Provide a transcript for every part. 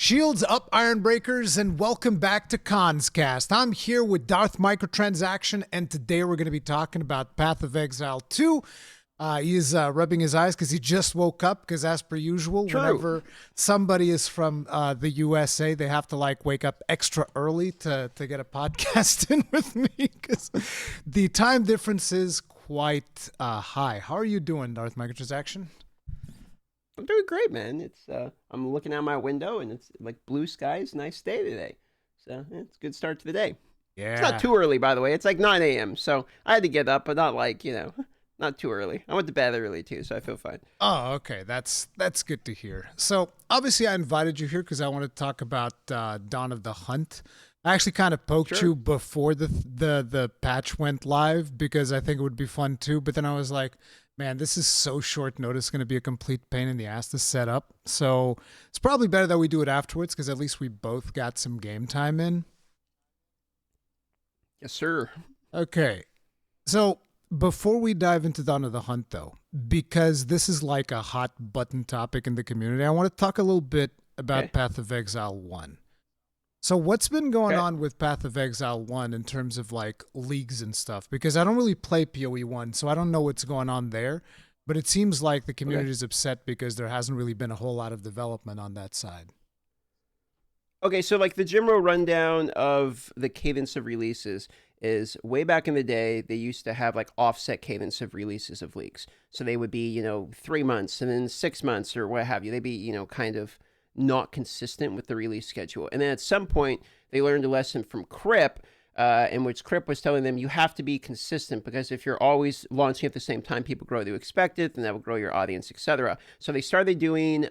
Shields up, Iron Breakers, and welcome back to Kast. I'm here with DarthMicrotransaction, and today we're going to be talking about Path of Exile 2. He's rubbing his eyes because he just woke up, because as per usual, whenever somebody is from the USA, they have to wake up extra early to get a podcast in with me, because the time difference is quite high. How are you doing, DarthMicrotransaction? I'm doing great, man. It's I'm looking out my window and it's like blue skies, nice day today. So it's a good start to the day. Yeah. It's not too early, by the way. It's like 9 a.m. So I had to get up, but not not too early. I went to bed early too, so I feel fine. Oh, okay. That's good to hear. So obviously I invited you here because I want to talk about Dawn of the Hunt. I actually kind of poked you before the patch went live because I think it would be fun too. But then I was like, man, this is so short notice, going to be a complete pain in the ass to set up. So it's probably better that we do it afterwards because at least we both got some game time in. Yes, sir. Okay. So before we dive into Dawn of the Hunt, though, because this is like a hot button topic in the community, I want to talk a little bit about Path of Exile 1. So what's been going on with Path of Exile 1 in terms of leagues and stuff? Because I don't really play PoE 1, so I don't know what's going on there. But it seems like the community is upset because there hasn't really been a whole lot of development on that side. Okay, so the general rundown of the cadence of releases is way back in the day, they used to have offset cadence of releases of leagues. So they would be, 3 months and then 6 months or what have you. They'd be, kind of not consistent with the release schedule. And then at some point, they learned a lesson from Crip, in which Crip was telling them you have to be consistent because if you're always launching at the same time, people grow to expect it, and that will grow your audience, etc. So they started doing,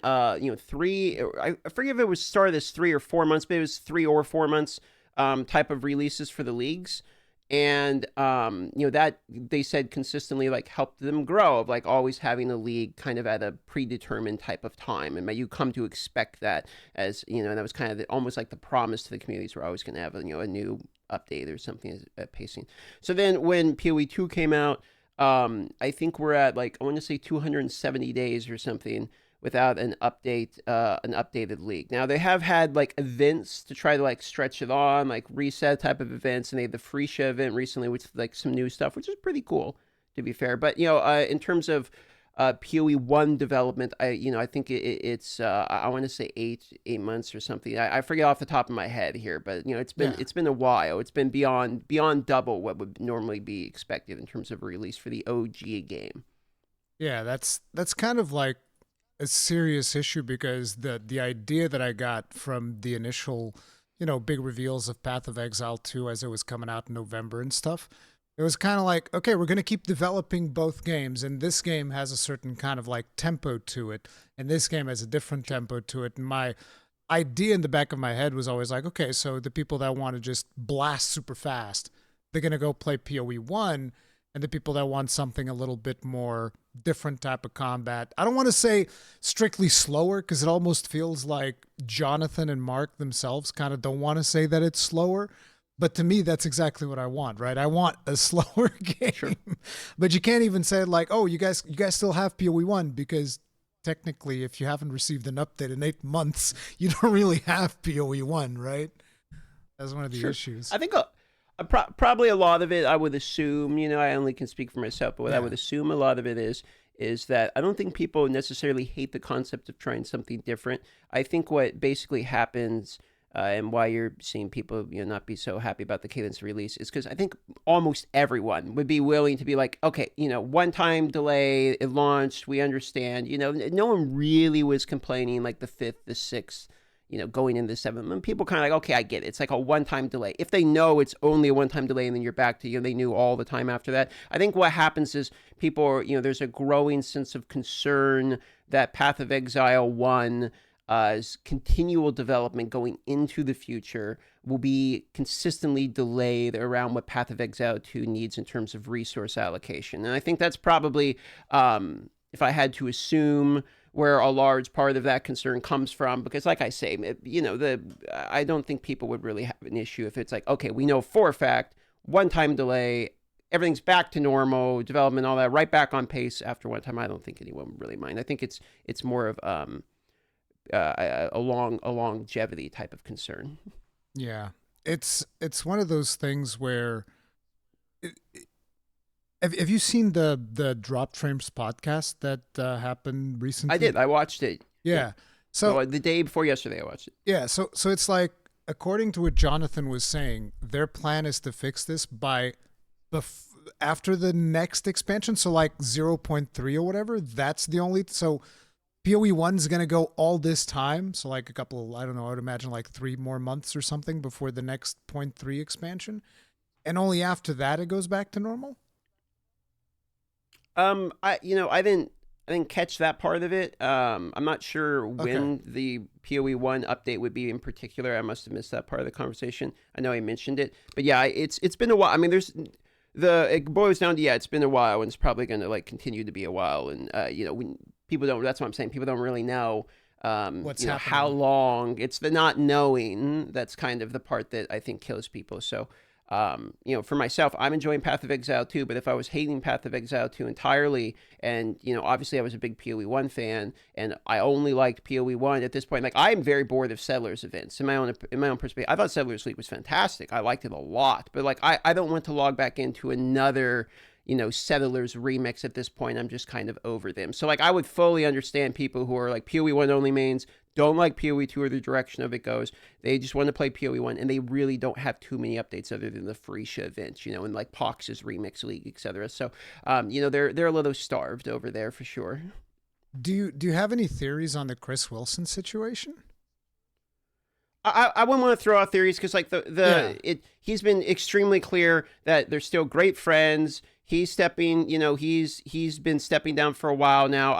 three. I forget if it was started as 3 or 4 months, but it was 3 or 4 months type of releases for the leagues. And, that they said consistently helped them grow of always having a league kind of at a predetermined type of time. And you come to expect that as, and that was kind of almost like the promise to the communities we're always going to have, a new update or something at pacing. So then when PoE 2 came out, I think we're at I want to say 270 days or something without an updated league. Now they have had events to try to stretch it on, reset type of events, and they had the Freesia event recently with some new stuff, which is pretty cool to be fair. But in terms of PoE 1 development, I think it's I want to say 8 months or something. I forget off the top of my head here, but it's been a while. It's been beyond double what would normally be expected in terms of a release for the OG game. Yeah, that's kind of a serious issue because the idea that I got from the initial, big reveals of Path of Exile 2 as it was coming out in November and stuff, it was kind of okay, we're going to keep developing both games, and this game has a certain kind of tempo to it, and this game has a different tempo to it. And my idea in the back of my head was always okay, so the people that want to just blast super fast, they're going to go play PoE 1, and the people that want something a little bit more different type of combat. I don't want to say strictly slower because it almost feels like Jonathan and Mark themselves kind of don't want to say that it's slower. But to me, that's exactly what I want, right? I want a slower game. Sure. But you can't even say oh, you guys still have PoE 1 because technically if you haven't received an update in 8 months, you don't really have PoE 1, right? That's one of the issues. I think probably a lot of it, I would assume, I only can speak for myself, but what I would assume a lot of it is that I don't think people necessarily hate the concept of trying something different. I think what basically happens and why you're seeing people not be so happy about the cadence release is because I think almost everyone would be willing to be okay, one time delay, it launched, we understand. No one really was complaining the 5th, the 6th, going into the 7th. And people kind of okay, I get it. It's a one-time delay. If they know it's only a one-time delay and then you're back to, they knew all the time after that. I think what happens is people are, there's a growing sense of concern that Path of Exile 1 continual development going into the future will be consistently delayed around what Path of Exile 2 needs in terms of resource allocation. And I think that's probably, if I had to assume, where a large part of that concern comes from, because like I say, I don't think people would really have an issue if it's okay, we know for a fact, one-time delay, everything's back to normal, development, all that, right back on pace after one time. I don't think anyone would really mind. I think it's more of a longevity type of concern. Yeah. It's one of those things where have you seen the Drop Frames podcast that happened I recently? did. I watched it. Yeah. Yeah. So Well, the day before yesterday, I watched it. yeah, so it's like according to what Jonathan was saying, their plan is to fix this by after the next expansion, so like 0.3 or whatever. That's the only so PoE 1 is going to go all this time, so like a couple I don't know, I would imagine like 3 more months or something before the next point 0.3 expansion. And only after that it goes back to normal. I didn't catch that part of it. I'm not sure Okay. when the PoE 1 update would be in particular. I must have missed that part of the conversation. I know I mentioned it, but yeah, it's been a while. I mean, it boils down to, yeah, it's been a while, and it's probably going to like continue to be a while. And when people don't, that's what I'm saying. People don't really know, What's how happening? long. It's the not knowing that's kind of the part that I think kills people. So, for myself, I'm enjoying Path of Exile 2, but if I was hating Path of Exile 2 entirely, and, obviously I was a big PoE 1 fan, and I only liked PoE 1 at this point, like, I'm very bored of Settlers events. In my own perspective, I thought Settlers League was fantastic. I liked it a lot, but, like, I don't want to log back into another, Settlers remix at this point. I'm just kind of over them. So, like, I would fully understand people who are, like, PoE 1 only mains, don't like PoE 2 or the direction of it goes. They just want to play PoE 1, and they really don't have too many updates other than the Freesia events, and like Pox's Remix League, etc. So, they're a little starved over there for sure. Do you have any theories on the Chris Wilson situation? I wouldn't want to throw out theories because like Yeah. he's been extremely clear that they're still great friends. He's been stepping down for a while now.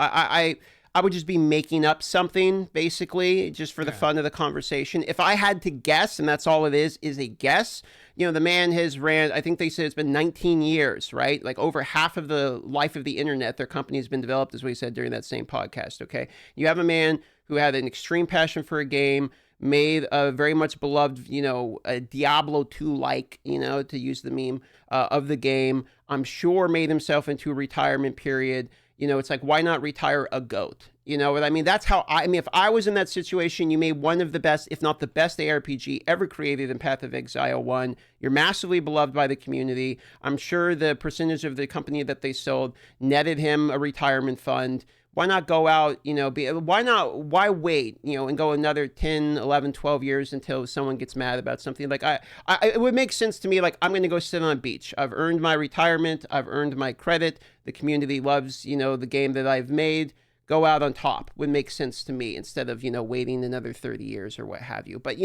I would just be making up something basically just for the Yeah. fun of the conversation. If I had to guess, and that's all it is a guess. The man has ran, I think they said it's been 19 years, right? Like over half of the life of the internet, their company has been developed, as we said during that same podcast, okay? You have a man who had an extreme passion for a game, made a very much beloved, a Diablo 2 like, to use the meme of the game. I'm sure made himself into a retirement period. It's like, why not retire a goat? You know what I mean? That's how I mean, if I was in that situation, you made one of the best, if not the best ARPG ever created in Path of Exile 1. You're massively beloved by the community. I'm sure the percentage of the company that they sold netted him a retirement fund. Why not go out, why wait, and go another 10, 11, 12 years until someone gets mad about something? Like, it would make sense to me, like, I'm going to go sit on a beach. I've earned my retirement. I've earned my credit. The community loves, the game that I've made. Go out on top would make sense to me instead of, waiting another 30 years or what have you. But,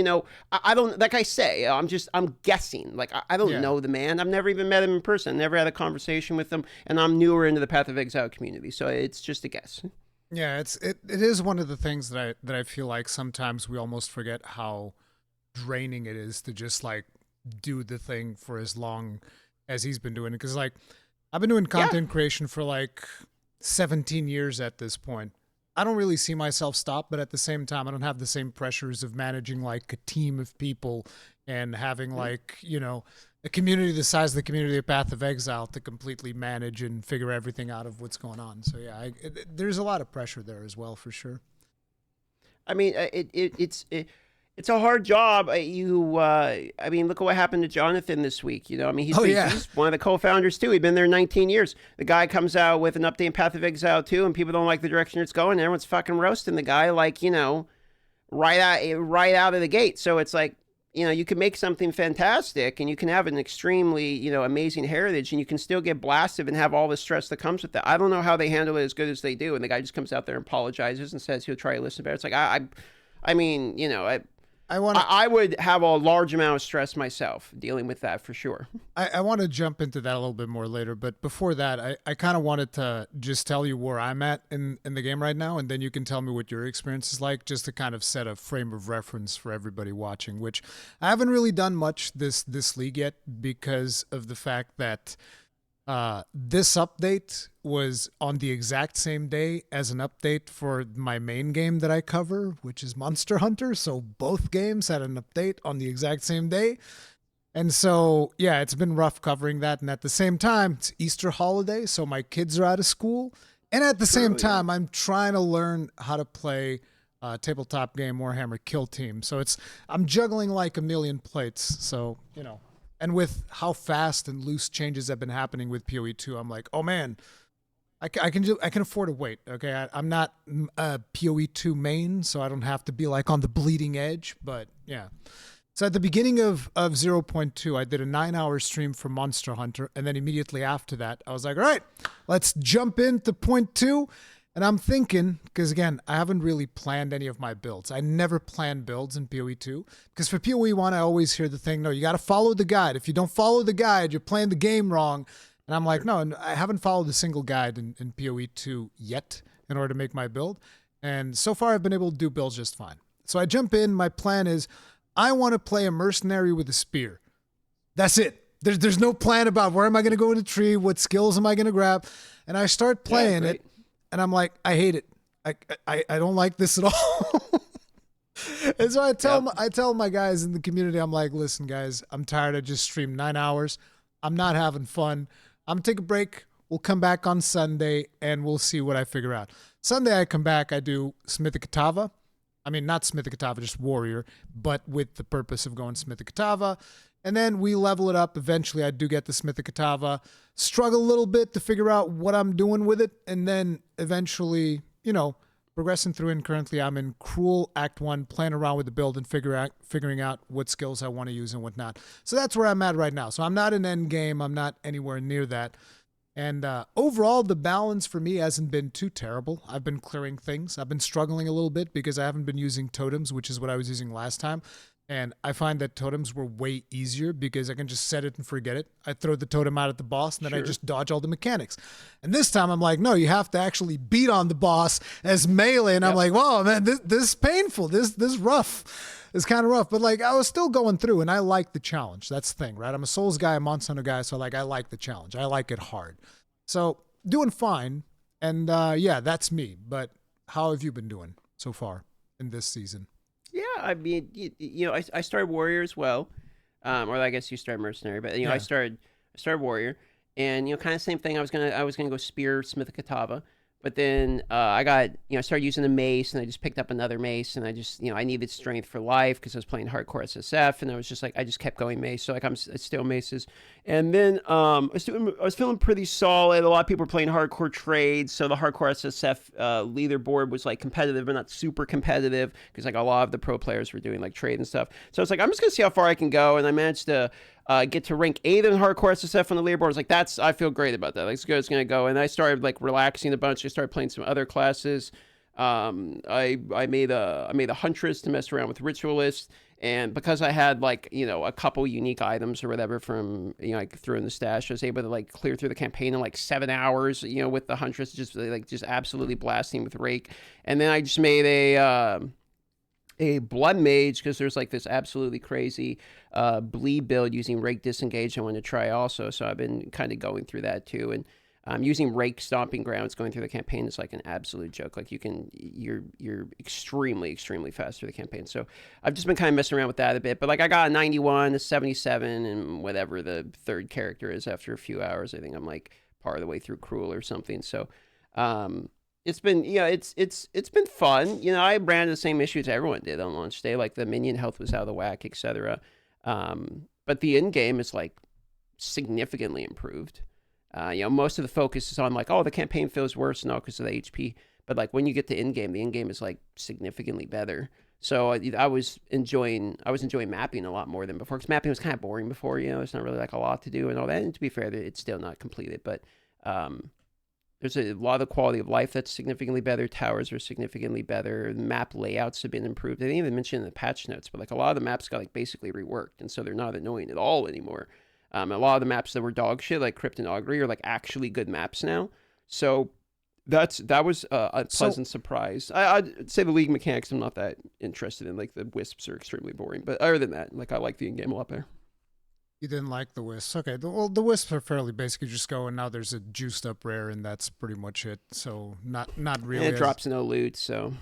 I don't, like I say, I'm guessing. Like, I don't Yeah. know the man. I've never even met him in person, never had a conversation with him. And I'm newer into the Path of Exile community. So it's just a guess. Yeah, it is one of the things that I feel like sometimes we almost forget how draining it is to just like do the thing for as long as he's been doing it. Because like I've been doing Yeah. content creation for like 17 years at this point. I don't really see myself stop, but at the same time, I don't have the same pressures of managing like a team of people and having like, a community the size of the community of Path of Exile to completely manage and figure everything out of what's going on. So yeah, there's a lot of pressure there as well, for sure. I mean, it's a hard job. I mean, look at what happened to Jonathan this week. I mean, Oh yeah, he's one of the co-founders too. He's been there 19 years. The guy comes out with an update in Path of Exile 2, and people don't like the direction it's going. Everyone's fucking roasting the guy, like, right out of the gate. So it's like, you can make something fantastic, and you can have an extremely, amazing heritage, and you can still get blasted and have all the stress that comes with that. I don't know how they handle it as good as they do. And the guy just comes out there and apologizes and says he'll try to listen better. It's like, I mean, I want to I would have a large amount of stress myself dealing with that for sure. I want to jump into that a little bit more later, but before that, I kind of wanted to just tell you where I'm at in the game right now, and then you can tell me what your experience is like, just to kind of set a frame of reference for everybody watching. Which I haven't really done much this league yet because of the fact that this update was on the exact same day as an update for my main game that I cover, which is Monster Hunter. So both games had an update on the exact same day. And so, yeah, it's been rough covering that. And at the same time, it's Easter holiday, so my kids are out of school. And at the same True, yeah. time, I'm trying to learn how to play tabletop game Warhammer Kill Team. So I'm juggling like a million plates. So and with how fast and loose changes have been happening with PoE2, I'm like, oh man, I can afford to wait. Okay, I'm not a PoE2 main, so I don't have to be like on the bleeding edge. But yeah. So at the beginning of 0.2, I did a 9-hour stream for Monster Hunter, and then immediately after that, I was like, all right, let's jump into point 2. And I'm thinking, because again, I haven't really planned any of my builds. I never plan builds in PoE2, because for PoE1, I always hear the thing, no, you got to follow the guide. If you don't follow the guide, you're playing the game wrong. And I'm like, no, I haven't followed a single guide in PoE2 yet in order to make my build. And so far, I've been able to do builds just fine. So I jump in, my plan is, I want to play a mercenary with a spear. That's it. There's no plan about where am I going to go in the tree, what skills am I going to grab, and I start playing it, and I'm like, I hate it. I don't like this at all. And so I tell my guys in the community, I'm like, listen, guys, I'm tired. I just streamed 9 hours. I'm not having fun. I'm gonna take a break. We'll come back on Sunday, and we'll see what I figure out. Sunday I come back. I do Smithikatava. I mean, not Smithikatava, just warrior, but with the purpose of going Smithikatava. And then we level it up. Eventually, I do get the Smithikatava, struggle a little bit to figure out what I'm doing with it, and then eventually, progressing through. And currently, I'm in Cruel Act 1, playing around with the build and figuring out what skills I want to use and whatnot. So that's where I'm at right now. So I'm not in end game. I'm not anywhere near that. And overall, the balance for me hasn't been too terrible. I've been clearing things. I've been struggling a little bit because I haven't been using totems, which is what I was using last time. And I find that totems were way easier because I can just set it and forget it. I throw the totem out at the boss, and then I just dodge all the mechanics. And this time I'm like, no, you have to actually beat on the boss as melee. And I'm like, whoa, man, this is painful. This is rough. It's kind of rough. But like, I was still going through, and I like the challenge. That's the thing, right? I'm a Souls guy, a Monster Hunter guy, so like, I like the challenge. I like it hard. So doing fine. And yeah, that's me. But how have you been doing so far in this season? Yeah, I mean, I started warrior as well, or I guess you started mercenary, but I started warrior, and kind of same thing. I was gonna go spear Smithikatava, but then I started using a mace, and I just picked up another mace, and I just I needed strength for life because I was playing hardcore SSF, and I was just like I just kept going mace, so like I still maces, and then I was feeling pretty solid. A lot of people were playing hardcore trades, so the hardcore SSF leaderboard was like competitive, but not super competitive because like a lot of the pro players were doing like trade and stuff. So it's like I'm just gonna see how far I can go, and I managed to get to rank 8 in hardcore SSF on the leaderboard. I was like, I feel great about that. Like, it's good, it's gonna go. And I started like relaxing a bunch. I started playing some other classes. I made a huntress to mess around with ritualist, and because I had like a couple unique items or whatever from I threw in the stash, I was able to like clear through the campaign in like 7 hours. With the huntress, just absolutely blasting with rake. And then I just made a blood mage because there's like this absolutely crazy bleed build using rake disengage I want to try also, so I've been kind of going through that too. And using rake stomping grounds going through the campaign is like an absolute joke. Like you're extremely fast through the campaign. So I've just been kind of messing around with that a bit. But like I got a 91, a 77, and whatever the third character is after a few hours. I think I'm like part of the way through Cruel or something. So it's been it's been fun. I ran the same issues everyone did on launch day. Like the minion health was out of the whack, etc. But the end game is like significantly improved. Most of the focus is on like, oh, the campaign feels worse now because of the HP. But like when you get to end game, the end game is like significantly better. So I was enjoying mapping a lot more than before, because mapping was kind of boring before. There's not really like a lot to do and all that. And to be fair, it's still not completed, but there's a lot of the quality of life that's significantly better. Towers are significantly better. Map layouts have been improved. I didn't even mention in the patch notes, but like a lot of the maps got like basically reworked, and so they're not annoying at all anymore. A lot of the maps that were dog shit, like Crypt and Augury, are like actually good maps now. So that was a pleasant surprise. I'd say the league mechanics I'm not that interested in. Like the wisps are extremely boring, but other than that, like I like the in-game a lot better. You didn't like the wisps. Okay, well, the wisps are fairly basic. You just go, and now there's a juiced up rare, and that's pretty much it. So not really. And it drops no loot, so.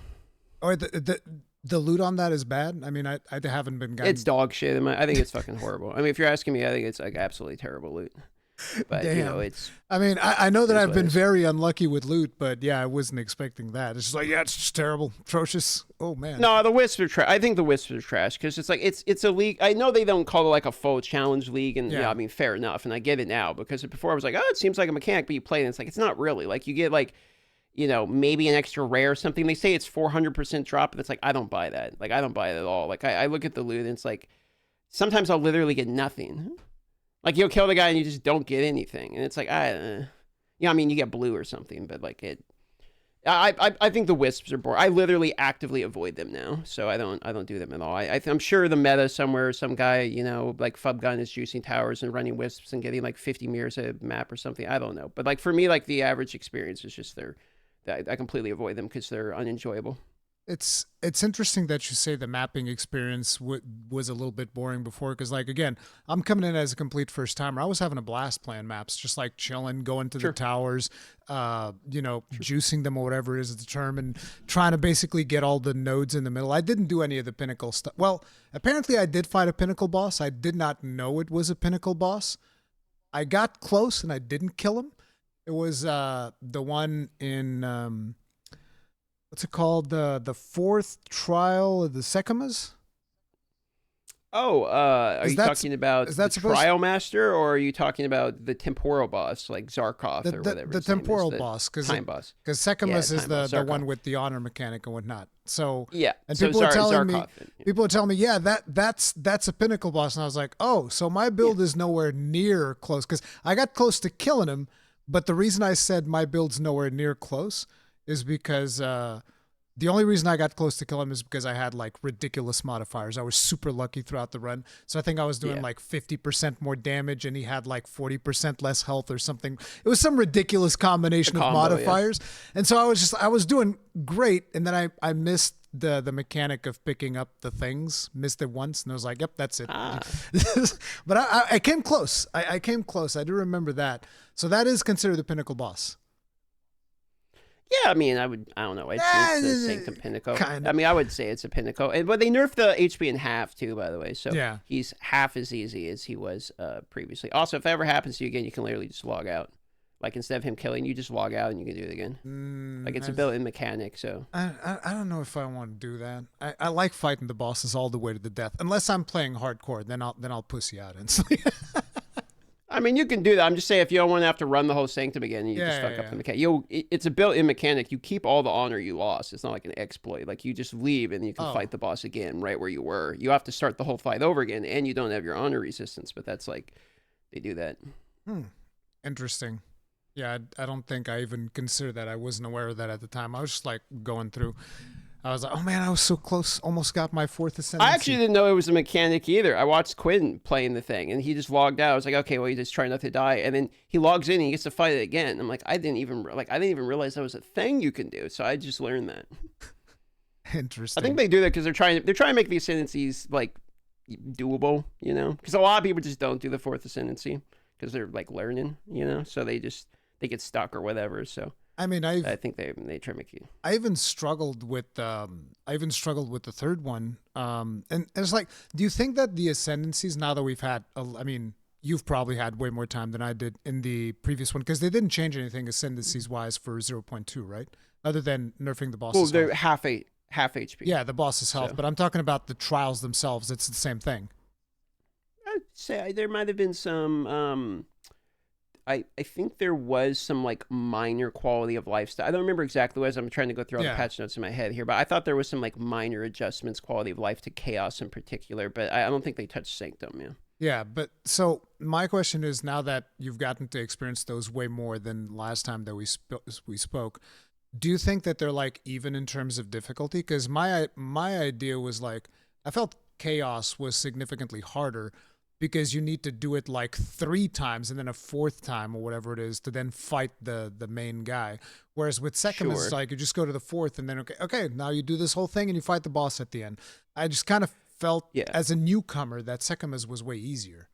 Oh, the loot on that is bad? I mean, I haven't been... It's dog shit. I think it's fucking horrible. I mean, if you're asking me, I think it's like absolutely terrible loot. But Damn. it's I mean, I know it that is I've what it been is. very unlucky with loot, but yeah, I wasn't expecting that. It's just like, yeah, it's just terrible, atrocious. Oh man. No, the wisps are trash. I think the wisps are trash because it's like it's a league. I know they don't call it like a full challenge league, and Yeah. I mean fair enough, and I get it now because before I was like, oh, it seems like a mechanic, but you play it, and it's like it's not really. Like you get like maybe an extra rare or something. They say it's 400% drop, but it's like I don't buy that. Like I don't buy it at all. Like I look at the loot, and it's like sometimes I'll literally get nothing. Like you'll kill the guy and you just don't get anything, and it's like I mean you get blue or something, but like it. I think the wisps are boring. I literally actively avoid them now, so I don't do them at all. I'm sure the meta somewhere, some guy like Fubgun is juicing towers and running wisps and getting like 50 mirrors a map or something. I don't know, but like for me, like the average experience is just I completely avoid them because they're unenjoyable. It's interesting that you say the mapping experience was a little bit boring before, because like again, I'm coming in as a complete first timer. I was having a blast playing maps, just like chilling, going to the Sure. towers, juicing them or whatever it is the term, and trying to basically get all the nodes in the middle. I didn't do any of the pinnacle stuff. Well, apparently I did fight a pinnacle boss. I did not know it was a pinnacle boss. I got close and I didn't kill him. It was the one in what's it called? The fourth trial of the Sekimas? Oh, are Is you that talking about is the that supposed trial master, or are you talking about the temporal boss, like Zarkov or whatever the his name is, temporal the boss? time boss? Because Yeah, Sekimas is time boss, the one Zarkov. with the honor mechanic and whatnot. So Yeah, and so Zarkov. people were telling me, yeah, that's a pinnacle boss, and I was like, oh, so my Yeah. build is nowhere near close, because I got close to killing him, but the reason I said my build's nowhere near close is because the only reason I got close to kill him is because I had like ridiculous modifiers. I was super lucky throughout the run. So I think I was doing Yeah. like 50% more damage and he had like 40% less health or something. It was some ridiculous The combination of combo, yeah. modifiers. And so I was doing great. And then I missed the mechanic of picking up the things, missed it once, and I was like, yep, that's it. Ah, But I came close. I came close. I do remember that. So that is considered the pinnacle boss. yeah. I mean, I don't know. It's the Sanctum Pinnacle. Kind I of. mean, I would say it's a Pinnacle, but they nerfed the HP in half too, by the way. So Yeah. he's half as easy as he was previously. Also, if that ever happens to you again, you can literally just log out. Like instead of him killing you, just log out and you can do it again. Like it's a built-in mechanic. So I don't know if I want to do that. I like fighting the bosses all the way to the death. Unless I'm playing hardcore, then I'll pussy out instantly. I mean, you can do that. I'm just saying, if you don't want to have to run the whole Sanctum again, you Yeah, just fuck yeah, up the yeah. mechanic. It's a built-in mechanic. You keep all the honor you lost. It's not like an exploit. Like you just leave and you can Oh. fight the boss again right where you were. You have to start the whole fight over again, and you don't have your honor resistance. But that's like they do that. Interesting. Yeah, I don't think I even considered that. I wasn't aware of that at the time. I was just like going through. I was like, oh man, I was so close. Almost got my fourth ascendancy. I actually didn't know it was a mechanic either. I watched Quinn playing the thing, and he just logged out. I was like, okay, well, he's just trying not to die, and then he logs in and he gets to fight it again. I'm like, I didn't even realize that was a thing you can do. So I just learned that. Interesting. I think they do that because they're trying to make the ascendancies like doable, because a lot of people just don't do the fourth ascendancy because they're like learning, so they get stuck or whatever. So I mean, I think they try to make you. I even struggled with the third one. And it's like, do you think that the ascendancies, now that we've had, I mean, you've probably had way more time than I did in the previous one, because they didn't change anything ascendancies wise for 0.2, right? Other than nerfing the Well, boss's they're health. half HP. Yeah, the boss's health, So. but I'm talking about the trials themselves. It's the same thing. I'd say there might have been some. I think there was some like minor quality of life stuff. I don't remember exactly what it was. I'm trying to go through all Yeah. the patch notes in my head here, but I thought there was some like minor adjustments, quality of life to chaos in particular. But I don't think they touched Sanctum. Yeah. Yeah, but so my question is, now that you've gotten to experience those way more than last time that we spoke, do you think that they're like even in terms of difficulty? Because my idea was like, I felt chaos was significantly harder because you need to do it like 3 times and then a 4th time or whatever it is to then fight the main guy. Whereas with Sekima, Sure. it's like you just go to the 4th and then okay, now you do this whole thing and you fight the boss at the end. I just kind of felt Yeah. as a newcomer that Sekima's was way easier.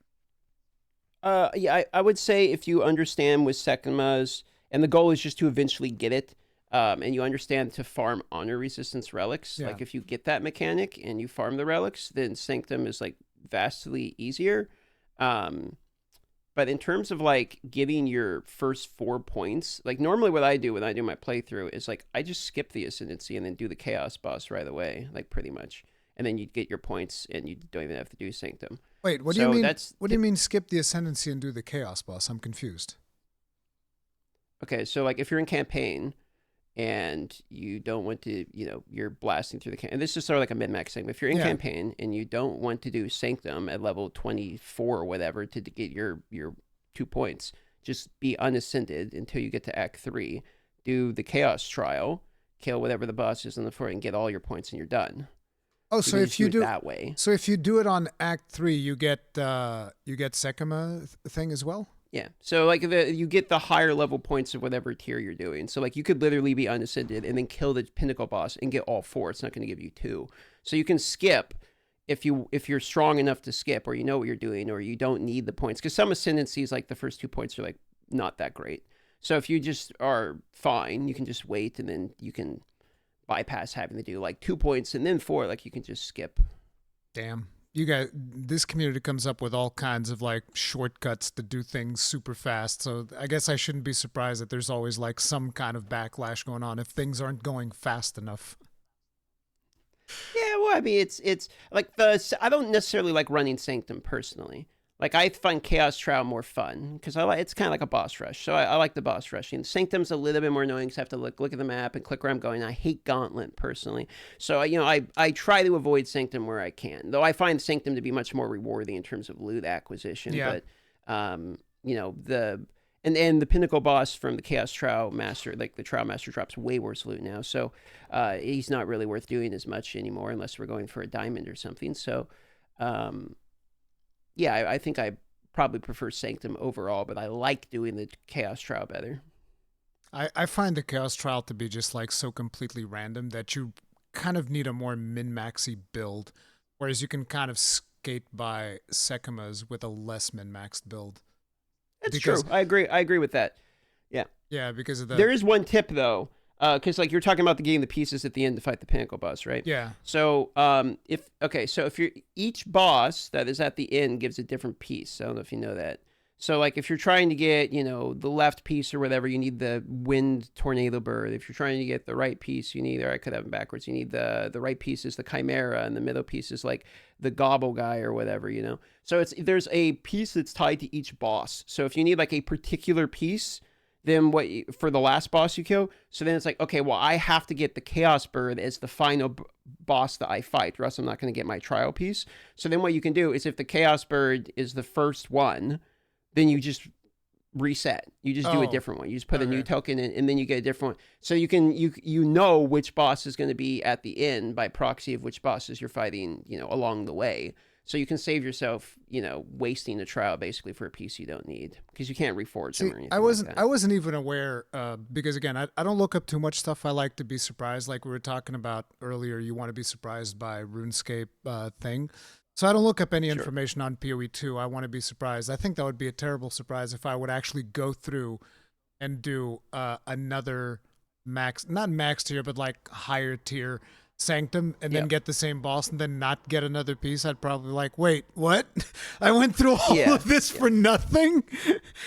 Yeah, I would say if you understand with Sekima's, and the goal is just to eventually get it, and you understand to farm honor resistance relics, Yeah. like if you get that mechanic and you farm the relics, then Sanctum is like vastly easier. But But in terms of like getting your first 4 points, like normally what I do when I do my playthrough is like I just skip the Ascendancy and then do the Chaos boss right away, like pretty much. And then you get your points and you don't even have to do Sanctum. Wait, what do you So mean? What do you mean skip the Ascendancy and do the Chaos boss? I'm confused. okay. So like if you're in campaign and you don't want to, you're blasting through and this is sort of like a min-max thing. But if you're in campaign and you don't want to do Sanctum at level 24 or whatever to get your 2 points, just be unascended until you get to Act 3. Do the Chaos Trial, kill whatever the boss is on the floor, and get all your points, and you're done. Oh, so if you do it that way, so if you do it on Act 3, you get Sekima thing as well. Yeah. So like you get the higher level points of whatever tier you're doing. So like you could literally be unascended and then kill the pinnacle boss and get all 4. It's not going to give you 2. So you can skip if you're strong enough to skip, or you know what you're doing, or you don't need the points, because some ascendancies, like the first 2 points, are like not that great. So if you just are fine, you can just wait, and then you can bypass having to do like 2 points and then 4. Like you can just skip. Damn. You guys, this community comes up with all kinds of like shortcuts to do things super fast. So I guess I shouldn't be surprised that there's always like some kind of backlash going on if things aren't going fast enough. Yeah, well, I mean, it's like I don't necessarily like running Sanctum personally. Like I find Chaos Trial more fun because it's kind of like a boss rush. So I like the boss rushing. Sanctum's a little bit more annoying because I have to look at the map and click where I'm going. I hate Gauntlet personally. So I try to avoid Sanctum where I can. Though I find Sanctum to be much more rewarding in terms of loot acquisition. Yeah. But the Pinnacle boss from the Chaos Trial Master, like the Trial Master, drops way worse loot now. So he's not really worth doing as much anymore unless we're going for a diamond or something. So yeah, I think I probably prefer Sanctum overall, but I like doing the Chaos Trial better. I find the Chaos Trial to be just like so completely random that you kind of need a more min-maxy build, whereas you can kind of skate by Sekimas with a less min-maxed build. That's true. I agree with that. Yeah. Yeah, because of There is one tip though, because like you're talking about getting the pieces at the end to fight the Pinnacle boss, right? Yeah. So if you're each boss that is at the end gives a different piece. I don't know if you know that. So like if you're trying to get the left piece or whatever, you need the Wind Tornado Bird. If you're trying to get the right piece, you need, or I could have them backwards. You need the right piece is the Chimera, and the middle piece is like the Gobble guy or whatever. So there's a piece that's tied to each boss. So if you need like a particular piece, then for the last boss you kill, so then it's like, okay, well, I have to get the Chaos Bird as the final boss that I fight, or else I'm not going to get my trial piece. So then what you can do is if the Chaos Bird is the first one, then you just reset. You just do a different one. You just put a new token in, and then you get a different one. So you know which boss is going to be at the end by proxy of which bosses you're fighting, along the way. So you can save yourself, wasting a trial basically for a piece you don't need, because you can't reforge them or anything. I wasn't even aware because again, I don't look up too much stuff. I like to be surprised, like we were talking about earlier. You want to be surprised by RuneScape thing. So I don't look up any information on PoE2. I want to be surprised. I think that would be a terrible surprise if I would actually go through and do another not max tier, but like higher tier Sanctum, and then get the same boss and then not get another piece. I'd probably like, wait, what? I went through all of this for nothing?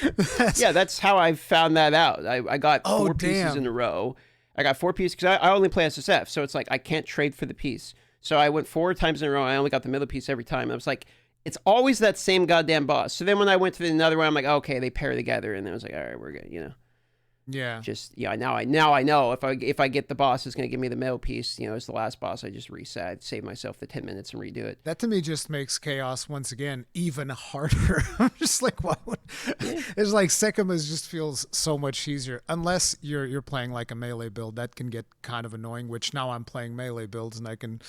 That's how I found that out. I got 4 pieces in a row. I got 4 pieces because I only play SSF, so it's like I can't trade for the piece. So I went 4 times in a row. I only got the middle piece every time. I was like, it's always that same goddamn boss. So then when I went to another one, I'm like, okay, they pair together, and then I was like, all right, we're good, Yeah. Just now I know if I get the boss is going to give me the middle piece, as the last boss, I just reset, I'd save myself the 10 minutes and redo it. That to me just makes chaos once again even harder. I'm just like, why would it's like Sekima's just feels so much easier unless you're playing like a melee build. That can get kind of annoying, which now I'm playing melee builds and I can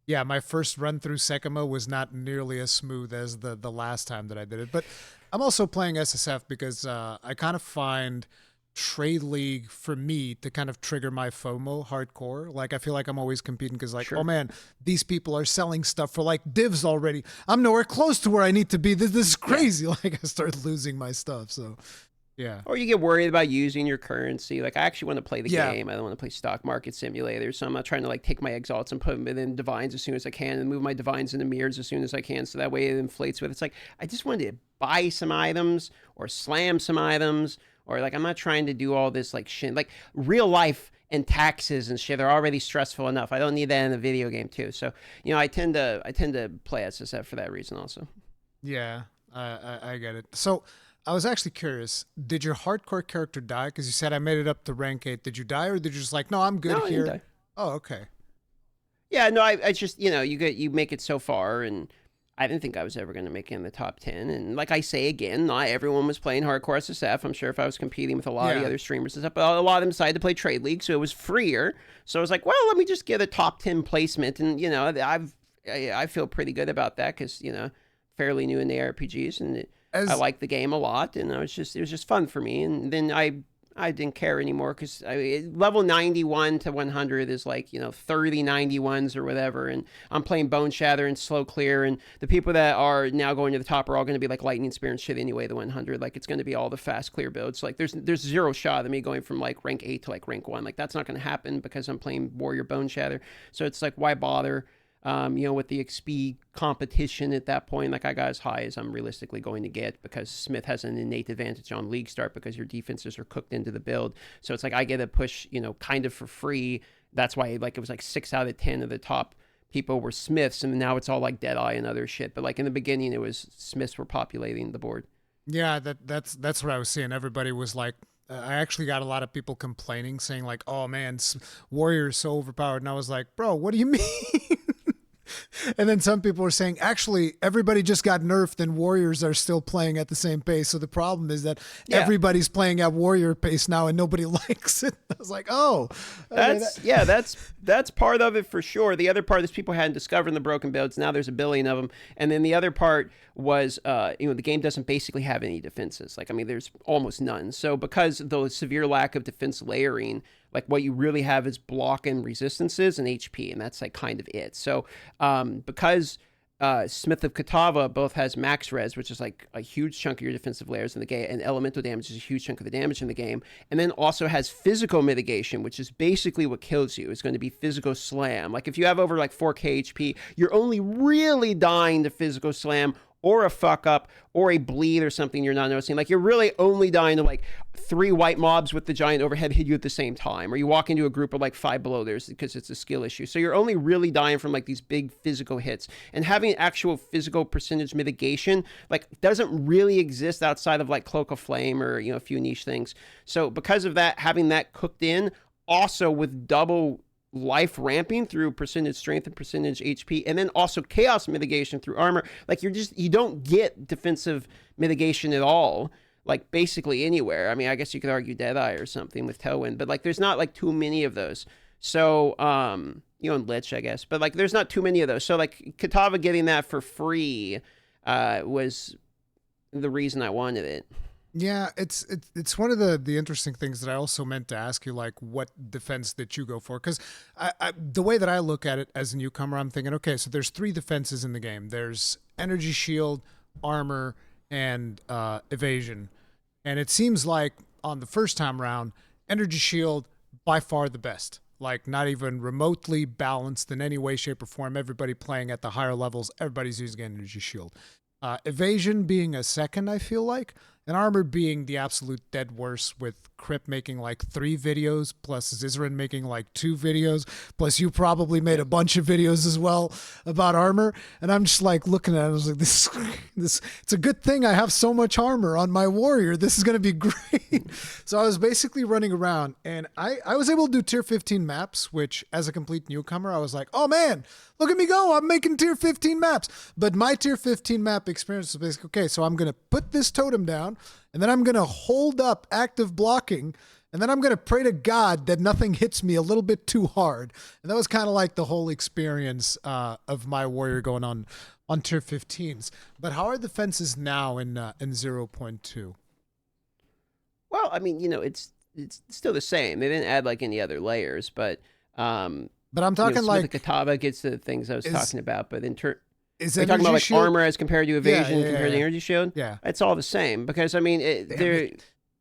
my first run through Sekima was not nearly as smooth as the last time that I did it. But I'm also playing SSF because I kind of find Trade League for me to kind of trigger my FOMO hardcore. Like I feel like I'm always competing because like, oh man, these people are selling stuff for like divs already. I'm nowhere close to where I need to be. This is crazy. Like I start losing my stuff. So yeah. Or you get worried about using your currency. Like I actually want to play the game. I don't want to play stock market simulator. So I'm not trying to like take my exalts and put them in divines as soon as I can and move my divines into mirrors as soon as I can. So that way it inflates with. It's like, I just wanted to buy some items or slam some items, or like I'm not trying to do all this like shit. Like real life and taxes and shit are already stressful enough. I don't need that in a video game too. So I tend to play SSF for that reason also. Yeah, I get it. So I was actually curious. Did your hardcore character die? Because you said I made it up to rank 8. Did you die, or did you just like, no, I'm good No, I didn't here? die. Oh, okay. Yeah, no, I just you make it so far, and I didn't think I was ever going to make it in the top 10. And like I say again, not everyone was playing hardcore SSF. I'm sure if I was competing with a lot of the other streamers and stuff, but a lot of them decided to play Trade League, so it was freer. So I was like, well, let me just get a top 10 placement, and I feel pretty good about that because fairly new in the RPGs, and I like the game a lot, and it was just fun for me. And then I didn't care anymore because level 91 to 100 is like 30 91s or whatever, and I'm playing Bone Shatter and Slow Clear, and the people that are now going to the top are all going to be like Lightning Spear and shit anyway. The 100, like it's going to be all the fast clear builds. Like there's zero shot of me going from like rank 8 to like rank 1. Like that's not going to happen because I'm playing Warrior Bone Shatter. So it's like, why bother? With the XP competition at that point, like I got as high as I'm realistically going to get because Smith has an innate advantage on League Start because your defenses are cooked into the build. So it's like I get a push, kind of for free. That's why like it was like 6 out of 10 of the top people were Smiths, and now it's all like Deadeye and other shit. But like in the beginning, it was Smiths were populating the board. Yeah, that's what I was seeing. Everybody was like, I actually got a lot of people complaining, saying like, "Oh man, Warrior is so overpowered," and I was like, "Bro, what do you mean?" And then some people were saying, actually, everybody just got nerfed and Warriors are still playing at the same pace. So the problem is that everybody's playing at Warrior pace now and nobody likes it. I was like, oh. That's part of it for sure. The other part is people hadn't discovered the broken builds. Now there's a billion of them. And then the other part was, the game doesn't basically have any defenses. Like, I mean, there's almost none. So because of the severe lack of defense layering, like what you really have is block and resistances and HP, and that's like kind of it. So because Smith of Katava both has max res, which is like a huge chunk of your defensive layers in the game, and elemental damage is a huge chunk of the damage in the game, and then also has physical mitigation, which is basically what kills you. It's going to be physical slam. Like if you have over like 4k HP, you're only really dying to physical slam or a fuck up or a bleed or something you're not noticing. Like you're really only dying to like 3 white mobs with the giant overhead hit you at the same time, or you walk into a group of like 5 below theirs because it's a skill issue. So you're only really dying from like these big physical hits, and having actual physical percentage mitigation like doesn't really exist outside of like Cloak of Flame or a few niche things. So because of that, having that cooked in also with double life ramping through percentage strength and percentage HP, and then also chaos mitigation through armor, like you don't get defensive mitigation at all, like basically anywhere. I mean, I guess you could argue Deadeye or something with Tailwind, but like there's not like too many of those. So and Lich, I guess, but like there's not too many of those. So like Katava getting that for free was the reason I wanted it. Yeah, it's one of the interesting things that I also meant to ask you, like what defense did you go for? Because the way that I look at it as a newcomer, I'm thinking, okay, so there's 3 defenses in the game. There's energy shield, armor, and evasion. And it seems like on the first time round, energy shield by far the best. Like not even remotely balanced in any way, shape, or form. Everybody playing at the higher levels, everybody's using energy shield. Evasion being a second, I feel like. And Armor being the absolute dead worst, with Crip making like 3 videos, plus Zizran making like 2 videos, plus you probably made a bunch of videos as well about Armor. And I'm just like looking at it, I was like, this, it's a good thing I have so much armor on my warrior. This is going to be great. So I was basically running around, and I was able to do tier 15 maps, which as a complete newcomer, I was like, oh man, look at me go. I'm making tier 15 maps. But my tier 15 map experience was basically, okay, so I'm going to put this totem down, and then I'm going to hold up active blocking, and then I'm going to pray to God that nothing hits me a little bit too hard. And that was kind of like the whole experience of my warrior going on tier 15s. But how are the fences now in 0.2? Well, I mean, it's still the same. They didn't add like any other layers, but I'm talking like the Katava gets the things I was talking about, but in turn. Is You're talking about like shield? armor as compared to evasion compared to energy shield? Yeah. It's all the same because, I mean,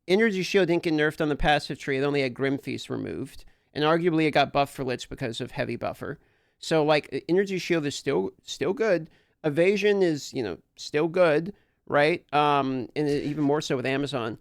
energy shield didn't get nerfed on the passive tree. It only had Grim Feast removed. And arguably it got buffed for Lich because of heavy buffer. So, like, energy shield is still good. Evasion is, still good. right? And even more so with Amazon.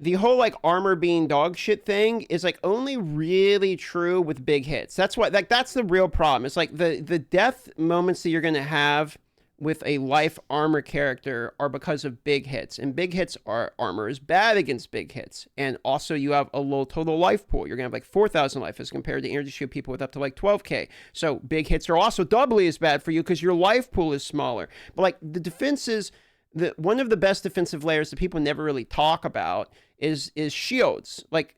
The whole like armor being dog shit thing is like only really true with big hits. That's what like that's the real problem. It's like the death moments that you're gonna have with a life armor character are because of big hits, and big hits are armor is bad against big hits, and also you have a low total life pool. You're gonna have like 4,000 life as compared to energy shield people with up to like 12k. So big hits are also doubly as bad for you because your life pool is smaller. But like the defenses, one of the best defensive layers that people never really talk about is shields. Like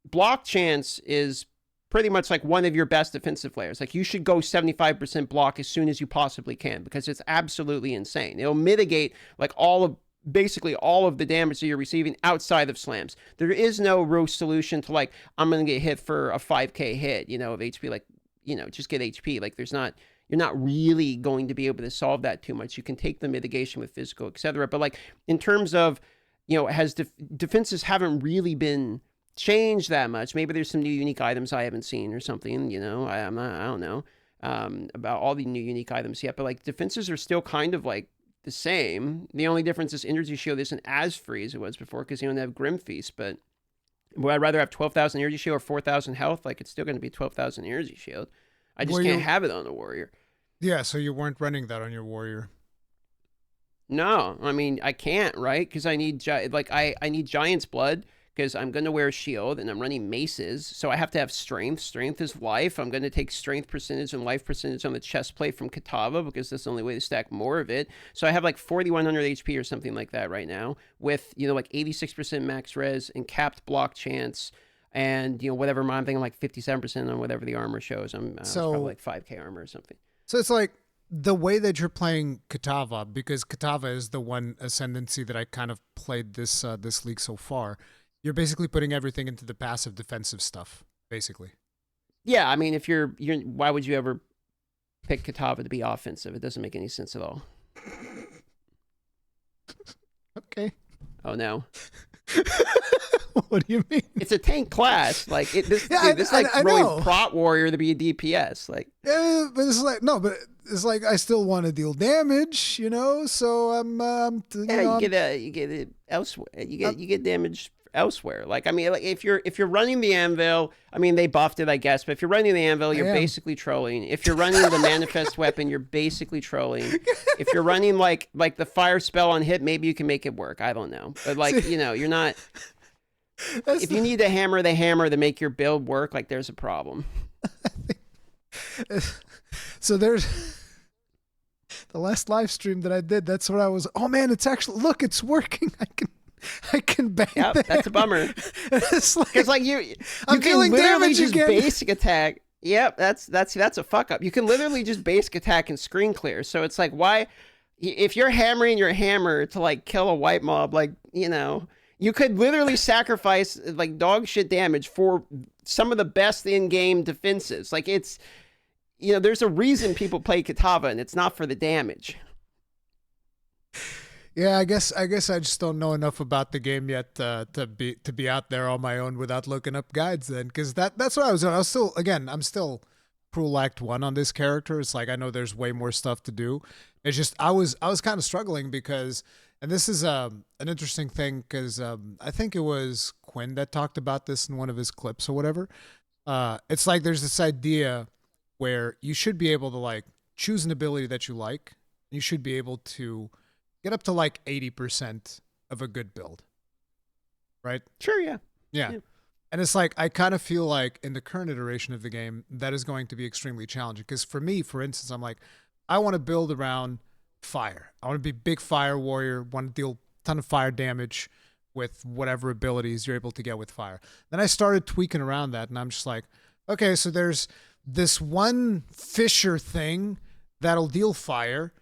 block chance is pretty much like one of your best defensive layers. Like you should go 75% block as soon as you possibly can because it's absolutely insane. It'll mitigate like basically all of the damage that you're receiving outside of slams. There is no real solution to like, I'm going to get hit for a 5k hit, of HP, like, just get HP. Like you're not really going to be able to solve that too much. You can take the mitigation with physical, etc. But like in terms of, defenses haven't really been changed that much. Maybe there's some new unique items I haven't seen or something, I don't know about all the new unique items yet, but like defenses are still kind of like the same. The only difference is energy shield isn't as free as it was before because you don't have Grim Feast, but would I rather have 12,000 energy shield or 4,000 health? Like it's still going to be 12,000 energy shield. I just can't have it on the warrior. Yeah, so you weren't running that on your warrior. No, I mean I can't, right? Because I need I need Giant's Blood because I'm going to wear a shield and I'm running maces, so I have to have strength. Strength is life. I'm going to take strength percentage and life percentage on the chest plate from Kitava because that's the only way to stack more of it. So I have like 4,100 HP or something like that right now with like 86% max res and capped block chance. And whatever I'm thinking like 57% on whatever the armor shows. It's probably like 5k armor or something. So it's like the way that you're playing Kitava, because Kitava is the one ascendancy that I kind of played this league so far. You're basically putting everything into the passive defensive stuff, basically. Yeah, I mean, if you're why would you ever pick Kitava to be offensive? It doesn't make any sense at all. Okay. Oh no. What do you mean? It's a tank class. Like this I throwing know. prot warrior to be a DPS. Like, yeah, but it's like no, but it's like I still want to deal damage, So you get it elsewhere. You get damage elsewhere. Like I mean, like if you're running the anvil, I mean they buffed it, I guess. But if you're running the anvil, you're basically trolling. If you're running the manifest weapon, you're basically trolling. If you're running like the fire spell on hit, maybe you can make it work. I don't know, but like you're not. If you need to hammer the hammer to make your build work, like there's a problem. So there's the last live stream that I did. That's what I was. Oh man, it's actually it's working. I can bang. Yep, that's a bummer. It's like you can literally just basic attack. Yep, that's a fuck up. You can literally just basic attack and screen clear. So it's like why, if you're hammering your hammer to like kill a white mob, like you could literally sacrifice like dog shit damage for some of the best in-game defenses. Like it's, there's a reason people play Kitava and it's not for the damage. Yeah, I guess I just don't know enough about the game yet to be out there on my own without looking up guides then, because that's what I was doing. I'm still Cruel Act 1 on this character. It's like I know there's way more stuff to do. It's just I was kind of struggling because. And this is an interesting thing because I think it was Quinn that talked about this in one of his clips or whatever. It's like there's this idea where you should be able to like choose an ability that you like. You should be able to get up to like 80% of a good build. Right? Sure, yeah. Yeah. And it's like I kind of feel like in the current iteration of the game, that is going to be extremely challenging. Because for me, for instance, I'm like, I want to build around fire. I want to be big fire warrior, want to deal a ton of fire damage with whatever abilities you're able to get with fire. Then I started tweaking around that and I'm just like, okay, so there's this one Fisher thing that'll deal fire,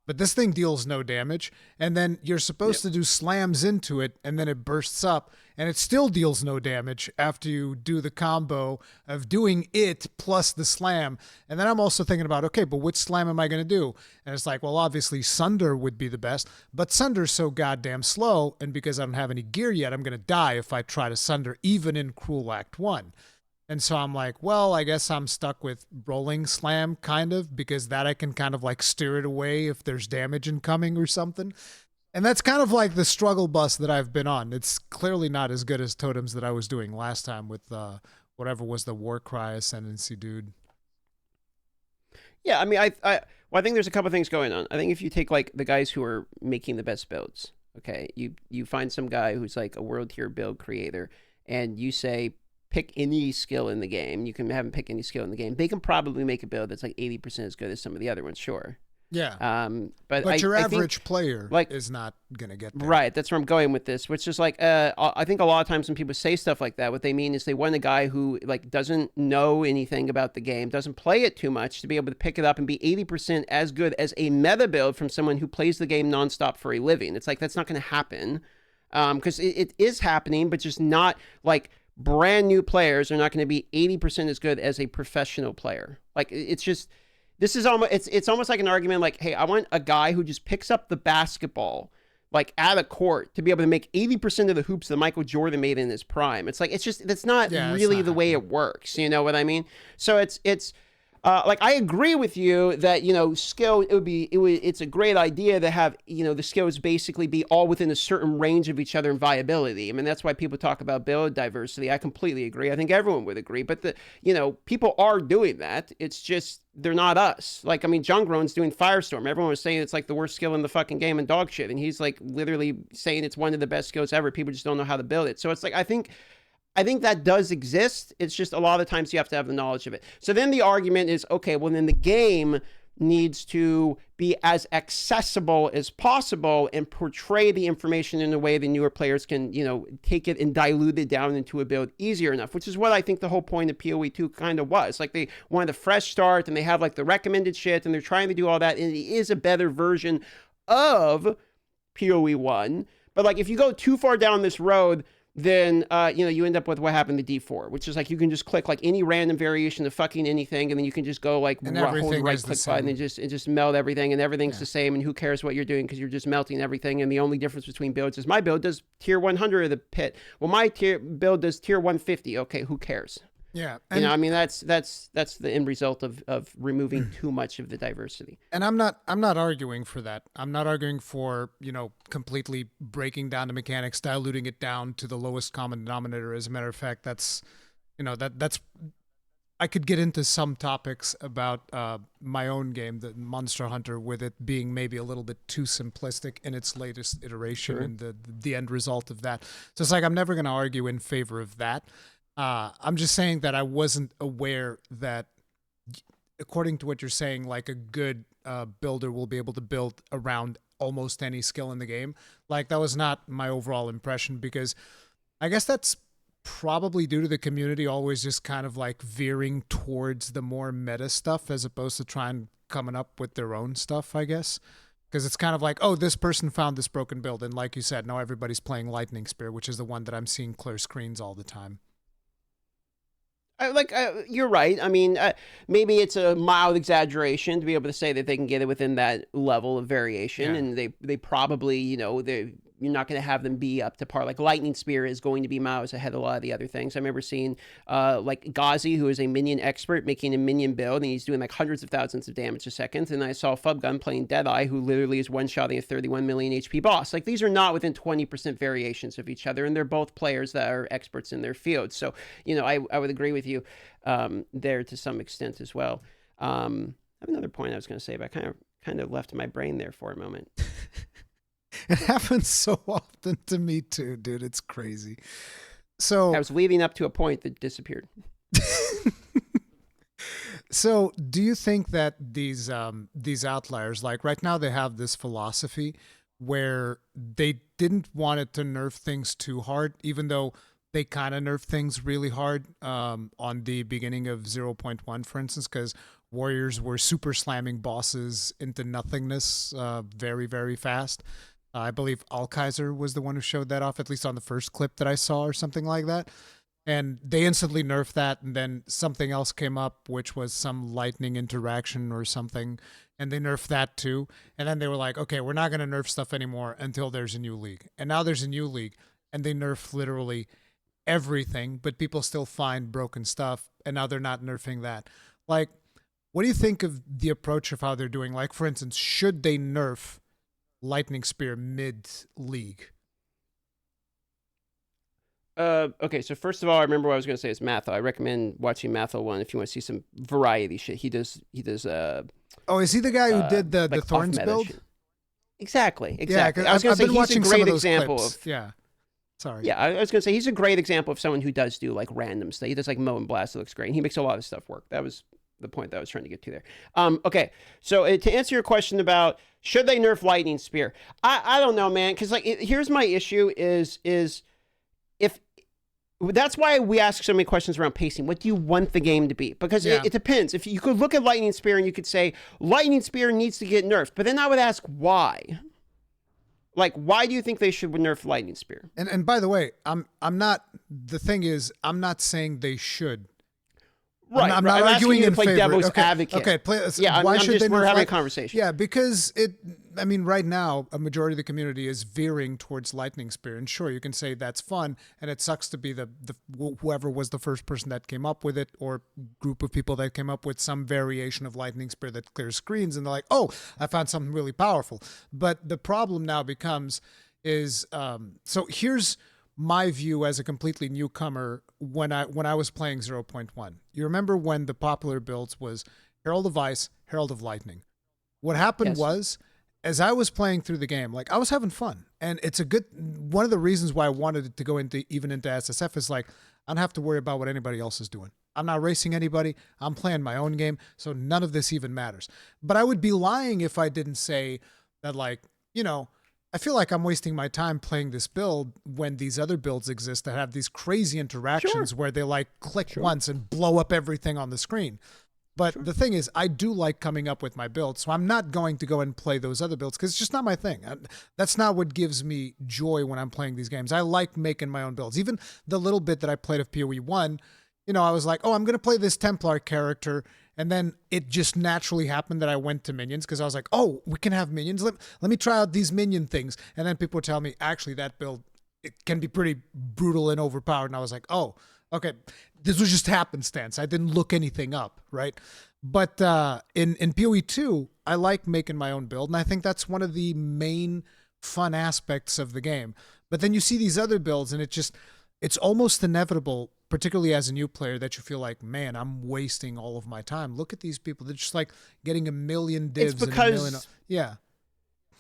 but this thing deals no damage. And then you're supposed to do slams into it and then it bursts up and it still deals no damage after you do the combo of doing it plus the slam. And then I'm also thinking about, okay, but which slam am I going to do? And it's like, well, obviously Sunder would be the best, but Sunder's so goddamn slow. And because I don't have any gear yet, I'm going to die if I try to Sunder even in Cruel Act 1. And so I'm like, well, I guess I'm stuck with rolling slam kind of, because that I can kind of like steer it away if there's damage incoming or something. And that's kind of like the struggle bus that I've been on. It's clearly not as good as totems that I was doing last time with whatever was the Warcry Ascendancy dude. Yeah, I mean, well, I think there's a couple things going on. I think if you take like the guys who are making the best builds, okay, you find some guy who's like a world tier build creator, and you say pick any skill in the game. You can have him pick any skill in the game. They can probably make a build that's like 80% as good as some of the other ones, sure. Yeah. But your I average think, player like, is not going to get there. right, that's where I'm going with this, which is like, I think a lot of times when people say stuff like that, what they mean is they want a guy who like doesn't know anything about the game, doesn't play it too much, to be able to pick it up and be 80% as good as a meta build from someone who plays the game nonstop for a living. It's like, that's not going to happen, because it is happening, but just not like brand new players are not going to be 80% as good as a professional player. Like, it's just, this is almost, it's almost like an argument like, hey, I want a guy who just picks up the basketball like at a court to be able to make 80% of the hoops that Michael Jordan made in his prime. It's like, it's just, that's not really the way it works. You know what I mean? So it's like, I agree with you that, you know, skill, it's a great idea to have, you know, the skills basically be all within a certain range of each other and viability. I mean, that's why people talk about build diversity. I completely agree. I think everyone would agree, but you know, people are doing that. It's just, they're not us. Like, I mean, John Groen's doing Firestorm. Everyone was saying it's like the worst skill in the fucking game and dog shit. And he's like literally saying it's one of the best skills ever. People just don't know how to build it. So it's like, I think that does exist. It's just a lot of times you have to have the knowledge of it. So then the argument is, okay, well then the game needs to be as accessible as possible and portray the information in a way that newer players can, you know, take it and dilute it down into a build easier enough, which is what I think the whole point of PoE 2 kind of was. Like, they wanted a fresh start, and they have like the recommended shit, and they're trying to do all that, and it is a better version of PoE 1. But like, if you go too far down this road, then you know, you end up with what happened to D4, which is like you can just click like any random variation of fucking anything, and then you can just go like hold the right click button and just melt everything, and everything's the same, and who cares what you're doing because you're just melting everything. And the only difference between builds is my build does tier 100 of the pit, well my build does tier 150. Okay, who cares? Yeah, you know, I mean, that's the end result of removing too much of the diversity. And I'm not arguing for that. I'm not arguing for, you know, completely breaking down the mechanics, diluting it down to the lowest common denominator. As a matter of fact, that's, you know, that's I could get into some topics about my own game, the Monster Hunter, with it being maybe a little bit too simplistic in its latest iteration, and the end result of that. So it's like, I'm never going to argue in favor of that. I'm just saying that I wasn't aware that, according to what you're saying, like a good builder will be able to build around almost any skill in the game. Like, that was not my overall impression, because I guess that's probably due to the community always just kind of like veering towards the more meta stuff as opposed to trying coming up with their own stuff, I guess. Because it's kind of like, oh, this person found this broken build, and like you said, now everybody's playing Lightning Spear, which is the one that I'm seeing clear screens all the time. You're right. I mean, maybe it's a mild exaggeration to be able to say that they can get it within that level of variation, and they probably, you know, you're not going to have them be up to par. Like, Lightning Spear is going to be miles ahead of a lot of the other things. I remember seeing like Ghazi, who is a minion expert, making a minion build, and he's doing like hundreds of thousands of damage a second. And I saw Fubgun playing Deadeye, who literally is one-shotting a 31 million HP boss. Like, these are not within 20% variations of each other, and they're both players that are experts in their field. So, you know, I would agree with you there to some extent as well. I have another point I was going to say, but I kind of left my brain there for a moment. It happens so often to me too, dude. It's crazy. So I was leading up to a point that disappeared. So do you think that these outliers, like right now, they have this philosophy where they didn't want it to nerf things too hard, even though they kind of nerf things really hard on the beginning of 0.1, for instance, because warriors were super slamming bosses into nothingness very, very fast. I believe Alkaiser was the one who showed that off, at least on the first clip that I saw or something like that. And they instantly nerfed that, and then something else came up, which was some lightning interaction or something, and they nerfed that too. And then they were like, okay, we're not going to nerf stuff anymore until there's a new league. And now there's a new league, and they nerf literally everything, but people still find broken stuff, and now they're not nerfing that. Like, what do you think of the approach of how they're doing? Like, for instance, should they nerf Lightning Spear mid-league? Okay, so first of all, I remember what I was going to say is Matho. I recommend watching Matho 1 if you want to see some variety shit. He does Oh, is he the guy who did the like Thorns build? shit. Exactly. Yeah, I was going to say he's a great example clips. of. Yeah. Sorry. Yeah, I was going to say he's a great example of someone who does do like random stuff. He does like Mow and Blast. It looks great. And he makes a lot of stuff work. That was the point that I was trying to get to there. Okay, so to answer your question about should they nerf Lightning Spear, I don't know, man. Because like here's my issue is if that's why we ask so many questions around pacing. What do you want the game to be? Because it depends. If you could look at Lightning Spear and you could say Lightning Spear needs to get nerfed, but then I would ask why. Like, why do you think they should nerf Lightning Spear? And by the way, I'm not. The thing is, I'm not saying they should. Right. I'm not arguing in play favor. devil's advocate. Okay. Yeah. Why should they? We're having a conversation. Yeah, because it. I mean, right now, a majority of the community is veering towards Lightning Spear, and sure, you can say that's fun, and it sucks to be the whoever was the first person that came up with it, or group of people that came up with some variation of Lightning Spear that clears screens, and they're like, oh, I found something really powerful. But the problem now becomes is so here's my view as a completely newcomer when I was playing 0.1. You remember when the popular builds was Herald of Ice, Herald of Lightning. What happened was, as I was playing through the game, like I was having fun. And it's one of the reasons why I wanted it to go into SSF is like, I don't have to worry about what anybody else is doing. I'm not racing anybody. I'm playing my own game. So none of this even matters. But I would be lying if I didn't say that, like, you know, I feel like I'm wasting my time playing this build when these other builds exist that have these crazy interactions where they like click once and blow up everything on the screen. But the thing is, I do like coming up with my build, so I'm not going to go and play those other builds because it's just not my thing. That's not what gives me joy when I'm playing these games. I like making my own builds. Even the little bit that I played of PoE 1, you know, I was like, oh, I'm going to play this Templar character. And then it just naturally happened that I went to minions because I was like, oh, we can have minions. Let me try out these minion things. And then people would tell me, actually, that build, it can be pretty brutal and overpowered. And I was like, oh, okay, this was just happenstance. I didn't look anything up, right? But in PoE 2, I like making my own build. And I think that's one of the main fun aspects of the game. But then you see these other builds and it's almost inevitable, particularly as a new player, that you feel like, man, I'm wasting all of my time. Look at these people. They're just like getting a million divs. It's because, and yeah.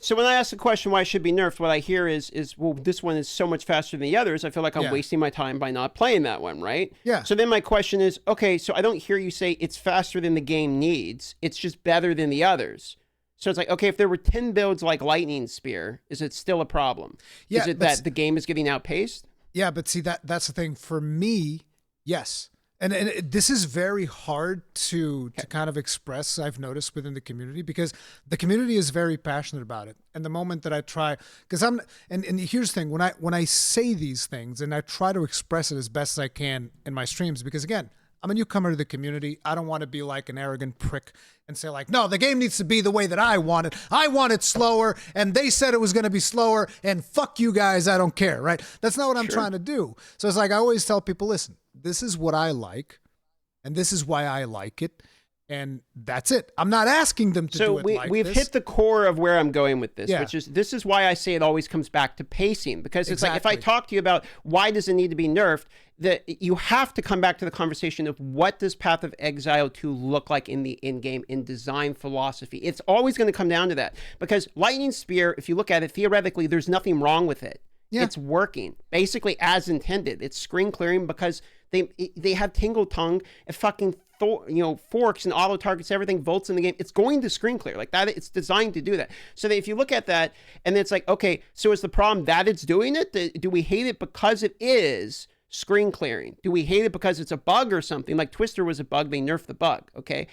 So when I ask the question why it should be nerfed, what I hear is well, this one is so much faster than the others. I feel like I'm wasting my time by not playing that one, right? Yeah. So then my question is, okay, so I don't hear you say it's faster than the game needs. It's just better than the others. So it's like, okay, if there were 10 builds like Lightning Spear, is it still a problem? Yeah, is it that the game is getting outpaced? Yeah, but see, that's the thing. For me, yes. And this is very hard to kind of express, I've noticed, within the community, because the community is very passionate about it. And the moment that I try, because and here's the thing, when I say these things and I try to express it as best as I can in my streams, because again, I'm a newcomer to the community. I don't want to be like an arrogant prick and say like, no, the game needs to be the way that I want it. I want it slower, and they said it was going to be slower, and fuck you guys, I don't care, right? That's not what I'm trying to do. So it's like I always tell people, listen, this is what I like, and this is why I like it, and that's it. I'm not asking them to do it like this. So we've hit the core of where I'm going with this, which is this is why I say it always comes back to pacing, because it's like if I talk to you about why does it need to be nerfed, that you have to come back to the conversation of what does Path of Exile 2 look like in the in-game in design philosophy. It's always going to come down to that, because Lightning Spear, if you look at it theoretically, there's nothing wrong with it. Yeah. It's working basically as intended. It's screen clearing because they have Tingle Tongue and fucking forks and auto targets everything, volts in the game. It's going to screen clear like that. It's designed to do that. So that if you look at that and it's like, okay, so is the problem that it's doing it? Do we hate it because it is screen clearing? Do we hate it because it's a bug or something? Like Twister was a bug, they nerfed the bug, okay?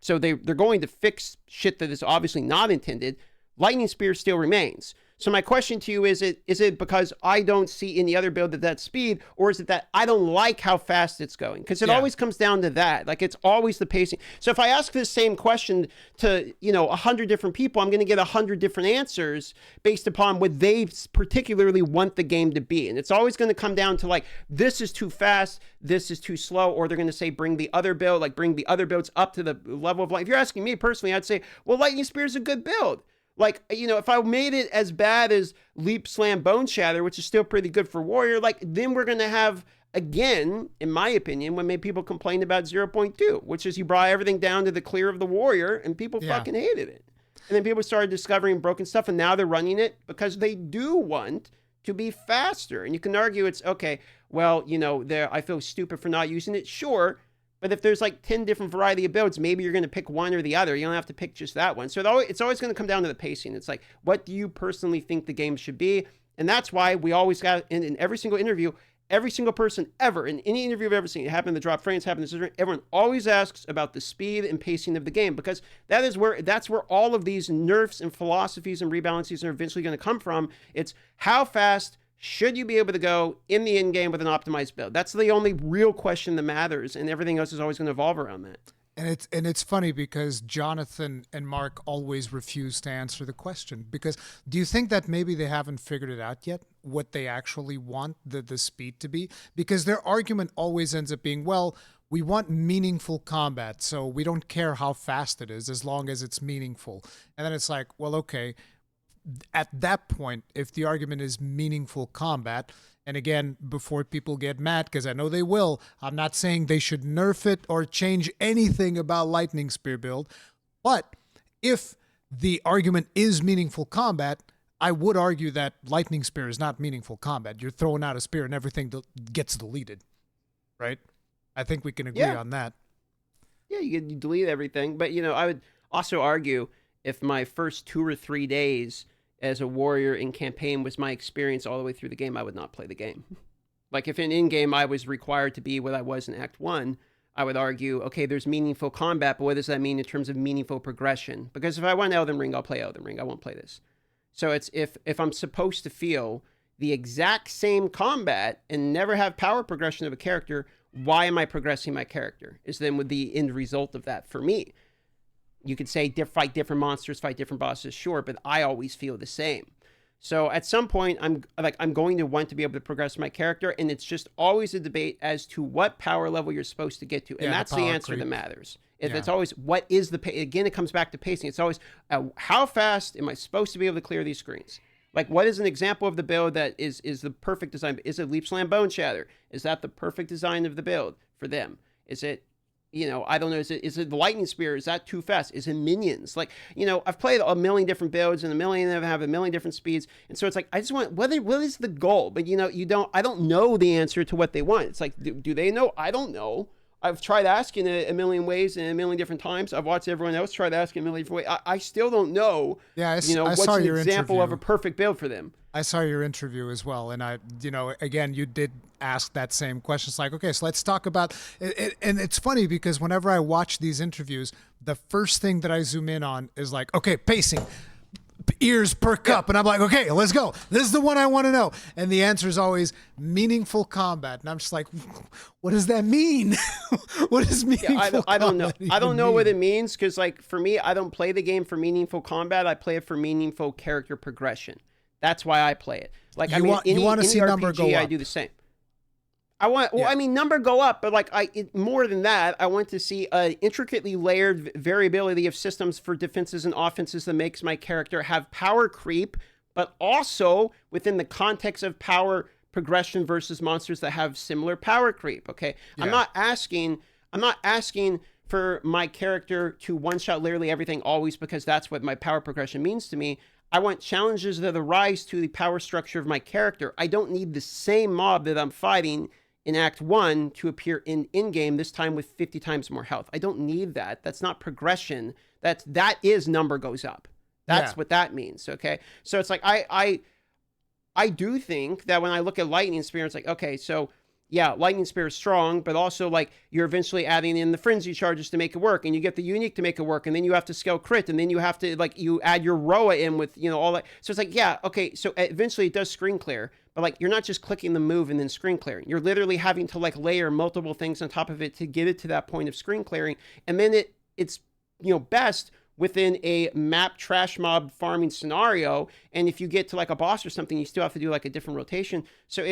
So they're going to fix shit that is obviously not intended. Lightning Spear still remains. So my question to you is it because I don't see in the other build that speed, or is it that I don't like how fast it's going? Because it always comes down to that. Like, it's always the pacing. So if I ask this same question to 100 different people, I'm going to get 100 different answers based upon what they particularly want the game to be. And it's always going to come down to like, this is too fast, this is too slow, or they're going to say bring the other build, like bring the other builds up to the level of light. If you're asking me personally, I'd say, well, Lightning Spear is a good build. Like, if I made it as bad as Leap, Slam, Bone Shatter, which is still pretty good for Warrior, like, then we're going to have, again, in my opinion, when maybe people complained about 0.2, which is you brought everything down to the clear of the Warrior, and people fucking hated it. And then people started discovering broken stuff, and now they're running it because they do want to be faster. And you can argue it's, okay, well, I feel stupid for not using it. Sure. But if there's like 10 different variety of builds, maybe you're going to pick one or the other. You don't have to pick just that one. So it's always going to come down to the pacing. It's like, what do you personally think the game should be? And that's why we always got in every single interview, every single person ever, in any interview I've ever seen, it happened in the Drop Frames, happened in the everyone always asks about the speed and pacing of the game, because that's where all of these nerfs and philosophies and rebalances are eventually going to come from. It's how fast should you be able to go in the end game with an optimized build? That's the only real question that matters, and everything else is always going to evolve around that. And it's funny because Jonathan and Mark always refuse to answer the question. Because do you think that maybe they haven't figured it out yet, what they actually want the speed to be? Because their argument always ends up being, well, we want meaningful combat, so we don't care how fast it is as long as it's meaningful. And then it's like, well, okay, at that point, if the argument is meaningful combat, and again, before people get mad, because I know they will, I'm not saying they should nerf it or change anything about Lightning Spear build, but if the argument is meaningful combat, I would argue that Lightning Spear is not meaningful combat. You're throwing out a spear and everything gets deleted, right? I think we can agree on that. Yeah, you delete everything, but I would also argue if my first 2 or 3 days as a warrior in campaign was my experience all the way through the game, I would not play the game. Like, if in game I was required to be what I was in Act 1, I would argue, okay, there's meaningful combat, but what does that mean in terms of meaningful progression? Because if I want Elden Ring, I'll play Elden Ring. I won't play this. So it's if I'm supposed to feel the exact same combat and never have power progression of a character, why am I progressing my character? Is then with the end result of that for me. You could say fight different monsters, fight different bosses, sure, but I always feel the same. So at some point, I'm going to want to be able to progress my character, and it's just always a debate as to what power level you're supposed to get to, and that's the answer that matters. It's always what is the again, it comes back to pacing. It's always how fast am I supposed to be able to clear these screens? Like, what is an example of the build that is the perfect design? Is it Leap, Slam, Bone Shatter? Is that the perfect design of the build for them? Is it, I don't know, is it the Lightning Spear? Is that too fast? Is it minions? Like, I've played a million different builds, and a million of them have a million different speeds. And so it's like, I just want, what is the goal? But, I don't know the answer to what they want. It's like, do they know? I don't know. I've tried asking a million ways and a million different times. I've watched everyone else try to ask a million different ways. I still don't know, what's an example of a perfect build for them. I saw your interview as well, and again, you did ask that same question. It's like, okay, so let's talk about it. And it's funny because whenever I watch these interviews, the first thing that I zoom in on is like, okay, pacing, ears perk up, and I'm like, okay, let's go. This is the one I want to know. And the answer is always meaningful combat, and I'm just like, what does that mean? What is meaningful? I don't know. I don't know what it means, because like for me, I don't play the game for meaningful combat. I play it for meaningful character progression. That's why I play it. Like, you want to see RPG, number go up. I do the same. Number go up, but like more than that, I want to see an intricately layered variability of systems for defenses and offenses that makes my character have power creep, but also within the context of power progression versus monsters that have similar power creep. Okay, yeah. I'm not asking for my character to one-shot literally everything always, because that's what my power progression means to me. I want challenges that arise to the power structure of my character. I don't need the same mob that I'm fighting in Act 1 to appear in-game, this time with 50 times more health. I don't need that. That's not progression. That is number goes up. That's what that means, okay? So it's like, I do think that when I look at Lightning Spear, it's like, okay, so, yeah, Lightning Spear is strong, but also like you're eventually adding in the frenzy charges to make it work, and you get the unique to make it work, and then you have to scale crit, and then you have to like you add your Roa in with all that. So it's like, yeah, okay, so eventually it does screen clear, but like you're not just clicking the move and then screen clearing. You're literally having to like layer multiple things on top of it to get it to that point of screen clearing, and then it's best within a map trash mob farming scenario. And if you get to like a boss or something, you still have to do like a different rotation. So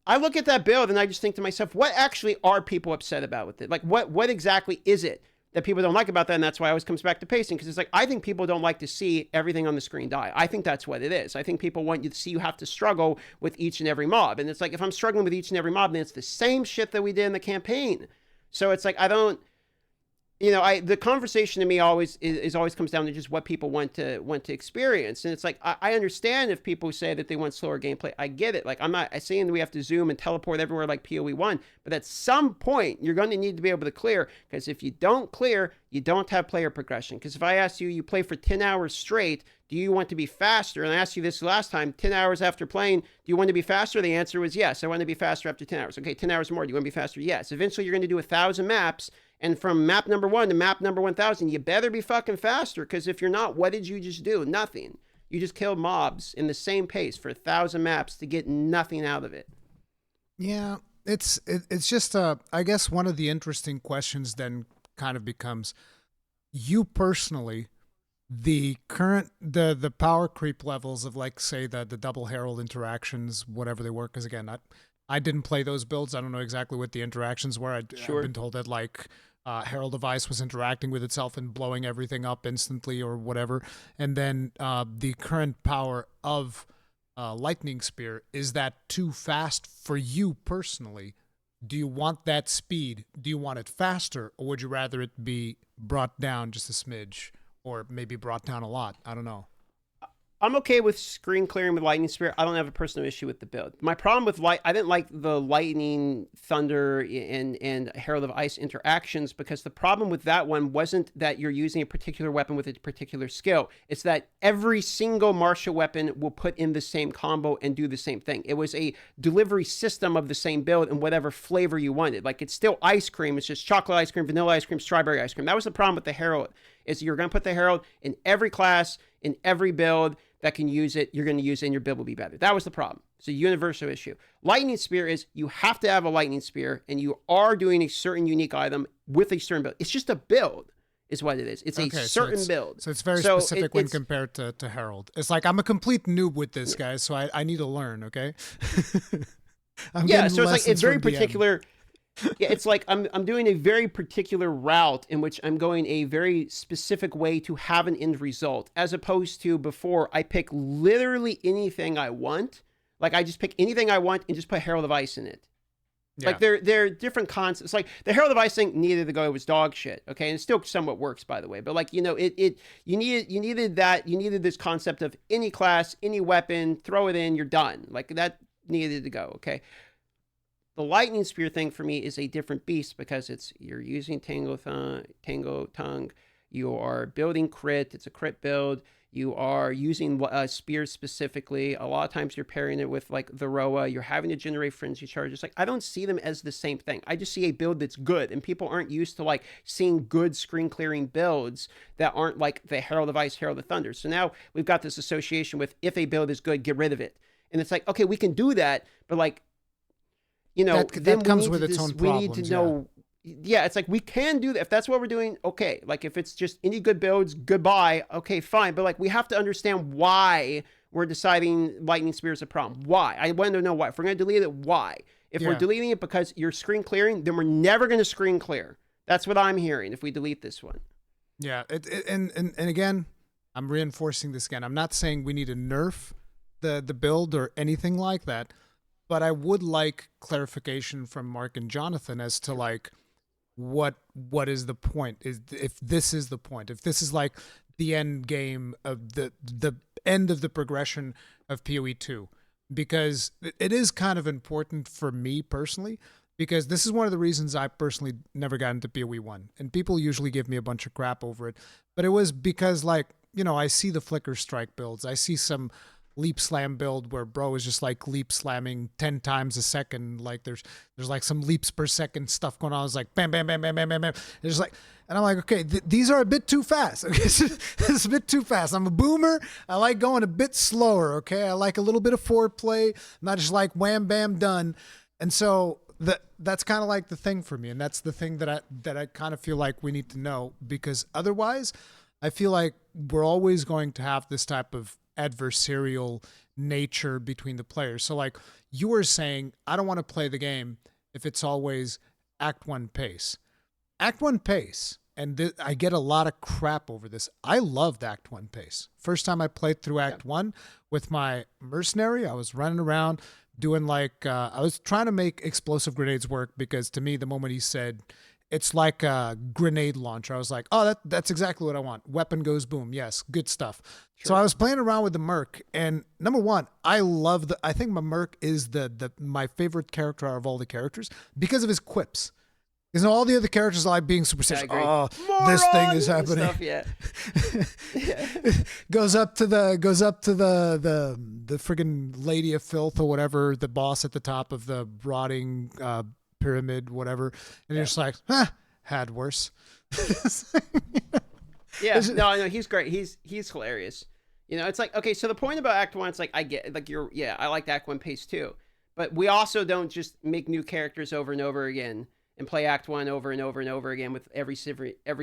I look at that build and I just think to myself, what actually are people upset about with it? Like what exactly is it that people don't like about that? And that's why it always comes back to pacing, because it's like, I think people don't like to see everything on the screen die. I think that's what it is. I think people want you to see you have to struggle with each and every mob. And it's like, if I'm struggling with each and every mob, then it's the same shit that we did in the campaign. So it's like, I don't, the conversation to me always always comes down to just what people want to experience. And it's like, I understand if people say that they want slower gameplay. I get it. Like, I'm not saying that we have to zoom and teleport everywhere like PoE1, but at some point you're going to need to be able to clear, because if you don't clear, you don't have player progression. Because if I ask you, you play for 10 hours straight, do you want to be faster? And I asked you this last time, 10 hours after playing, do you want to be faster? The answer was yes. I want to be faster after 10 hours. Okay, 10 hours more. Do you want to be faster? Yes. Eventually you're going to do 1,000 maps. And from map number 1 to map number 1,000, you better be fucking faster, because if you're not, what did you just do? Nothing. You just killed mobs in the same pace for 1,000 maps to get nothing out of it. Yeah, it's just I guess one of the interesting questions then kind of becomes, you personally, the power creep levels of, like, say the double herald interactions, whatever they were, because again, I didn't play those builds. I don't know exactly what the interactions were. I've been told that like Herald of Ice was interacting with itself and blowing everything up instantly or whatever. And then the current power of Lightning Spear, is that too fast for you personally? Do you want that speed? Do you want it faster? Or would you rather it be brought down just a smidge, or maybe brought down a lot? I don't know. I'm okay with screen clearing with Lightning Spear. I don't have a personal issue with the build. My problem with I didn't like the Lightning, Thunder, and Herald of Ice interactions, because the problem with that one wasn't that you're using a particular weapon with a particular skill. It's that every single martial weapon will put in the same combo and do the same thing. It was a delivery system of the same build and whatever flavor you wanted. Like, it's still ice cream. It's just chocolate ice cream, vanilla ice cream, strawberry ice cream. That was the problem with the Herald, is you're going to put the Herald in every class, in every build that can use it, you're going to use it and your build will be better. That was the problem. It's a universal issue. Lightning Spear is, you have to have a Lightning Spear, and you are doing a certain unique item with a certain build. It's just a build is what it is. It's a certain build. So it's very specific when compared to Herald. It's like, I'm a complete noob with this, guys, so I need to learn, okay? Yeah, so it's like, it's very particular. Yeah, it's like I'm doing a very particular route in which I'm going a very specific way to have an end result, as opposed to before I pick literally anything I want. Like, I just pick anything I want and just put Herald of Ice in it. Yeah. Like, they're different concepts. Like, the Herald of Ice thing needed to go. It was dog shit. Okay, and it still somewhat works, by the way. But like, you needed this concept of any class, any weapon, throw it in, you're done. Like, that needed to go. Okay. The Lightning Spear thing for me is a different beast, because you're using Tango Tongue, you are building crit, it's a crit build, you are using spears specifically. A lot of times you're pairing it with like the Roa, you're having to generate frenzy charges. Like, I don't see them as the same thing. I just see a build that's good, and people aren't used to like seeing good screen clearing builds that aren't like the Herald of Ice, Herald of Thunder. So now we've got this association with, if a build is good, get rid of it. And it's like, okay, we can do that, but like, that comes with its own problems. We need to know, yeah, it's like, we can do that. If that's what we're doing, okay. Like, if it's just any good builds, goodbye, okay, fine. But like, we have to understand why we're deciding Lightning Spear is a problem. Why? I want to know why. If we're going to delete it, why? If we're deleting it because you're screen clearing, then we're never going to screen clear. That's what I'm hearing if we delete this one. Yeah, and again, I'm reinforcing this again. I'm not saying we need to nerf the build or anything like that. But I would like clarification from Mark and Jonathan as to like what is the point? If this is the point, if this is like the end game of the end of the progression of PoE2, because it is kind of important for me personally, because this is one of the reasons I personally never got into PoE1, and people usually give me a bunch of crap over it, but it was because, like, I see the Flicker Strike builds, I see some leap slam build where bro is just like leap slamming 10 times a second. Like there's like some leaps per second stuff going on. It's like bam, bam, bam, bam, bam, bam, bam. It's like, and I'm like, okay, these are a bit too fast. Okay, it's a bit too fast. I'm a boomer. I like going a bit slower. Okay, I like a little bit of foreplay. I'm not just like wham, bam, done. And so that's kind of like the thing for me, and that's the thing that I kind of feel like we need to know, because otherwise, I feel like we're always going to have this type of adversarial nature between the players. So like you were saying, I don't want to play the game if it's always Act 1 pace. Act 1 pace, and I get a lot of crap over this. I loved Act 1 pace. First time I played through Act 1 with my mercenary, I was running around doing like, I was trying to make explosive grenades work, because to me, the moment he said, it's like a grenade launcher, I was like, oh, that's exactly what I want. Weapon goes boom. Yes, good stuff. Sure. So I was playing around with the Merc, and number one, I think my Merc is my favorite character out of all the characters because of his quips. Because all the other characters are like being superstitious. Oh, this thing is happening. Stuff, yeah. goes up to the friggin' Lady of Filth or whatever, the boss at the top of the rotting pyramid, whatever, and you're just like, had worse. Yeah, no, he's great. He's hilarious. You know, it's like, okay, so the point about Act 1, it's like, I get, like, I like Act 1 pace too, but we also don't just make new characters over and over again and play Act 1 over and over and over again with every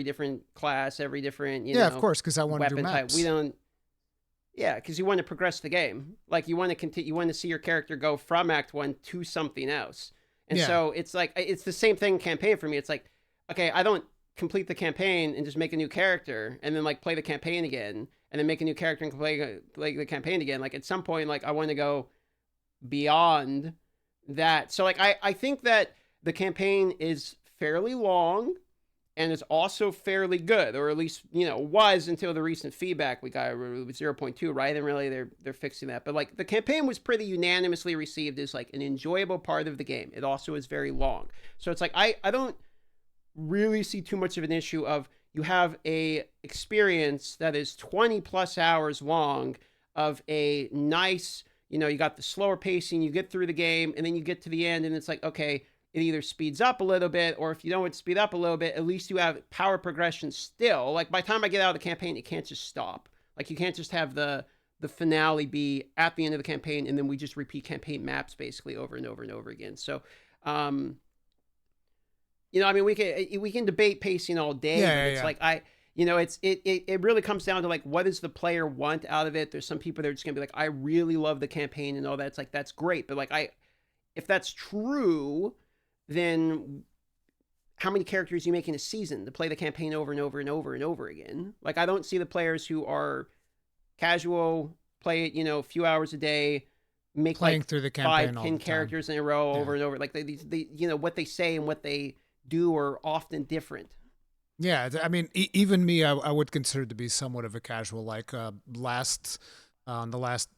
different class, every different, you know, of course, because I want to do maps. Type. We don't. Yeah, because you want to progress the game. Like you want to continue. You want to see your character go from Act 1 to something else. And so it's like, it's the same thing campaign for me. It's like, okay, I don't complete the campaign and just make a new character and then like play the campaign again and then make a new character and play the campaign again. Like at some point, like I want to go beyond that. So like I think that the campaign is fairly long and is also fairly good, or at least, you know, was until the recent feedback we got with 0.2, right? And really they're fixing that. But like the campaign was pretty unanimously received as like an enjoyable part of the game. It also is very long. So it's like I don't really see too much of an issue of you have a experience that is 20 plus hours long of a nice, you know, you got the slower pacing, you get through the game, and then you get to the end and it's like, okay, it either speeds up a little bit, or if you don't speed up a little bit, at least you have power progression still. Like by the time I get out of the campaign, it can't just stop. Like you can't just have the finale be at the end of the campaign and then we just repeat campaign maps basically over and over and over again. So, you know, I mean, we can debate pacing all day, but it's like it really comes down to like, what does the player want out of it? There's some people that are just gonna be like, I really love the campaign and all that. It's like, that's great, but like if that's true, then how many characters you make in a season to play the campaign over and over and over and over again? Like, I don't see the players who are casual, play it, you know, a few hours a day, make playing like through the campaign 5-10 characters in a row over and over. Like they, you know, what they say and what they do are often different. Yeah, I mean, even me, I would consider to be somewhat of a casual. Like the last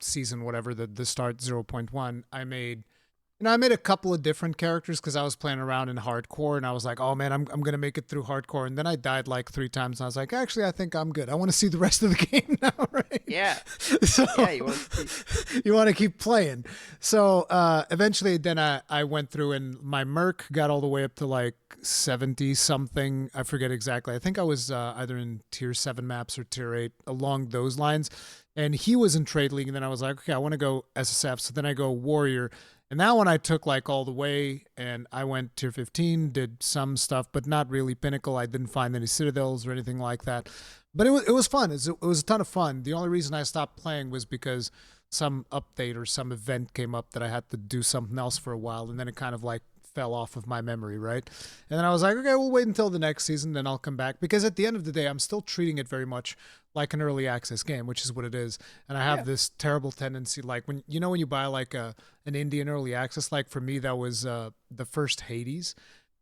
season, whatever, the start 0.1, I made a couple of different characters because I was playing around in hardcore, and I was like, oh man, I'm gonna make it through hardcore, and then I died like 3 times, and I was like, actually, I think I'm good. I want to see the rest of the game now, right? Yeah. So yeah, you want to keep playing. So eventually, then I went through, and my Merc got all the way up to like 70 something. I forget exactly. I think I was either in tier 7 maps or tier 8, along those lines. And he was in Trade League, and then I was like, okay, I want to go SSF. So then I go Warrior. And that one I took like all the way, and I went tier 15, did some stuff, but not really Pinnacle. I didn't find any Citadels or anything like that. But it was fun. It was a ton of fun. The only reason I stopped playing was because some update or some event came up that I had to do something else for a while, and then it kind of like fell off of my memory, right? And then I was like, okay, we'll wait until the next season, then I'll come back. Because at the end of the day, I'm still treating it very much like an early access game, which is what it is. And I have this terrible tendency, like when you buy like an Indian early access, like for me, that was the first Hades.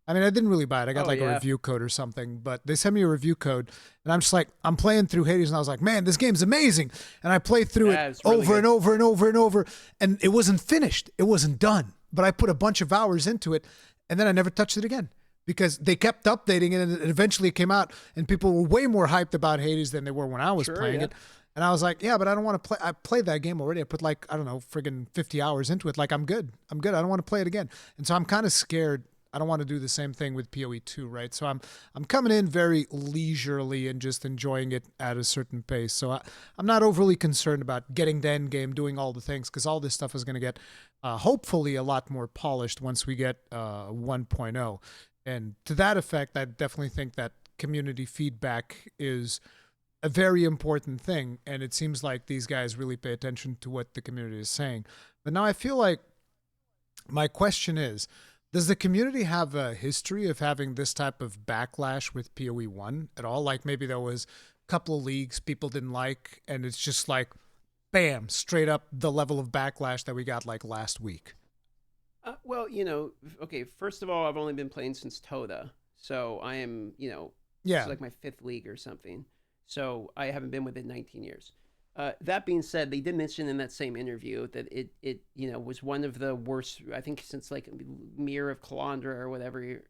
I mean, I didn't really buy it. I got a review code or something, but they sent me a review code, and I'm just like, I'm playing through Hades, and I was like, man, this game's amazing. And I played through it really over and over and over and over, and it wasn't finished. It wasn't done. But I put a bunch of hours into it, and then I never touched it again because they kept updating it, and eventually it came out, and people were way more hyped about Hades than they were when I was playing it. And I was like, yeah, but I don't want to play. I played that game already. I put like, I don't know, friggin' 50 hours into it. Like, I'm good. I'm good. I don't want to play it again. And so I'm kind of scared. I don't want to do the same thing with PoE 2, right? So I'm coming in very leisurely and just enjoying it at a certain pace. So I'm not overly concerned about getting the end game, doing all the things, because all this stuff is going to get hopefully a lot more polished once we get 1.0. And to that effect, I definitely think that community feedback is a very important thing, and it seems like these guys really pay attention to what the community is saying. But now I feel like my question is, does the community have a history of having this type of backlash with PoE 1 at all? Like maybe there was a couple of leagues people didn't like, and it's just like, bam, straight up the level of backlash that we got like last week. Well, okay, first of all, I've only been playing since Toda. So I am, Yeah. it's like my 5th league or something. So I haven't been with it 19 years. That being said, they did mention in that same interview that it was one of the worst, I think, since like Mirror of Calandra or whatever,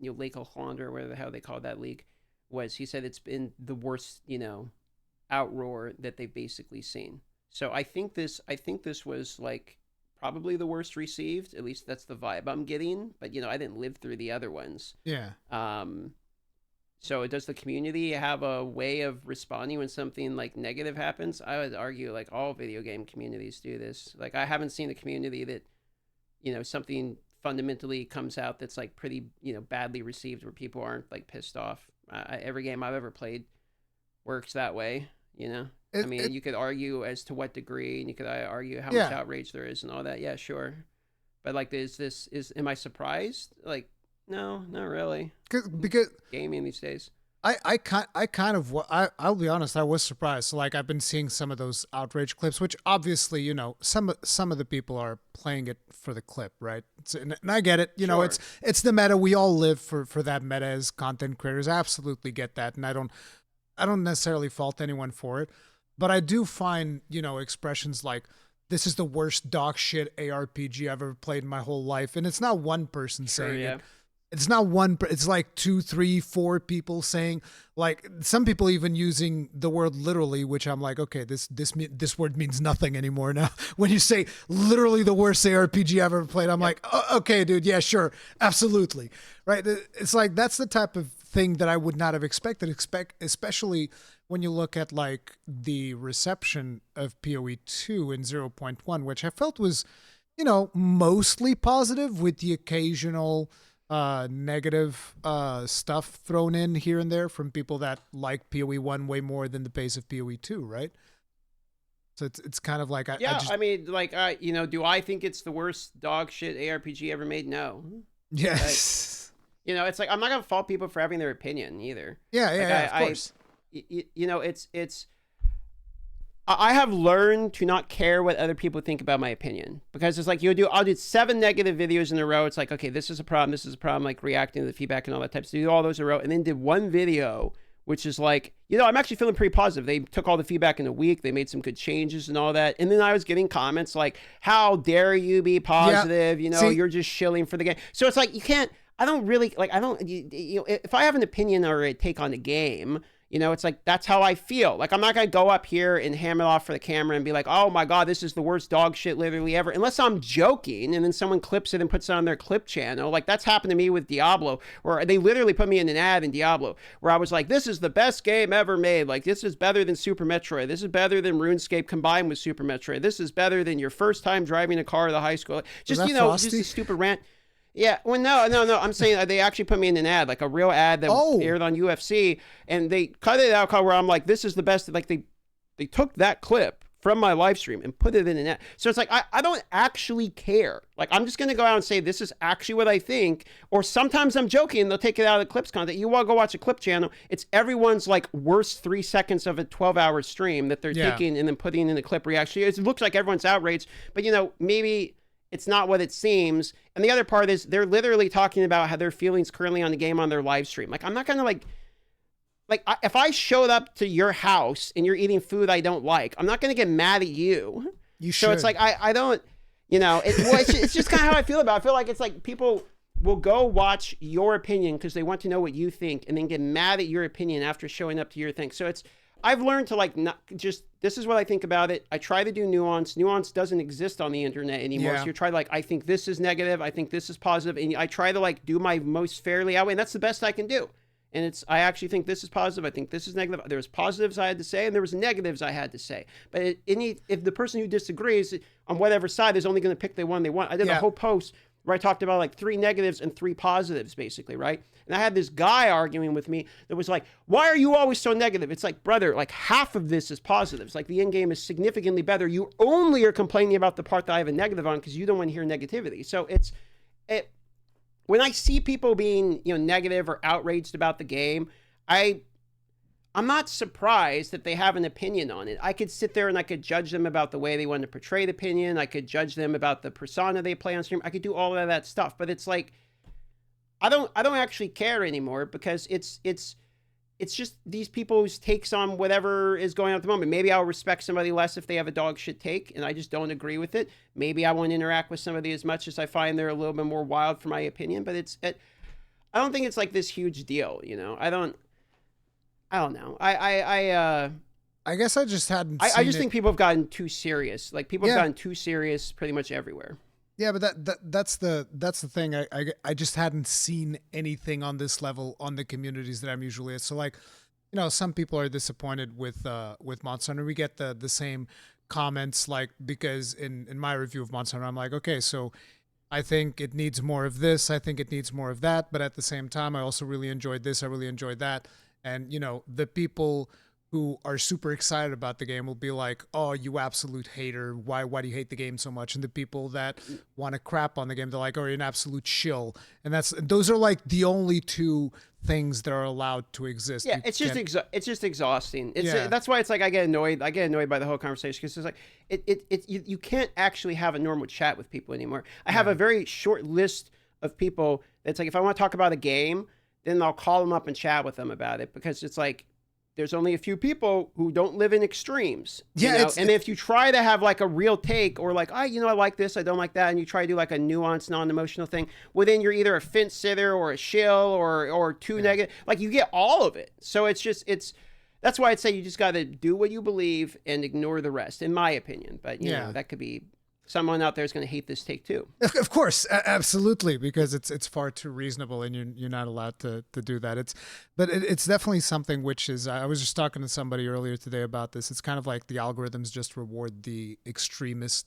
Lake of Calandra or whatever the hell they call that league was. He said it's been the worst, outroar that they've basically seen. So I think this was like probably the worst received. At least that's the vibe I'm getting. But I didn't live through the other ones. Yeah. So does the community have a way of responding when something like negative happens? I would argue like all video game communities do this. Like I haven't seen a community that, something fundamentally comes out that's like pretty, badly received where people aren't like pissed off. Every game I've ever played works that way, you could argue as to what degree, and you could argue how much outrage there is and all that. Yeah, sure. But like, am I surprised? Like, no, not really. Because gaming these days. I'll be honest, I was surprised. So like I've been seeing some of those outrage clips, which obviously, some of the people are playing it for the clip, right? And I get it. Sure. It's the meta. We all live for that meta as content creators. I absolutely get that. And I don't necessarily fault anyone for it. But I do find, expressions like, this is the worst dog shit ARPG I've ever played in my whole life. And it's not one person saying it. It's not one, it's like 2, 3, 4 people saying, like some people even using the word literally, which I'm like, okay, this word means nothing anymore now. When you say literally the worst ARPG I've ever played, I'm like, oh, okay, dude, yeah, sure, absolutely. Right. It's like, that's the type of thing that I would not have expected, especially when you look at like the reception of PoE 2 in 0.1, which I felt was, mostly positive with the occasional negative stuff thrown in here and there from people that like PoE 1 way more than the pace of PoE 2, right? So it's kind of like do I think it's the worst dog shit ARPG ever made? No. Yes. It's like I'm not gonna fault people for having their opinion either. Yeah, of course. I have learned to not care what other people think about my opinion, because it's like I'll do 7 negative videos in a row. It's like, okay, this is a problem, like reacting to the feedback and all that type of stuff. Do all those in a row, and then did one video, which is like, I'm actually feeling pretty positive. They took all the feedback in a week. They made some good changes and all that. And then I was getting comments like, how dare you be positive? See, you're just shilling for the game. So it's like, if I have an opinion or a take on the game, it's like, that's how I feel. Like, I'm not going to go up here and hammer it off for the camera and be like, oh my God, this is the worst dog shit literally ever. Unless I'm joking and then someone clips it and puts it on their clip channel. Like, that's happened to me with Diablo, where they literally put me in an ad in Diablo where I was like, this is the best game ever made. Like, this is better than Super Metroid. This is better than RuneScape combined with Super Metroid. This is better than your first time driving a car to the high school. Just, just a stupid rant. Yeah, well, no. I'm saying they actually put me in an ad, like a real ad that aired on UFC, and they cut it out where I'm like, this is the best. Like they took that clip from my live stream and put it in an ad. So it's like, I don't actually care. Like, I'm just going to go out and say, this is actually what I think. Or sometimes I'm joking and they'll take it out of the clips content. You want to go watch a clip channel, it's everyone's like worst 3 seconds of a 12-hour stream that they're taking and then putting in a clip reaction. It looks like everyone's outraged, but maybe it's not what it seems. And the other part is they're literally talking about how their feelings currently on the game on their live stream. Like, I'm not going to if I showed up to your house and you're eating food I don't like, I'm not going to get mad at you. You should. So it's like, I don't, it's just kind of how I feel about it. I feel like it's like people will go watch your opinion because they want to know what you think and then get mad at your opinion after showing up to your thing. So I've learned to like not just, this is what I think about it. I try to do nuance. Nuance doesn't exist on the internet anymore. Yeah. So you try to like, I think this is negative, I think this is positive, and I try to like do my most fairly outweigh, and that's the best I can do. And it's, I actually think this is positive, I think this is negative. There was positives I had to say, and there was negatives I had to say. But if the person who disagrees on whatever side is only going to pick the one they want, I did a whole post where I talked about like 3 negatives and 3 positives, basically, right? And I had this guy arguing with me that was like, why are you always so negative? It's like, brother, like half of this is positives. Like the end game is significantly better. You only are complaining about the part that I have a negative on because you don't want to hear negativity. So when I see people being, negative or outraged about the game, I'm not surprised that they have an opinion on it. I could sit there and I could judge them about the way they want to portray the opinion. I could judge them about the persona they play on stream. I could do all of that stuff, but it's like, I don't actually care anymore because it's just these people's takes on whatever is going on at the moment. Maybe I'll respect somebody less if they have a dog shit take and I just don't agree with it. Maybe I won't interact with somebody as much as I find they're a little bit more wild for my opinion, but I don't think it's like this huge deal, I don't know. I guess I just hadn't. I just think people have gotten too serious. Like people have gotten too serious pretty much everywhere. Yeah, but that's the thing. I just hadn't seen anything on this level on the communities that I'm usually at. So like, some people are disappointed with Monster Hunter. We get the same comments, like, because in my review of Monster Hunter, I'm like, okay, so I think it needs more of this. I think it needs more of that. But at the same time, I also really enjoyed this. I really enjoyed that. And, the people who are super excited about the game will be like, oh, you absolute hater. Why do you hate the game so much? And the people that want to crap on the game, they're like, oh, you're an absolute shill. And those are like the only two things that are allowed to exist. Yeah, it's just exhausting. That's why it's like I get annoyed by the whole conversation because it's like you can't actually have a normal chat with people anymore. I have a very short list of people that's like, if I want to talk about a game, then I'll call them up and chat with them about it because it's like, there's only a few people who don't live in extremes. And if you try to have like a real take or like, I like this, I don't like that, and you try to do like a nuanced, non-emotional thing, well, then you're either a fence sitter or a shill or too negative. Like you get all of it. So that's why I'd say you just got to do what you believe and ignore the rest, in my opinion. But you know, that could be, someone out there is going to hate this take too. Of course, absolutely, because it's far too reasonable, and you're not allowed to do that. It's definitely something which is. I was just talking to somebody earlier today about this. It's kind of like the algorithms just reward the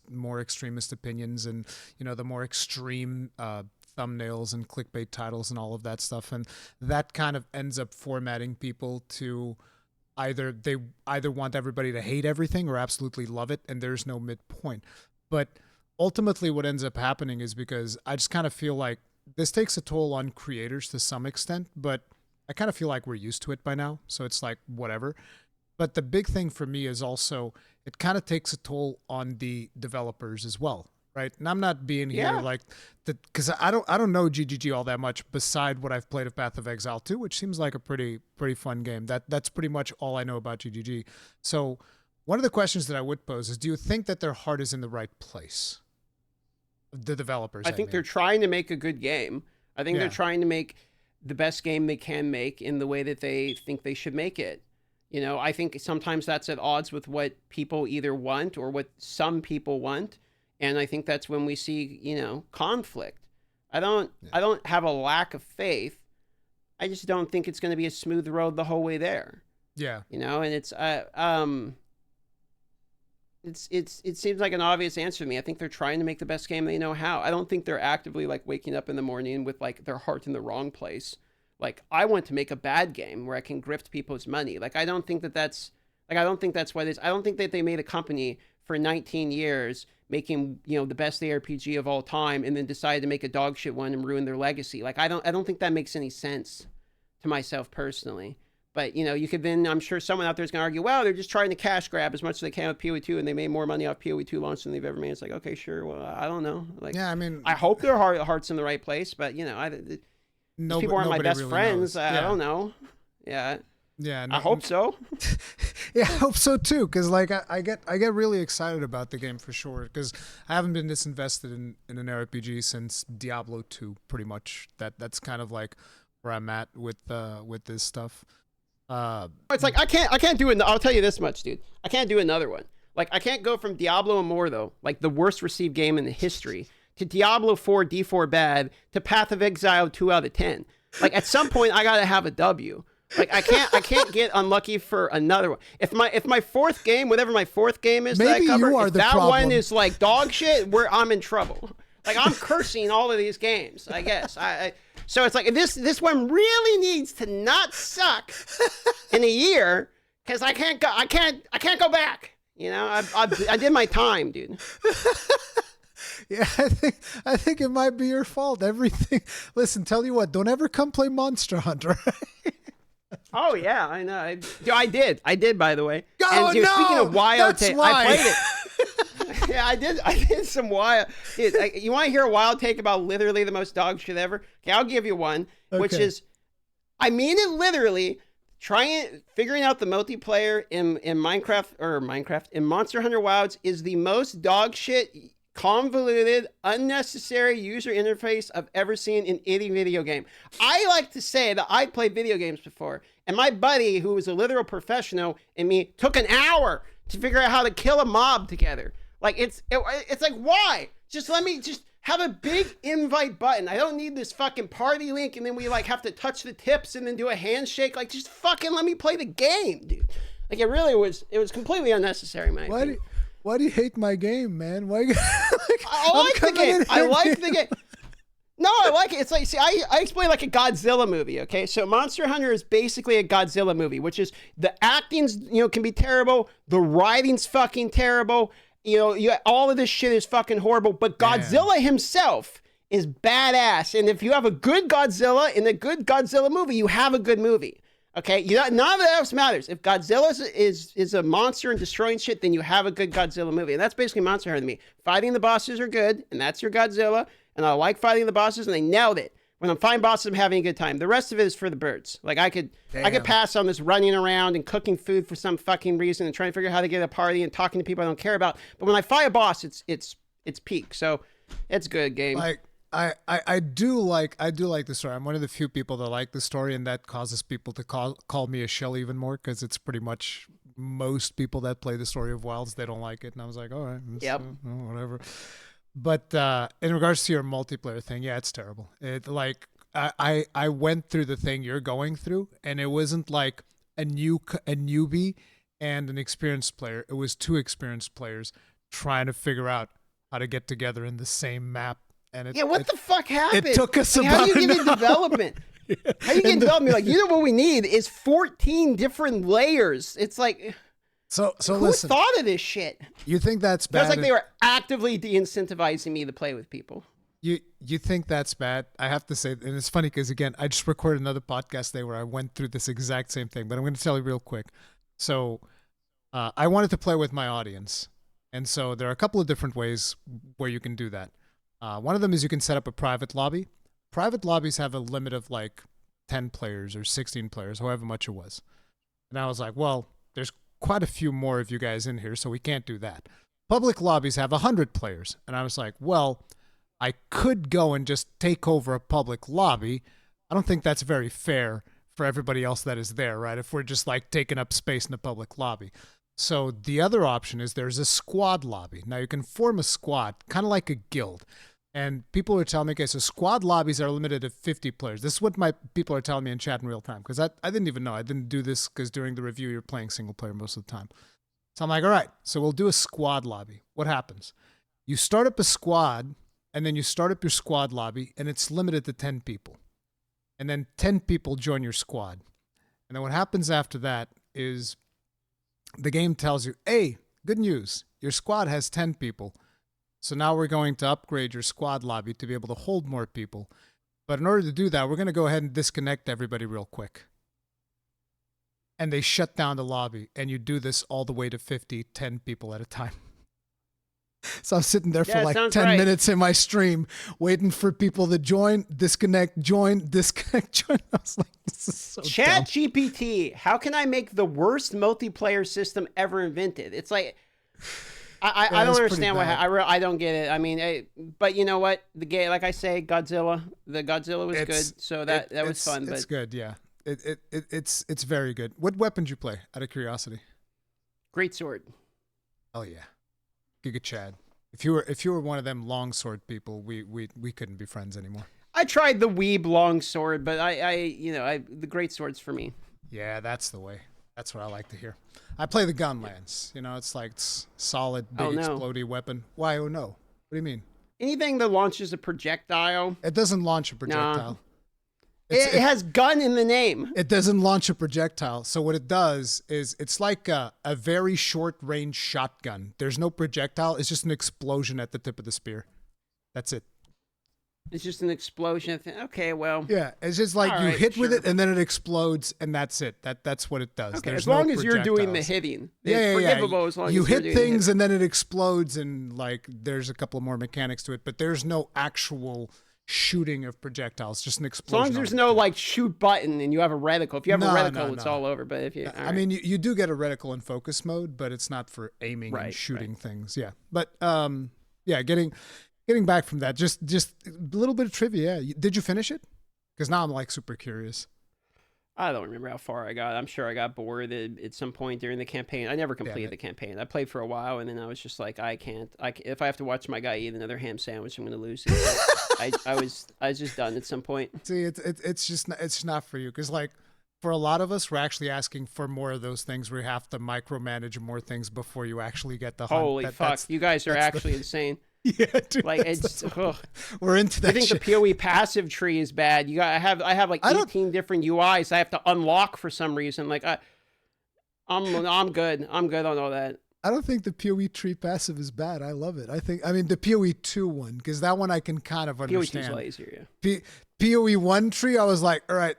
more extremist opinions, and the more extreme thumbnails and clickbait titles and all of that stuff, and that kind of ends up formatting people to. They either want everybody to hate everything or absolutely love it, and there's no midpoint. But ultimately what ends up happening is, because I just kind of feel like this takes a toll on creators to some extent, but I kind of feel like we're used to it by now. So it's like, whatever. But the big thing for me is also, it kind of takes a toll on the developers as well. Right. And I'm not being here like that because I don't know GGG all that much beside what I've played of Path of Exile 2, which seems like a pretty fun game. That's pretty much all I know about GGG. So one of the questions that I would pose is, do you think that their heart is in the right place? The developers. I think they're trying to make a good game. I think they're trying to make the best game they can make in the way that they think they should make it. I think sometimes that's at odds with what people either want or what some people want. And I think that's when we see, conflict. I don't have a lack of faith. I just don't think it's going to be a smooth road the whole way there. Yeah. And it seems like an obvious answer to me. I think they're trying to make the best game they know how. I don't think they're actively like waking up in the morning with like their heart in the wrong place. Like, I want to make a bad game where I can grift people's money. Like, I don't think that's what it is. I don't think that they made a company for 19 years making, the best ARPG of all time and then decided to make a dog shit one and ruin their legacy. Like, I don't think that makes any sense to myself personally. But, you could then, I'm sure someone out there is going to argue, well, they're just trying to cash grab as much as they can with PoE 2 and they made more money off PoE 2 launch than they've ever made. It's like, okay, sure. Well, I don't know. Like, yeah, I mean, I hope their heart's in the right place, but, people aren't my best really friends. I don't know. Yeah. Yeah, I hope so. Yeah, I hope so too. Because like I get really excited about the game for sure. Because I haven't been this invested in an RPG since Diablo 2, pretty much. That's kind of like where I'm at with this stuff. It's like I can't do it. I'll tell you this much, dude. I can't do another one. Like I can't go from Diablo Immortal, like the worst received game in the history, to Diablo 4 D4 bad, to Path of Exile 2 out of 10. Like at some point I gotta have a W. Like I can't get unlucky for another one. If my fourth game, whatever my fourth game is, maybe that I cover, you are if the that problem. one is like dog shit, I'm in trouble. Like I'm cursing all of these games, I guess. So it's like this one really needs to not suck in a year because I can't go back. You know, I did my time, dude. Yeah, I think it might be your fault. Everything. Listen, tell you what, don't ever come play Monster Hunter. Oh yeah, I know. I did, by the way. Oh, and dude, no! Speaking of wild That's take, why. I played it. Yeah, I did some wild. Dude, you want to hear a wild take about literally the most dog shit ever? Okay, I'll give you one, which is, I mean it literally. Figuring out the multiplayer in Minecraft in Monster Hunter Wilds is the most dog shit, convoluted, unnecessary user interface I've ever seen in any video game. I like to say that I played video games before, and my buddy, who was a literal professional, and me took an hour to figure out how to kill a mob together. Like it's like, why? Just let me have a big invite button. I don't need this fucking party link, and then we like have to touch the tips and then do a handshake. Like just fucking let me play the game, dude. Like it was completely unnecessary, man. Why do you hate my game, man? Why? I like the game. I like the game. No, I like it. It's like, see, I explain like a Godzilla movie, okay? So Monster Hunter is basically a Godzilla movie, which is the acting's, can be terrible. The writing's fucking terrible. All of this shit is fucking horrible. But Godzilla himself is badass. And if you have a good Godzilla in a good Godzilla movie, you have a good movie. Okay, none of that else matters. If Godzilla is a monster and destroying shit, then you have a good Godzilla movie. And that's basically Monster Hunter to me. Fighting the bosses are good, and that's your Godzilla. And I like fighting the bosses, and they nailed it. When I'm fighting bosses, I'm having a good time. The rest of it is for the birds. Like I could pass on this running around and cooking food for some fucking reason and trying to figure out how to get a party and talking to people I don't care about. But when I fight a boss, it's peak. So it's a good game. Like I do like the story. I'm one of the few people that like the story, and that causes people to call me a shell even more, because it's pretty much most people that play the story of Wilds, they don't like it. And I was like, all right, whatever. But in regards to your multiplayer thing, yeah, it's terrible. I went through the thing you're going through, and it wasn't like a newbie and an experienced player. It was two experienced players trying to figure out how to get together in the same map. And what the fuck happened? It took us about. How do you get in development? How do you get in development? Like, what we need is 14 different layers. It's like, so who listen, thought of this shit? You think that's bad? It was like they were actively de-incentivizing me to play with people. You think that's bad? I have to say, and it's funny because, again, I just recorded another podcast today where I went through this exact same thing, but I'm going to tell you real quick. So I wanted to play with my audience, and so there are a couple of different ways where you can do that. One of them is you can set up a private lobby. Private lobbies have a limit of like 10 players or 16 players, however much it was. And I was like, well, there's quite a few more of you guys in here, so we can't do that. Public lobbies have 100 players. And I was like, well, I could go and just take over a public lobby. I don't think that's very fair for everybody else that is there, right? If we're just like taking up space in the public lobby. So the other option is there's a squad lobby. Now you can form a squad, kind of like a guild. And people are telling me, okay, so squad lobbies are limited to 50 players. This is what my people are telling me in chat in real time, because I didn't even know. I didn't do this because during the review you're playing single player most of the time. So I'm like, all right, so we'll do a squad lobby. What happens? You start up a squad, and then you start up your squad lobby, and it's limited to 10 people. And then 10 people join your squad. And then what happens after that is the game tells you, hey, good news, your squad has 10 people. So now we're going to upgrade your squad lobby to be able to hold more people. But in order to do that, we're going to go ahead and disconnect everybody real quick. And they shut down the lobby, and you do this all the way to 50, 10 people at a time. So I'm sitting there for like 10 minutes in my stream waiting for people to join, disconnect, join. I was like, this is so Chat dumb. GPT, how can I make the worst multiplayer system ever invented? It's like, I don't understand why. I don't get it. I mean, but you know what? The game, like I say, the Godzilla was good, so that was fun. It's but good, yeah. It's very good. What weapon did you play? Out of curiosity. Great sword. Oh yeah, Giga Chad. If you were one of them longsword people, we couldn't be friends anymore. I tried the weeb long sword, but the great sword's for me. Yeah, that's the way. That's what I like to hear. I play the gun lance. It's like solid, big, explodey weapon. Why? Oh no. What do you mean? Anything that launches a projectile. It doesn't launch a projectile. Nah. It has gun in the name. It doesn't launch a projectile. So what it does is it's like a very short range shotgun. There's no projectile. It's just an explosion at the tip of the spear. That's it. It's just an explosion. Okay, well. Yeah, it's just like you hit with it and then it explodes and that's it. That's what it does. Okay, There's as long no as you're doing the hitting. Yeah, it's forgivable as long you as you're hit things and then it explodes and like there's a couple more mechanics to it, but there's no actual shooting of projectiles, just an explosion. As long as there's no like shoot button and you have a reticle. If you have a reticle, it's all over. But if you, I mean, you do get a reticle in focus mode, but it's not for aiming and shooting things. Yeah, but yeah, getting back from that, just a little bit of trivia. Did you finish it? Because now I'm like super curious. I don't remember how far I got. I'm sure I got bored at some point during the campaign. I never completed the campaign. I played for a while, and then I was just like, I can't. If I have to watch my guy eat another ham sandwich, I'm going to lose it. I was just done at some point. See, it's not for you because like for a lot of us, we're actually asking for more of those things. We have to micromanage more things before you actually get the hunt. Holy fuck! You guys are actually insane. Yeah, dude, like it's we're into that. I think the PoE passive tree is bad. I have like 18 different UIs I have to unlock for some reason. Like I'm good. I'm good on all that. I don't think the PoE tree passive is bad. I love it. I mean the PoE 2 one, because that one I can kind of understand. PoE 2 is easier, yeah. PoE 1 tree, I was like, all right,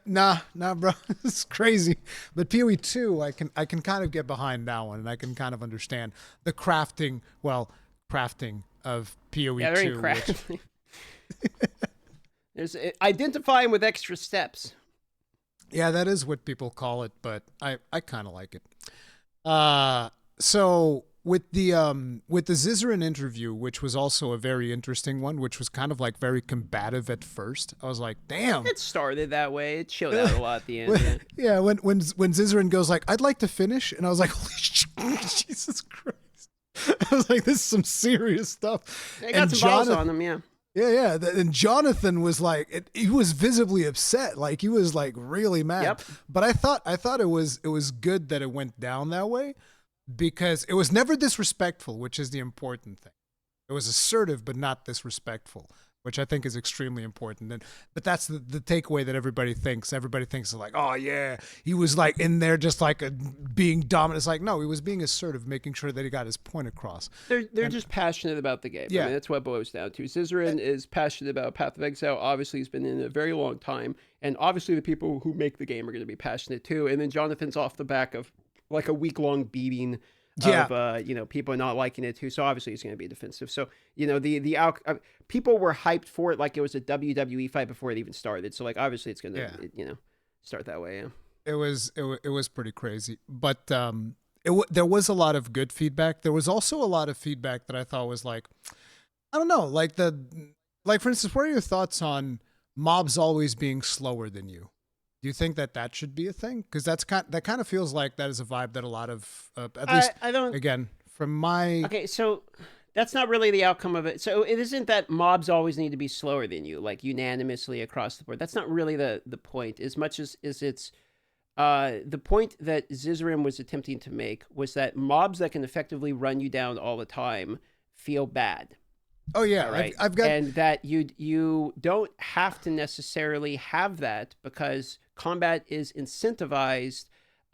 nah, bro, this is crazy. But PoE 2, I can kind of get behind that one, and I can kind of understand the crafting of PoE 2. Crafting. There's identifying with extra steps. Yeah, that is what people call it, but I kind of like it. So with the Zizaran interview, which was also a very interesting one, which was kind of like very combative at first. I was like, damn. It started that way. It chilled out a lot at the end. Yeah, when Zizaran goes like, I'd like to finish, and I was like, holy shit, Jesus Christ. I was like, this is some serious stuff. They got some balls on them, yeah. Yeah. And Jonathan was like, he was visibly upset. Like he was like really mad. Yep. But I thought it was good that it went down that way, because it was never disrespectful, which is the important thing. It was assertive, but not disrespectful, which I think is extremely important. But that's the takeaway that everybody thinks. Everybody thinks like, oh yeah, he was like in there just like being dominant. It's like, no, he was being assertive, making sure that he got his point across. They're just passionate about the game. Yeah. I mean, that's what it boils down to. Zizaran is passionate about Path of Exile. Obviously, he's been in it a very long time. And obviously the people who make the game are going to be passionate too. And then Jonathan's off the back of like a week-long beating of people not liking it too. So obviously he's going to be defensive. So people were hyped for it like it was a WWE fight before it even started. So like obviously it's going to start that way. Yeah. It was pretty crazy, but there was a lot of good feedback. There was also a lot of feedback that I thought was like, I don't know, like for instance, what are your thoughts on mobs always being slower than you? Do you think that should be a thing? Because that kind of feels like that is a vibe that a lot of at least I don't again from my so that's not really the outcome of it. So it isn't that mobs always need to be slower than you, like unanimously across the board. That's not really the point. As much as it's the point that Zizaran was attempting to make was that mobs that can effectively run you down all the time feel bad. Oh yeah, right. I've got, and that you don't have to necessarily have that because combat is incentivized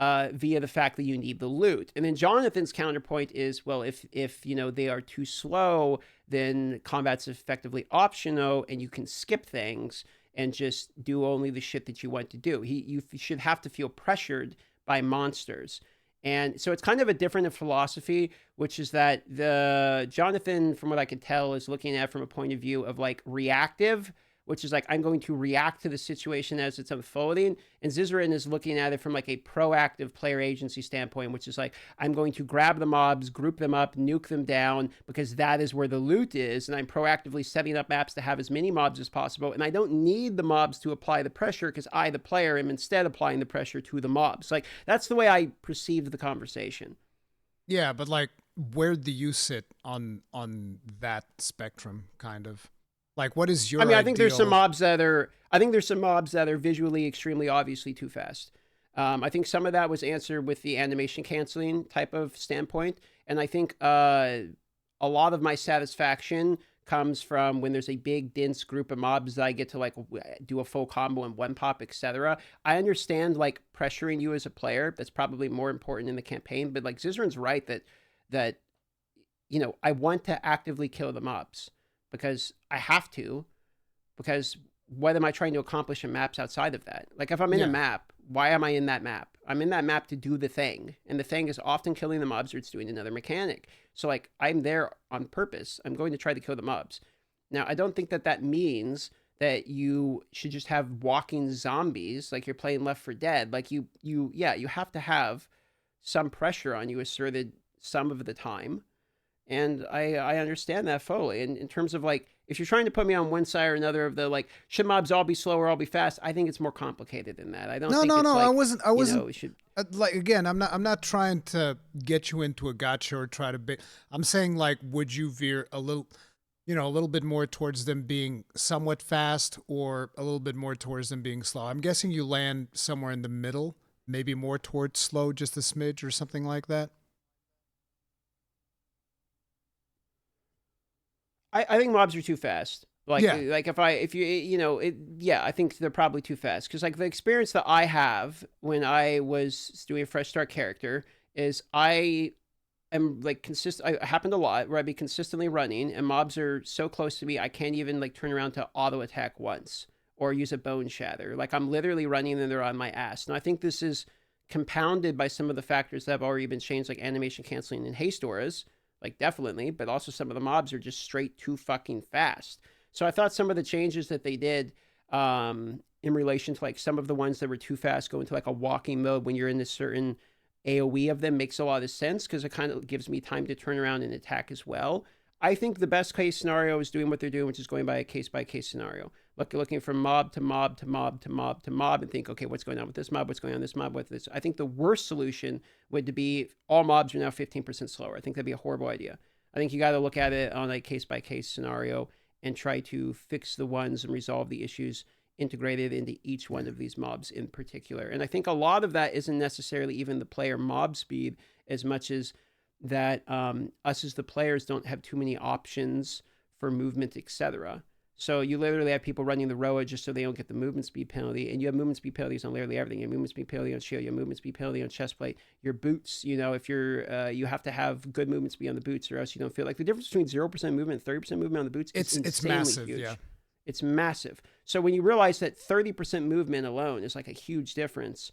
via the fact that you need the loot. And then Jonathan's counterpoint is, well, if they are too slow, then combat's effectively optional, and you can skip things and just do only the shit that you want to do. You should have to feel pressured by monsters. And so it's kind of a different philosophy, which is that the Jonathan, from what I could tell, is looking at from a point of view of like reactive, which is like I'm going to react to the situation as it's unfolding, and Zizaran is looking at it from like a proactive player agency standpoint, which is like I'm going to grab the mobs, group them up, nuke them down, because that is where the loot is, and I'm proactively setting up maps to have as many mobs as possible, and I don't need the mobs to apply the pressure because I, the player, am instead applying the pressure to the mobs. Like that's the way I perceived the conversation. Yeah, but like, where do you sit on that spectrum? Kind of like, what is I your mean, I think there's some ideal? mobs that are. I think there's some mobs that are visually extremely obviously too fast. I think some of that was answered with the animation canceling type of standpoint, and I think a lot of my satisfaction comes from when there's a big dense group of mobs that I get to like do a full combo in one pop, etc. I understand like pressuring you as a player. That's probably more important in the campaign. But like Zizaran's right that I want to actively kill the mobs because I have to, because what am I trying to accomplish in maps outside of that? Like if I'm in a Yeah. map, why am I in that map? I'm in that map to do the thing. And the thing is often killing the mobs or it's doing another mechanic. So like I'm there on purpose. I'm going to try to kill the mobs. Now, I don't think that that means that you should just have walking zombies like you're playing Left 4 Dead. Like you have to have some pressure on you asserted some of the time, and I understand that fully. And in terms of like, if you're trying to put me on one side or another of the like, should mobs all be slow or all be fast? I think it's more complicated than that. I don't No, think no, it's no. I like, wasn't. I wasn't. it should. Like again, I'm not trying to get you into a gotcha or try to be. I'm saying like, would you veer a little, a little bit more towards them being somewhat fast, or a little bit more towards them being slow? I'm guessing you land somewhere in the middle, maybe more towards slow, just a smidge or something like that. I think mobs are too fast. Yeah. Like if you yeah, I think they're probably too fast because like the experience that I have when I was doing a fresh start character is I am like consistent. I happened a lot where I'd be consistently running and mobs are so close to me I can't even like turn around to auto attack once or use a bone shatter. Like I'm literally running and they're on my ass. And I think this is compounded by some of the factors that have already been changed, like animation canceling and haste auras, like definitely, but also some of the mobs are just straight too fucking fast. So I thought some of the changes that they did in relation to like some of the ones that were too fast go into like a walking mode when you're in this certain AoE of them makes a lot of sense because it kind of gives me time to turn around and attack as well. I think the best case scenario is doing what they're doing, which is going by a case scenario. Looking from mob to mob to mob to mob to mob and think, okay, what's going on with this mob? What's going on with this mob? With this? I think the worst solution would be all mobs are now 15% slower. I think that'd be a horrible idea. I think you got to look at it on a case by case scenario and try to fix the ones and resolve the issues integrated into each one of these mobs in particular. And I think a lot of that isn't necessarily even the player mob speed as much as that us as the players don't have too many options for movement, etc. So you literally have people running the Roa just so they don't get the movement speed penalty, and you have movement speed penalties on literally everything. You have movement speed penalty on shield, you have movement speed penalty on chest plate, your boots. If you're you have to have good movement speed on the boots, or else you don't feel like the difference between 0% movement and 30% movement on the boots is It's insanely massive. huge. Yeah. It's massive. So when you realize that 30% movement alone is like a huge difference,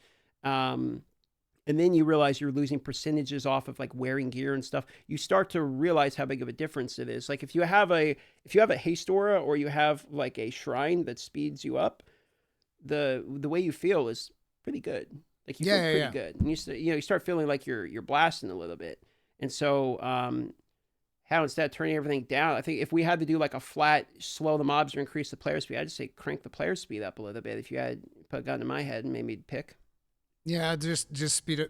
and then you realize you're losing percentages off of like wearing gear and stuff, you start to realize how big of a difference it is. Like if you have a haste aura or you have like a shrine that speeds you up, the way you feel is pretty good. Like you feel Yeah. Yeah. pretty Yeah. good, and you start feeling like you're blasting a little bit. And so how instead of turning everything down, I think if we had to do like a flat slow the mobs or increase the player speed, I'd just say crank the player speed up a little bit. If you had put a gun in my head and made me pick. Yeah, just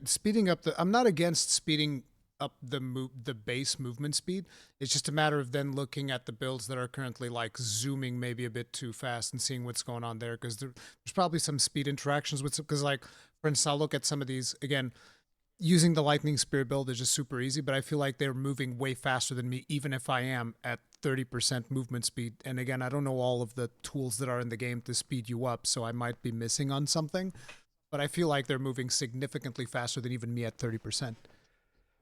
speeding up the. I'm not against speeding up the base movement speed. It's just a matter of then looking at the builds that are currently like zooming maybe a bit too fast and seeing what's going on there because there's probably some speed interactions with because like for instance I'll look at some of these again. Using the lightning spear build is just super easy, but I feel like they're moving way faster than me, even if I am at 30% movement speed. And again, I don't know all of the tools that are in the game to speed you up, so I might be missing on something. But I feel like they're moving significantly faster than even me at 30%.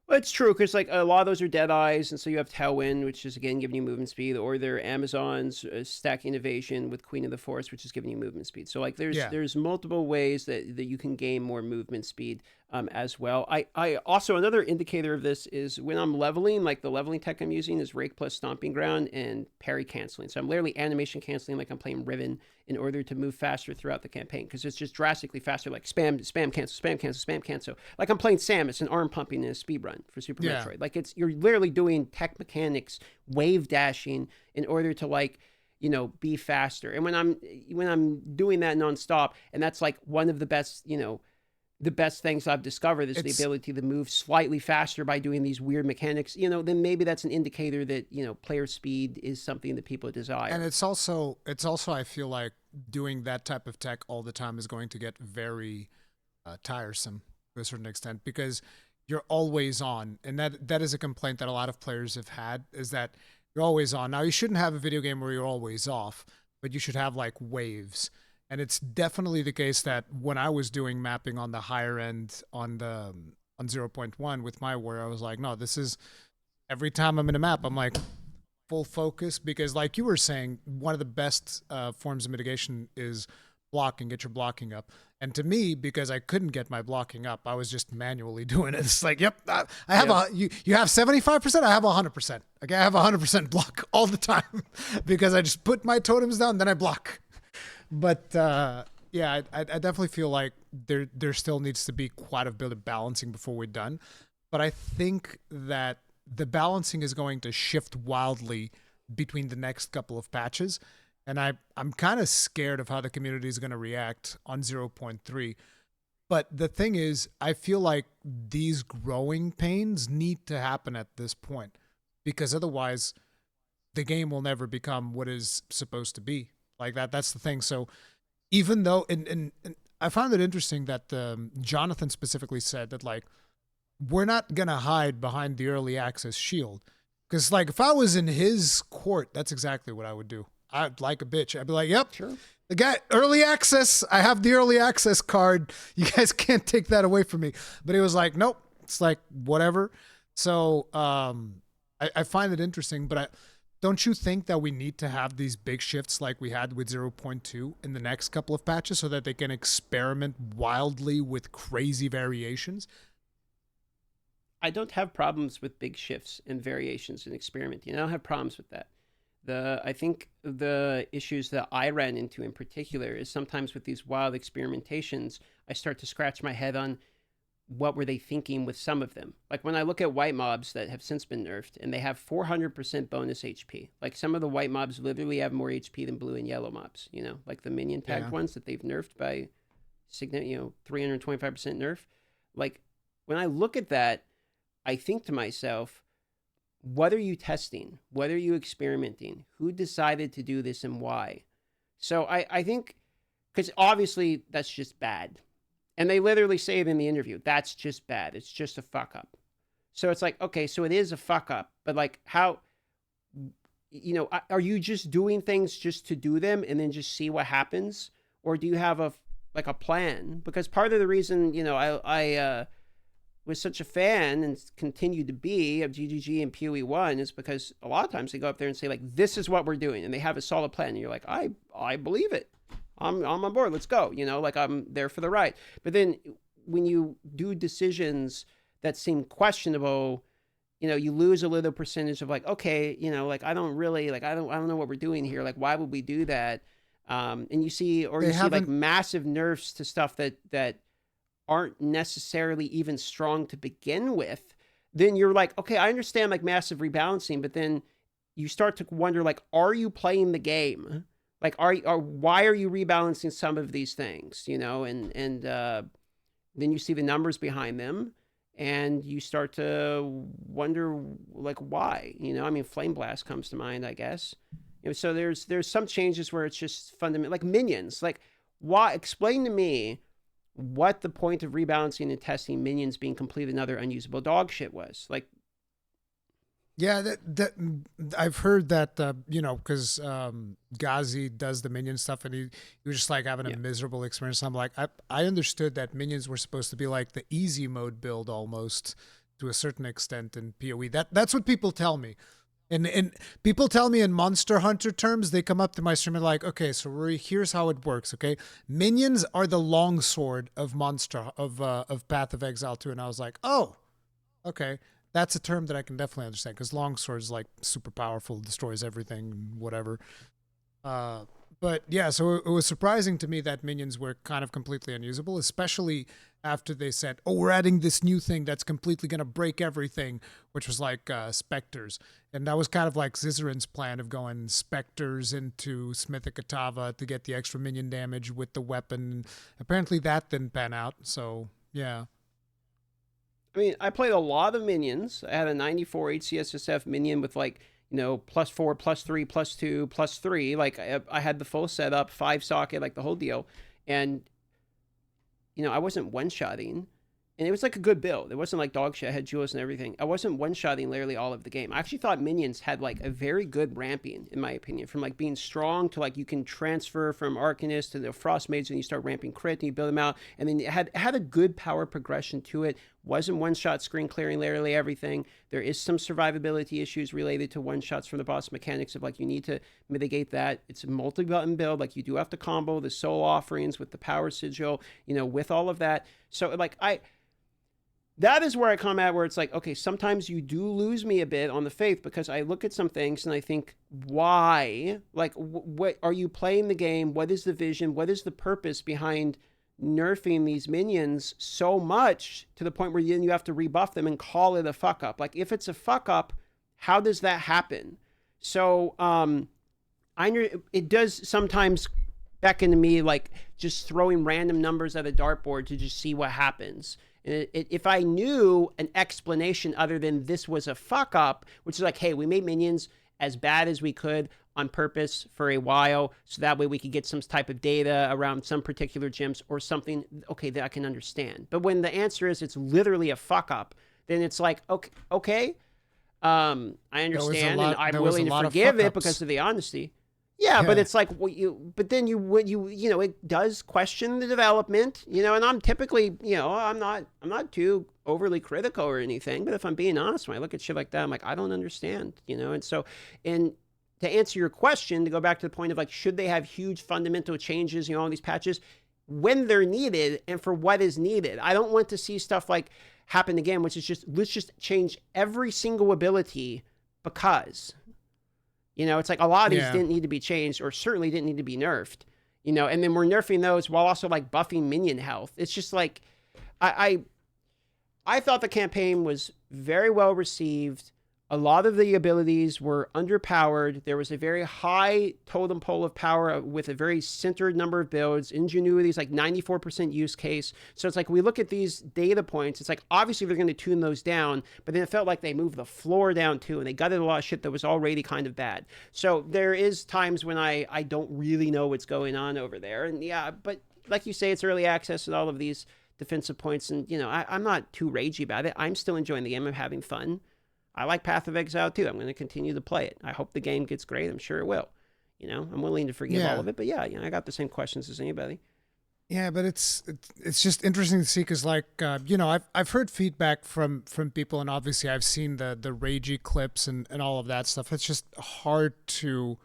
Well, it's true because like a lot of those are dead eyes, and so you have Tailwind, which is again giving you movement speed, or they're Amazon's stack innovation with Queen of the Forest, which is giving you movement speed. So like Yeah. there's multiple ways that you can gain more movement speed as well. I also, another indicator of this is when I'm leveling, like the leveling tech I'm using is Rake plus Stomping Ground and parry canceling. So I'm literally animation canceling like I'm playing Riven in order to move faster throughout the campaign because it's just drastically faster, like spam, spam, cancel, spam, cancel, spam, cancel. Like I'm playing Samus and arm pumping in a speed run for Super Yeah. Metroid. Like you're literally doing tech mechanics, wave dashing in order to like be faster. And when I'm doing that nonstop, and that's like one of the best the best things I've discovered is the ability to move slightly faster by doing these weird mechanics, then maybe that's an indicator that, player speed is something that people desire. And it's also I feel like doing that type of tech all the time is going to get very tiresome to a certain extent because you're always on. And that is a complaint that a lot of players have had, is that you're always on. Now, you shouldn't have a video game where you're always off, but you should have like waves. And it's definitely the case that when I was doing mapping on the higher end on 0.1 with my warrior, I was like, no, this is every time I'm in a map, I'm like full focus because, like you were saying, one of the best forms of mitigation is blocking. Get your blocking up. And to me, because I couldn't get my blocking up, I was just manually doing it. It's like, yep, I have you have 75%, I have 100%. Okay, I have 100% block all the time because I just put my totems down, then I block. But yeah, I definitely feel like there still needs to be quite a bit of balancing before we're done. But I think that the balancing is going to shift wildly between the next couple of patches. And I'm kind of scared of how the community is going to react on 0.3. But the thing is, I feel like these growing pains need to happen at this point because otherwise the game will never become what is supposed to be. Like that's the thing. So even though, and I found it interesting that Jonathan specifically said that, like, we're not going to hide behind the early access shield. Because, like, if I was in his court, that's exactly what I would do. I'd like a bitch. I'd be like, yep, sure. The guy, early access, I have the early access card. You guys can't take that away from me. But he was like, nope. It's like, whatever. So I find it interesting, but don't you think that we need to have these big shifts like we had with 0.2 in the next couple of patches so that they can experiment wildly with crazy variations? I don't have problems with big shifts and variations and experimenting. I don't have problems with that. I think the issues that I ran into in particular is sometimes with these wild experimentations, I start to scratch my head on what were they thinking with some of them. Like when I look at white mobs that have since been nerfed and they have 400% bonus HP. Like some of the white mobs literally have more HP than blue and yellow mobs, like the minion tagged ones that they've nerfed by 325% nerf. Like when I look at that, I think to myself, what are you testing? What are you experimenting? Who decided to do this and why? So I think, because obviously that's just bad. And they literally say it in the interview. That's just bad. It's just a fuck up. So it's like, okay, so it is a fuck up. But like how, are you just doing things just to do them and then just see what happens? Or do you have a plan? Because part of the reason, I was such a fan and continue to be of GGG and PoE1 is because a lot of times they go up there and say, like, this is what we're doing. And they have a solid plan. And you're like, I believe it. I'm on board. Let's go. Like I'm there for the ride. But then when you do decisions that seem questionable, you lose a little percentage of like, okay, like I don't really like, I don't know what we're doing here. Like, why would we do that? And you see like massive nerfs to stuff that aren't necessarily even strong to begin with. Then you're like, okay, I understand like massive rebalancing, but then you start to wonder, like, are you playing the game? Like, why are you rebalancing some of these things, and then you see the numbers behind them and you start to wonder, like, why, I mean, Flame Blast comes to mind, I guess. So there's some changes where it's just fundamental, like minions, like why, explain to me what the point of rebalancing and testing minions being complete another unusable dog shit was. Like, yeah, that I've heard that because Ghazi does the minion stuff and he was just like having a miserable experience. I'm like, I understood that minions were supposed to be like the easy mode build almost to a certain extent in PoE. That's what people tell me. And people tell me in Monster Hunter terms, they come up to my stream and like, okay, so Ruri, here's how it works. Okay, minions are the longsword of Path of Exile 2, and I was like, oh, okay, that's a term that I can definitely understand because longsword is like super powerful, destroys everything, whatever. Uh, but yeah, so it was surprising to me that minions were kind of completely unusable, especially after they said, "Oh, we're adding this new thing that's completely gonna break everything," which was like specters, and that was kind of like Zizarin's plan of going specters into Smithic Atava to get the extra minion damage with the weapon. Apparently, that didn't pan out. So yeah, I mean, I played a lot of minions. I had a 94 HCSSF minion with like, +4, +3, +2, +3. Like I had the full setup, 5 socket, like the whole deal. And, I wasn't one-shotting. And it was like a good build. It wasn't like dog shit. I had Julius and everything. I wasn't one-shotting literally all of the game. I actually thought minions had like a very good ramping, in my opinion, from like being strong to like you can transfer from Arcanist to the Frost Mage and you start ramping crit and you build them out. And then it had a good power progression to it. Wasn't one-shot screen clearing literally everything. There is some survivability issues related to one-shots from the boss mechanics of like you need to mitigate that. It's a multi-button build. Like you do have to combo the soul offerings with the power sigil, with all of that. So like that is where I come at where it's like, okay, sometimes you do lose me a bit on the faith because I look at some things and I think, why? Like, what are you playing the game? What is the vision? What is the purpose behind nerfing these minions so much to the point where then you have to rebuff them and call it a fuck up? Like, if it's a fuck up, how does that happen? So, it does sometimes beckon to me like just throwing random numbers at a dartboard to just see what happens. If I knew an explanation other than this was a fuck up, which is like, hey, we made minions as bad as we could on purpose for a while, so that way we could get some type of data around some particular gems or something, okay, that I can understand. But when the answer is it's literally a fuck up, then it's like, okay, I understand and I'm willing to forgive it because of the honesty. Yeah, but it's like but then it does question the development, and I'm typically, I'm not too overly critical or anything, but if I'm being honest, when I look at shit like that, I'm like, I don't understand, and so, and to answer your question, to go back to the point of like, should they have huge fundamental changes, all these patches when they're needed and for what is needed? I don't want to see stuff like happen again, which is just, let's just change every single ability because... it's like a lot of these didn't need to be changed or certainly didn't need to be nerfed, and then we're nerfing those while also like buffing minion health. It's just like, I thought the campaign was very well received. A lot of the abilities were underpowered. There was a very high totem pole of power with a very centered number of builds. Ingenuity is like 94% use case. So it's like we look at these data points. It's like obviously they're going to tune those down, but then it felt like they moved the floor down too, and they gutted a lot of shit that was already kind of bad. So there is times when I don't really know what's going on over there. And yeah, but like you say, it's early access and all of these defensive points. And, I'm not too ragey about it. I'm still enjoying the game. I'm having fun. I like Path of Exile too. I'm going to continue to play it. I hope the game gets great. I'm sure it will. I'm willing to forgive all of it. But yeah, I got the same questions as anybody. Yeah, but it's just interesting to see because I've heard feedback from people, and obviously I've seen the ragey clips and all of that stuff. It's just hard to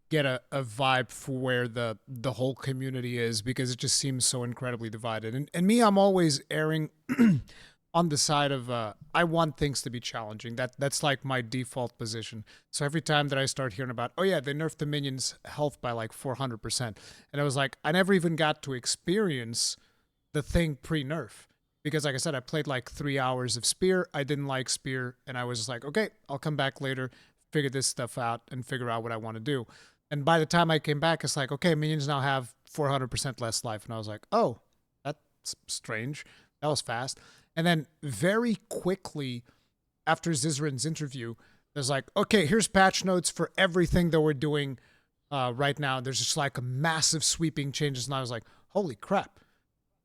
get a vibe for where the whole community is because it just seems so incredibly divided. And me, I'm always erring on the side of I want things to be challenging. That's like my default position. So every time that I start hearing about, oh yeah, they nerfed the minions' health by like 400%, and I was like, I never even got to experience the thing pre-nerf because, like I said, I played like 3 hours of Spear. I didn't like Spear, and I was just like, okay, I'll come back later, figure this stuff out, and figure out what I want to do. And by the time I came back, it's like, okay, minions now have 400% less life, and I was like, oh, that's strange. That was fast. And then very quickly after Zizarin's interview, there's like, okay, here's patch notes for everything that we're doing right now. There's just like a massive sweeping changes. And I was like, holy crap.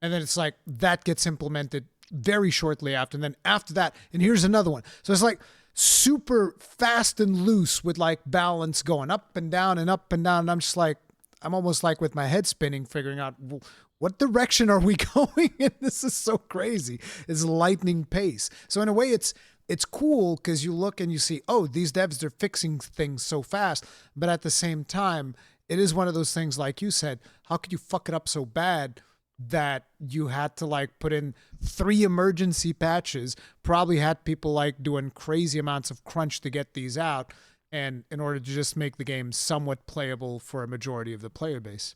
And then it's like that gets implemented very shortly after. And then after that, and here's another one. So it's like super fast and loose with like balance going up and down and up and down. And I'm just like, I'm almost like with my head spinning, figuring out, well, what direction are we going in? This is so crazy. It's lightning pace. So in a way, it's it's cool because you look and you see, oh, these devs, they're fixing things so fast. But at the same time, it is one of those things, like you said, how could you fuck it up so bad that you had to like put in 3 emergency patches, probably had people like doing crazy amounts of crunch to get these out, and in order to just make the game somewhat playable for a majority of the player base.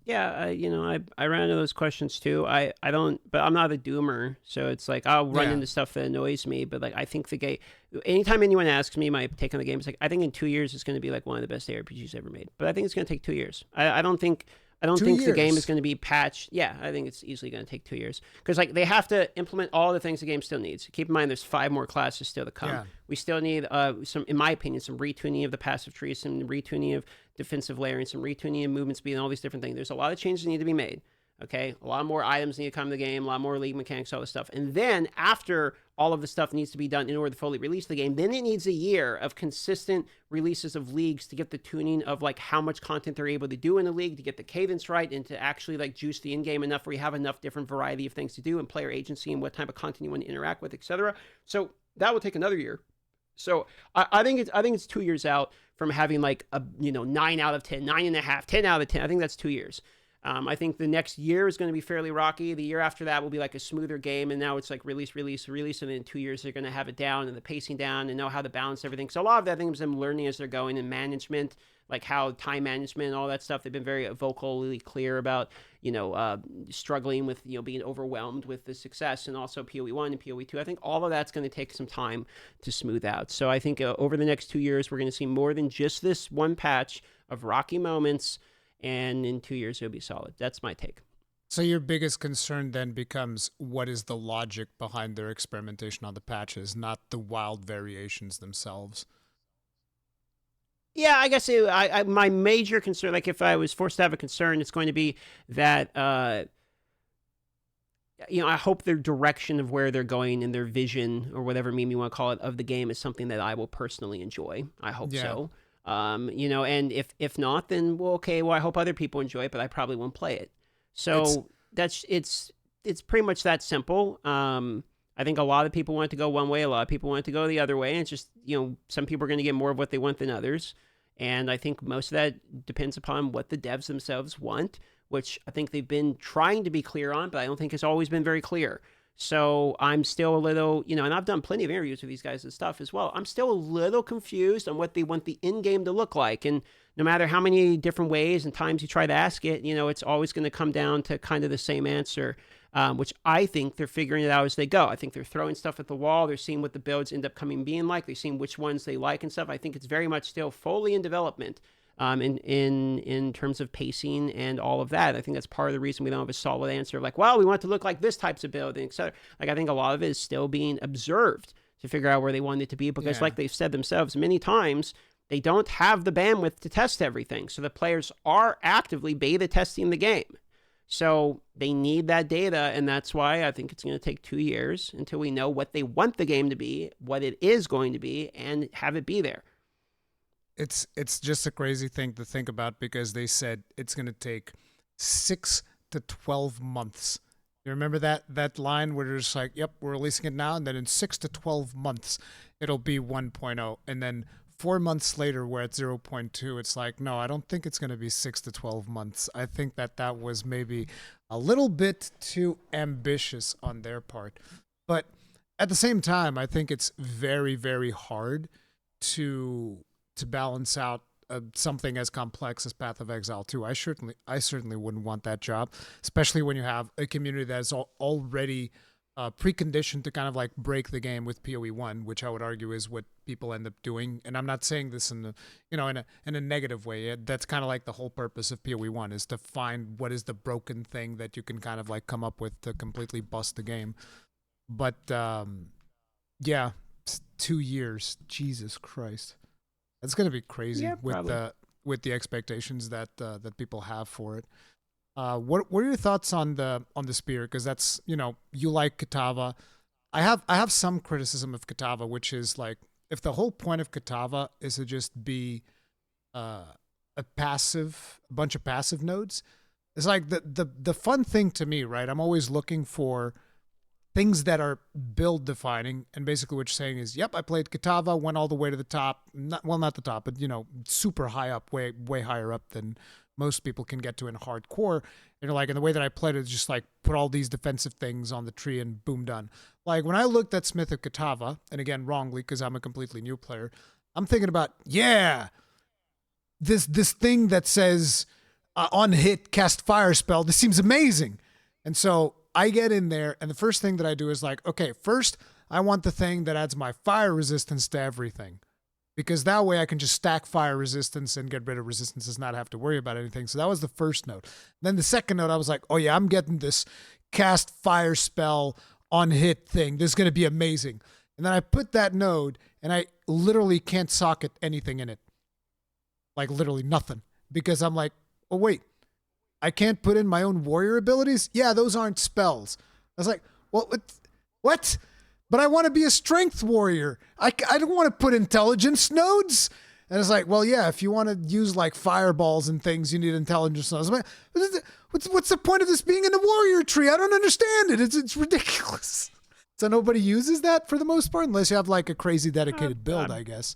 Yeah, I ran into those questions too. I don't, but I'm not a doomer, so it's like I'll run Yeah. into stuff that annoys me. But like I think the game, anytime anyone asks me my take on the game, it's like I think in 2 years it's going to be like one of the best ARPGs ever made. But I think it's going to take 2 years. I don't two think the game is years. going to be patched. Yeah, I think it's easily going to take 2 years because like they have to implement all the things the game still needs. Keep in mind, there's 5 more classes still to come. Yeah. We still need some, in my opinion, some retuning of the passive tree, some retuning of defensive layering, some retuning of movement speed, and all these different things. There's a lot of changes that need to be made. Okay, a lot more items need to come in the game, a lot more league mechanics, all this stuff. And then after all of the stuff needs to be done in order to fully release the game, then it needs a year of consistent releases of leagues to get the tuning of like how much content they're able to do in the league, to get the cadence right, and to actually like juice the in-game enough where you have enough different variety of things to do and player agency and what type of content you want to interact with, etc. So that will take another year. So I think it's 2 years out from having like a 9 out of 10, 9.5, 10 out of 10. I think that's 2 years. I think the next year is going to be fairly rocky. The year after that will be like a smoother game, and now it's like release, release, release, and then in 2 years they're going to have it down and the pacing down and know how to balance everything. So a lot of that I think is them learning as they're going, and management, like how time management and all that stuff. They've been very vocally clear about struggling with being overwhelmed with the success, and also PoE1 and PoE2. I think all of that's going to take some time to smooth out. So I think over the next 2 years we're going to see more than just this one patch of rocky moments, and in 2 years it'll be solid. That's my take. So your biggest concern then becomes what is the logic behind their experimentation on the patches, not the wild variations themselves. Yeah, I guess my major concern, like if I was forced to have a concern, it's going to be that I hope their direction of where they're going and their vision or whatever meme you want to call it of the game is something that I will personally enjoy. I hope Yeah. so. And if not, then well, okay, well I hope other people enjoy it, but I probably won't play it. It's So it's pretty much that simple. I think a lot of people want to go one way, a lot of people want to go the other way, and it's just some people are going to get more of what they want than others, and I think most of that depends upon what the devs themselves want, which I think they've been trying to be clear on, but I don't think it's always been very clear. So I'm still a little, and I've done plenty of interviews with these guys and stuff as well. I'm still a little confused on what they want the in game to look like. And no matter how many different ways and times you try to ask it, it's always going to come down to kind of the same answer, which I think they're figuring it out as they go. I think they're throwing stuff at the wall. They're seeing what the builds end up being like. They're seeing which ones they like and stuff. I think it's very much still fully in development. In terms of pacing and all of that. I think that's part of the reason we don't have a solid answer of like, well, we want it to look like this types of building, etc. Like I think a lot of it is still being observed to figure out where they want it to be because, yeah. like they've said themselves many times, they don't have the bandwidth to test everything. So the players are actively beta testing the game. So they need that data, and that's why I think it's going to take 2 years until we know what they want the game to be, what it is going to be, and have it be there. It's just a crazy thing to think about because they said it's going to take 6 to 12 months. You remember that line where it's like, "Yep, we're releasing it now," and then in 6 to 12 months it'll be 1.0, and then 4 months later we're at 0.2. It's like, no, I don't think it's going to be 6 to 12 months. I think that was maybe a little bit too ambitious on their part, but at the same time, I think it's very very hard to balance out something as complex as Path of Exile 2. I certainly wouldn't want that job, especially when you have a community that's already preconditioned to kind of like break the game with PoE1, which I would argue is what people end up doing. And I'm not saying this in a negative way. That's kind of like the whole purpose of PoE1 is to find what is the broken thing that you can kind of like come up with to completely bust the game. But yeah, 2 years, Jesus Christ. It's gonna be crazy Yeah, probably. with the expectations that people have for it. What are your thoughts on the spear? Because that's you like Katava. I have some criticism of Katava, which is like if the whole point of Katava is to just be a bunch of passive nodes. It's like the fun thing to me, right? I'm always looking for things that are build defining. And basically what you're saying is, yep, I played Kitava, went all the way to the top. Not the top, but, super high up, way higher up than most people can get to in hardcore. And like, and the way that I played it is just like put all these defensive things on the tree and boom, done. Like when I looked at Smith of Kitava, and again, wrongly, because I'm a completely new player, I'm thinking about, this thing that says on hit, cast fire spell. This seems amazing. And so I get in there, and the first thing that I do is like, okay, first I want the thing that adds my fire resistance to everything, because that way I can just stack fire resistance and get rid of resistances, not have to worry about anything. So that was the first note. Then the second note, I was like, oh yeah, I'm getting this cast fire spell on hit thing. This is going to be amazing. And then I put that node, and I literally can't socket anything in it. Like literally nothing. Because I'm like, oh wait, I can't put in my own warrior abilities? Yeah, those aren't spells. I was like, well, what? But I want to be a strength warrior. I don't want to put intelligence nodes. And it's like, well, yeah, if you want to use like fireballs and things, you need intelligence nodes. I'm like, what's the point of this being in the warrior tree? I don't understand it. It's ridiculous. So nobody uses that for the most part, unless you have like a crazy dedicated build, I guess.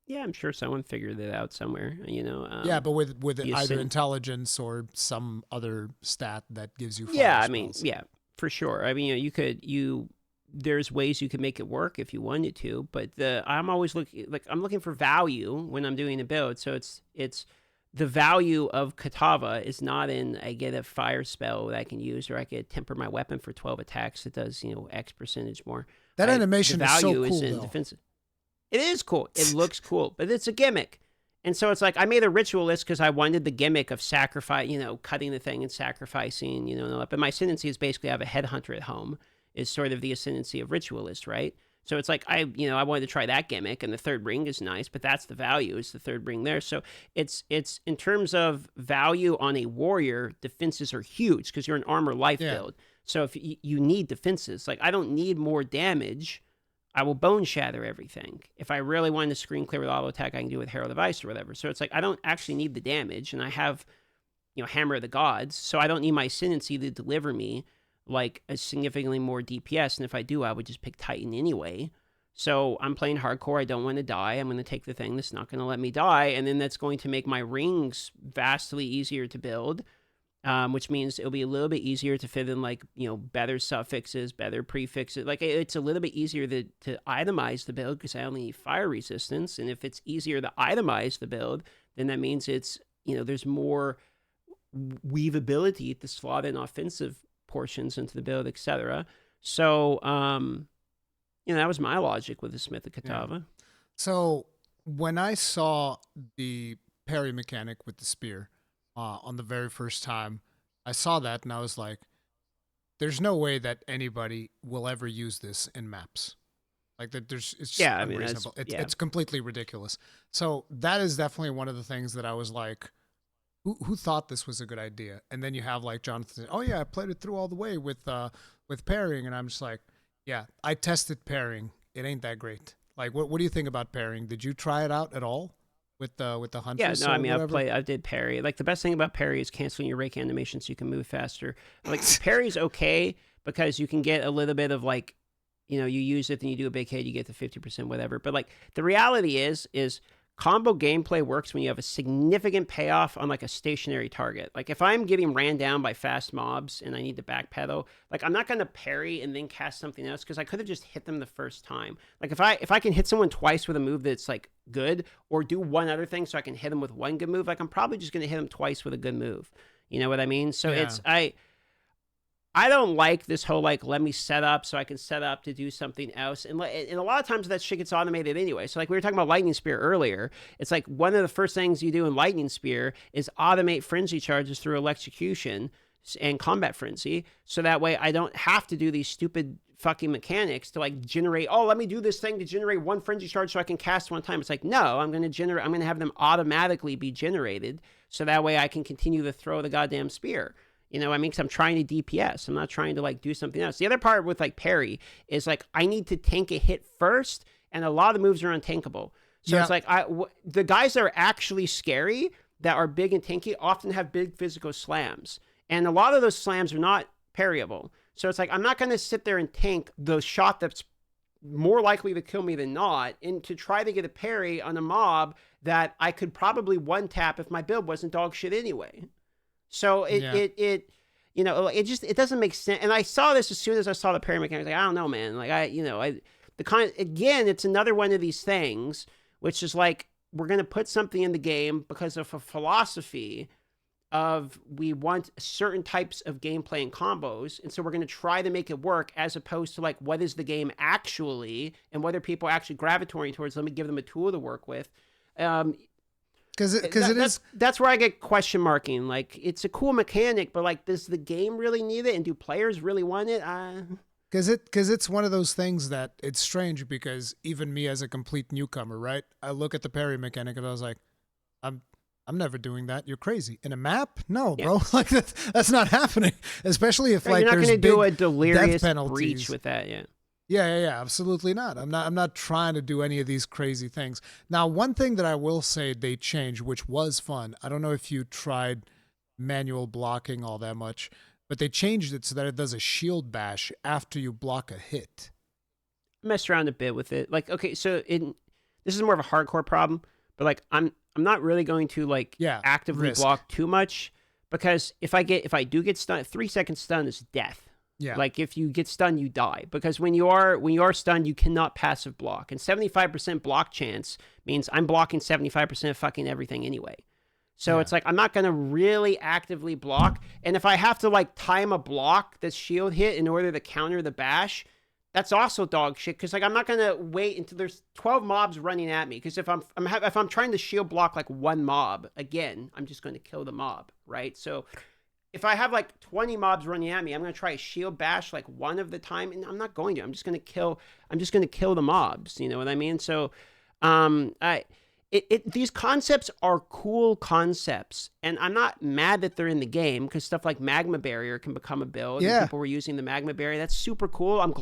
Yeah, I'm sure someone figured it out somewhere, yeah, but with either intelligence or some other stat that gives you fire Yeah, spells. yeah, for sure. I mean, there's ways you could make it work if you wanted to, but I'm always looking for value when I'm doing a build. So it's the value of Kitava is not in I get a fire spell that I can use, or I could temper my weapon for 12 attacks. It does, X percentage more. That animation is so cool, in though. defensive. It is cool. It looks cool, but it's a gimmick. And so it's like I made a ritualist because I wanted the gimmick of sacrifice, cutting the thing and sacrificing, and all that. But my ascendancy is basically I have a headhunter at home is sort of the ascendancy of ritualist, right? So it's like I wanted to try that gimmick, and the third ring is nice, but that's the value is the third ring there. So it's in terms of value on a warrior, defenses are huge because you're an armor life build. So if you need defenses, like I don't need more damage. I will bone shatter everything. If I really want to screen clear with auto attack, I can do it with Herald of Ice or whatever. So it's like I don't actually need the damage, and I have, Hammer of the Gods, so I don't need my ascendancy to deliver me like a significantly more DPS. And if I do, I would just pick Titan anyway. So I'm playing hardcore. I don't want to die. I'm going to take the thing that's not going to let me die, and then that's going to make my rings vastly easier to build. Which means it'll be a little bit easier to fit in better suffixes, better prefixes. Like it's a little bit easier to itemize the build because I only need fire resistance. And if it's easier to itemize the build, then that means it's, there's more weavability to slot in offensive portions into the build, etc. So, that was my logic with the Smith of Kitava. Yeah. So when I saw the parry mechanic with the spear, on the very first time I saw that, and I was like, there's no way that anybody will ever use this in maps. Like that it's just unreasonable. It's completely ridiculous. So that is definitely one of the things that I was like, who thought this was a good idea? And then you have like Jonathan, oh yeah, I played it through all the way with parrying, and I'm just like, yeah, I tested parrying. It ain't that great. Like what do you think about parrying? Did you try it out at all? With the Huntress? Yeah, no, I mean, I did parry. Like, the best thing about parry is canceling your rake animation so you can move faster. Like, parry's okay because you can get a little bit of, like, you use it, then you do a big hit, you get the 50%, whatever. But, like, the reality is combo gameplay works when you have a significant payoff on, like, a stationary target. Like, if I'm getting ran down by fast mobs and I need to backpedal, like, I'm not going to parry and then cast something else because I could have just hit them the first time. Like, if I can hit someone twice with a move that's, like, good, or do one other thing so I can hit them with one good move, like, I'm probably just going to hit them twice with a good move. You know what I mean? So I don't like this whole, like, let me set up so I can set up to do something else. And a lot of times that shit gets automated anyway. So, like, we were talking about Lightning Spear earlier. It's like one of the first things you do in Lightning Spear is automate frenzy charges through electrocution and combat frenzy. So that way I don't have to do these stupid fucking mechanics to, like, generate, oh, let me do this thing to generate one frenzy charge so I can cast one time. It's like, no, I'm going to have them automatically be generated so that way I can continue to throw the goddamn spear. You know what I mean? Because I'm trying to DPS. I'm not trying to, like, do something else. The other part with, like, parry is, like, I need to tank a hit first, and a lot of the moves are untankable. So it's like, the guys that are actually scary, that are big and tanky, often have big physical slams. And a lot of those slams are not parryable. So it's like, I'm not going to sit there and tank the shot that's more likely to kill me than not, and to try to get a parry on a mob that I could probably one tap if my build wasn't dog shit anyway. So it doesn't make sense. And I saw this as soon as I saw the parry mechanic. Like, I don't know, man. Like again, it's another one of these things, which is like, we're going to put something in the game because of a philosophy of we want certain types of gameplay and combos, and so we're going to try to make it work, as opposed to like, what is the game actually, and whether people are actually gravitating towards, let me give them a tool to work with. That's where I get question marking. Like, it's a cool mechanic, but like, does the game really need it, and do players really want it? Because it's one of those things that it's strange, because even me as a complete newcomer, right? I look at the parry mechanic and I was like, I'm never doing that. You're crazy. In a map? No, bro. Like that's not happening. Especially if like you're not there's going to big do a delirious death penalties. breach with that. Yeah. Yeah. Absolutely not. I'm not trying to do any of these crazy things. Now, one thing that I will say they changed, which was fun. I don't know if you tried manual blocking all that much, but they changed it so that it does a shield bash after you block a hit. I messed around a bit with it. Like, okay, so this is more of a hardcore problem, but like, I'm not really going to like actively block too much, because if I do get stunned, 3 second stun is death. Yeah. Like, if you get stunned, you die, because when you are stunned, you cannot passive block, and 75% block chance means I'm blocking 75% of fucking everything anyway. So it's like, I'm not going to really actively block. And if I have to like time a block that's shield hit in order to counter the bash, that's also dog shit. Because like, I'm not going to wait until there's 12 mobs running at me. Because if I'm trying to shield block like one mob, again, I'm just going to kill the mob, right? So if I have like 20 mobs running at me, I'm going to try a shield bash like one of the time, and I'm not going to. I'm just going to kill the mobs. You know what I mean? So these concepts are cool concepts, and I'm not mad that they're in the game, because stuff like magma barrier can become a build. Yeah. And people were using the magma barrier. That's super cool. I'm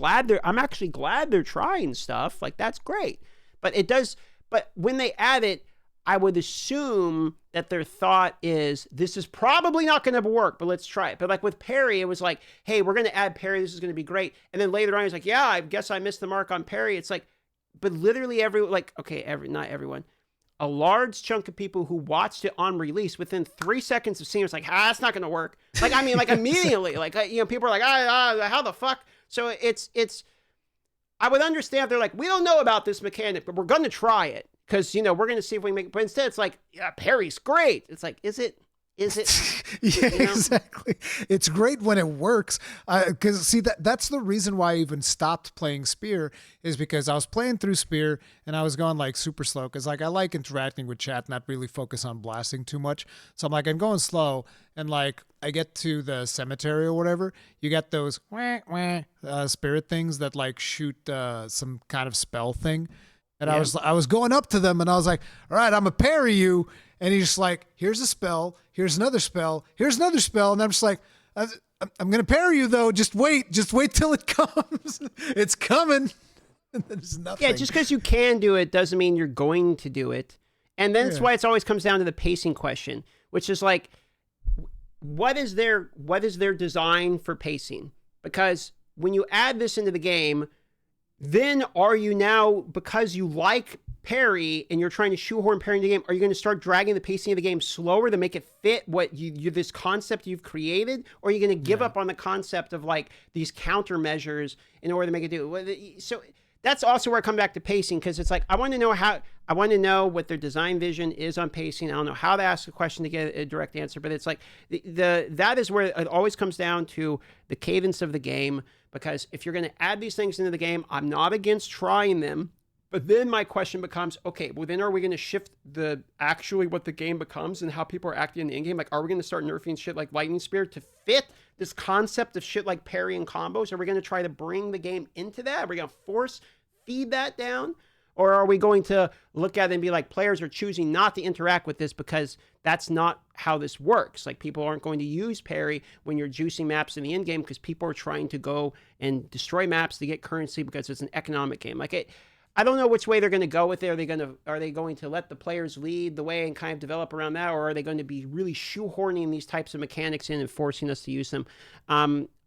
actually glad they're trying stuff. Like, that's great. But when they add it, I would assume that their thought is, this is probably not going to work, but let's try it. But like with parry, it was like, hey, we're going to add parry. This is going to be great. And then later on, it's like, yeah, I guess I missed the mark on parry. It's like, but literally not everyone. A large chunk of people who watched it on release, within 3 seconds of seeing it, was like, that's not going to work. Like, I mean, like immediately, like, people are like, how the fuck? So I would understand if they're like, we don't know about this mechanic, but we're going to try it, because, we're going to see if we can make it. But instead, it's like, yeah, parry's great. It's like, is it? Yeah, exactly. It's great when it works. Because see, that's the reason why I even stopped playing Spear, is because I was playing through Spear and I was going like super slow, because like I like interacting with chat, not really focus on blasting too much. So I'm like, I'm going slow, and like I get to the cemetery or whatever, you get those spirit things that like shoot some kind of spell thing. And I was going up to them and I was like, all right, I'm going to parry you. And he's just like, here's a spell, here's another spell, here's another spell. And I'm just like, I'm going to parry you though. Just wait till it comes. It's coming. And there's nothing. Yeah, just because you can do it doesn't mean you're going to do it. And then that's why it always comes down to the pacing question, which is like, what is their design for pacing? Because when you add this into the game, then are you now, because you like parry and you're trying to shoehorn parry into the game, are you going to start dragging the pacing of the game slower to make it fit what you this concept you've created? Or are you going to give up on the concept of like these countermeasures in order to make it do? So that's also where I come back to pacing, because it's like, I want to know what their design vision is on pacing. I don't know how to ask a question to get a direct answer, but it's like that is where it always comes down to the cadence of the game. Because if you're going to add these things into the game, I'm not against trying them. But then my question becomes, okay, well then are we going to shift what the game becomes and how people are acting in the in-game? Like, are we going to start nerfing shit like Lightning Spear to fit this concept of shit like parry and combos? Are we going to try to bring the game into that? Are we going to force feed that down? Or are we going to look at it and be like, players are choosing not to interact with this because that's not how this works? Like, people aren't going to use parry when you're juicing maps in the end game, because people are trying to go and destroy maps to get currency because it's an economic game. Like, I don't know which way they're going to go with it. Are they going to let the players lead the way and kind of develop around that? Or are they going to be really shoehorning these types of mechanics in and forcing us to use them?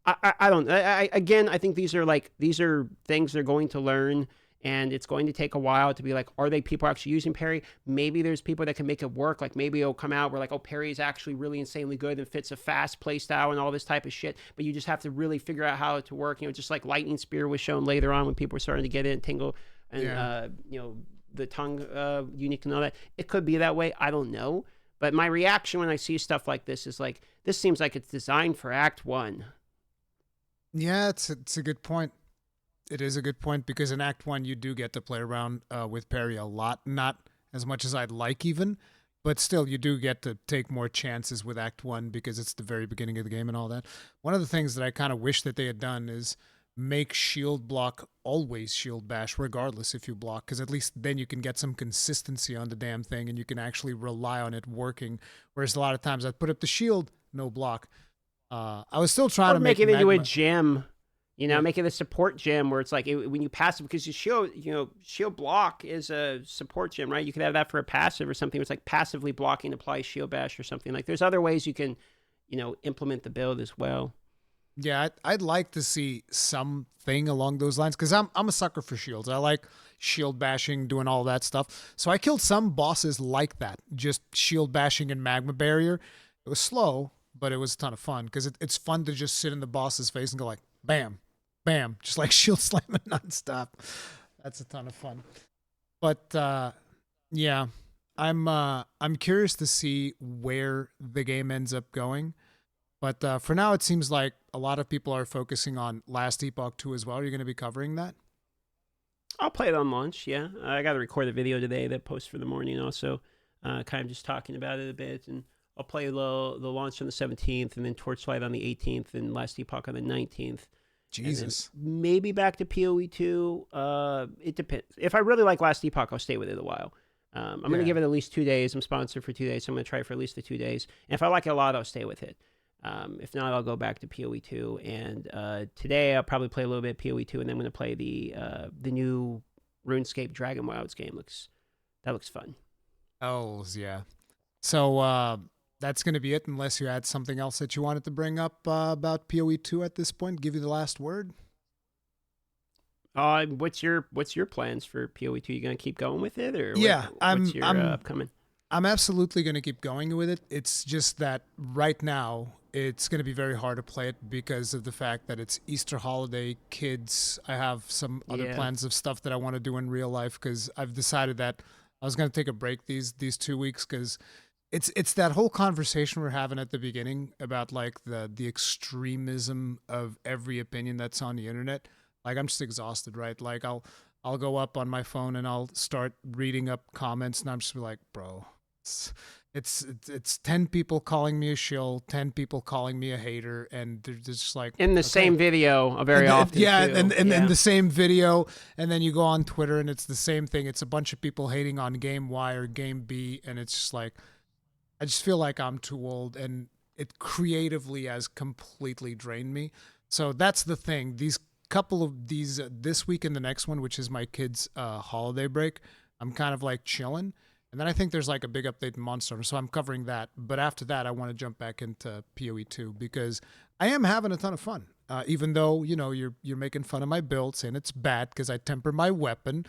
I don't. Again, I think these are things they're going to learn, and it's going to take a while to be like, are they people actually using parry? Maybe there's people that can make it work. Like maybe it'll come out where like, oh, parry is actually really insanely good and fits a fast play style and all this type of shit. But you just have to really figure out how it to work. Just like lightning spear was shown later on when people were starting to get in tingle, and Yeah. the tongue unique and all that. It could be that way. I don't know. But my reaction when I see stuff like this is like, this seems like it's designed for Act 1. Yeah, it's a good point. It is a good point because in Act 1 you do get to play around with parry a lot, not as much as I'd like even, but still you do get to take more chances with Act 1 because it's the very beginning of the game and all that. One of the things that I kind of wish that they had done is make shield block always shield bash regardless if you block, because at least then you can get some consistency on the damn thing and you can actually rely on it working, whereas a lot of times I'd put up the shield, no block. I was still trying Or to make make it into a magma. gem. Yeah. Make it a support gem where it's like when you passive, because shield block is a support gem, right? You could have that for a passive or something. It's like passively blocking apply shield bash or something. Like there's other ways you can, implement the build as well. Yeah, I'd like to see something along those lines because I'm a sucker for shields. I like shield bashing, doing all that stuff. So I killed some bosses like that, just shield bashing and magma barrier. It was slow, but it was a ton of fun because it's fun to just sit in the boss's face and go like, bam, bam, just like shield slamming nonstop. That's a ton of fun. But yeah, I'm curious to see where the game ends up going. But for now, it seems like a lot of people are focusing on Last Epoch 2 as well. Are you going to be covering that? I'll play it on launch. Yeah, I got to record a video today that posts for the morning. Also, kind of just talking about it a bit, and I'll play the launch on the 17th, and then Torchlight on the 18th, and Last Epoch on the 19th. Jesus. And then maybe back to PoE 2. It depends. If I really like Last Epoch, I'll stay with it a while. I'm going to give it at least 2 days. I'm sponsored for 2 days, so I'm going to try for at least the 2 days. And if I like it a lot, I'll stay with it. If not, I'll go back to PoE 2. And today I'll probably play a little bit of PoE 2, and then I'm going to play the new RuneScape Dragon Wilds game. That looks fun. Oh, yeah. So that's going to be it unless you had something else that you wanted to bring up about PoE 2 at this point. Give you the last word. What's your plans for PoE 2? You going to keep going with it, or Yeah, what's your upcoming? I'm absolutely going to keep going with it. It's just that right now it's going to be very hard to play it because of the fact that it's Easter holiday, kids. I have some other plans of stuff that I want to do in real life because I've decided that I was going to take a break these 2 weeks because it's that whole conversation we're having at the beginning about like the extremism of every opinion that's on the internet. Like I'm just exhausted, right? Like I'll go up on my phone and I'll start reading up comments and I'm just like, bro, it's 10 people calling me a shill, 10 people calling me a hater, and they're just like In the same video very often. Yeah, too. and in the same video, and then you go on Twitter and it's the same thing. It's a bunch of people hating on game Y or game B, and it's just like I just feel like I'm too old, and it creatively has completely drained me. So that's the thing. These couple of these this week and the next one, which is my kids' holiday break, I'm kind of like chilling. And then I think there's like a big update in Monster, so I'm covering that. But after that, I want to jump back into PoE 2 because I am having a ton of fun. Even though you're making fun of my build, saying it's bad because I temper my weapon,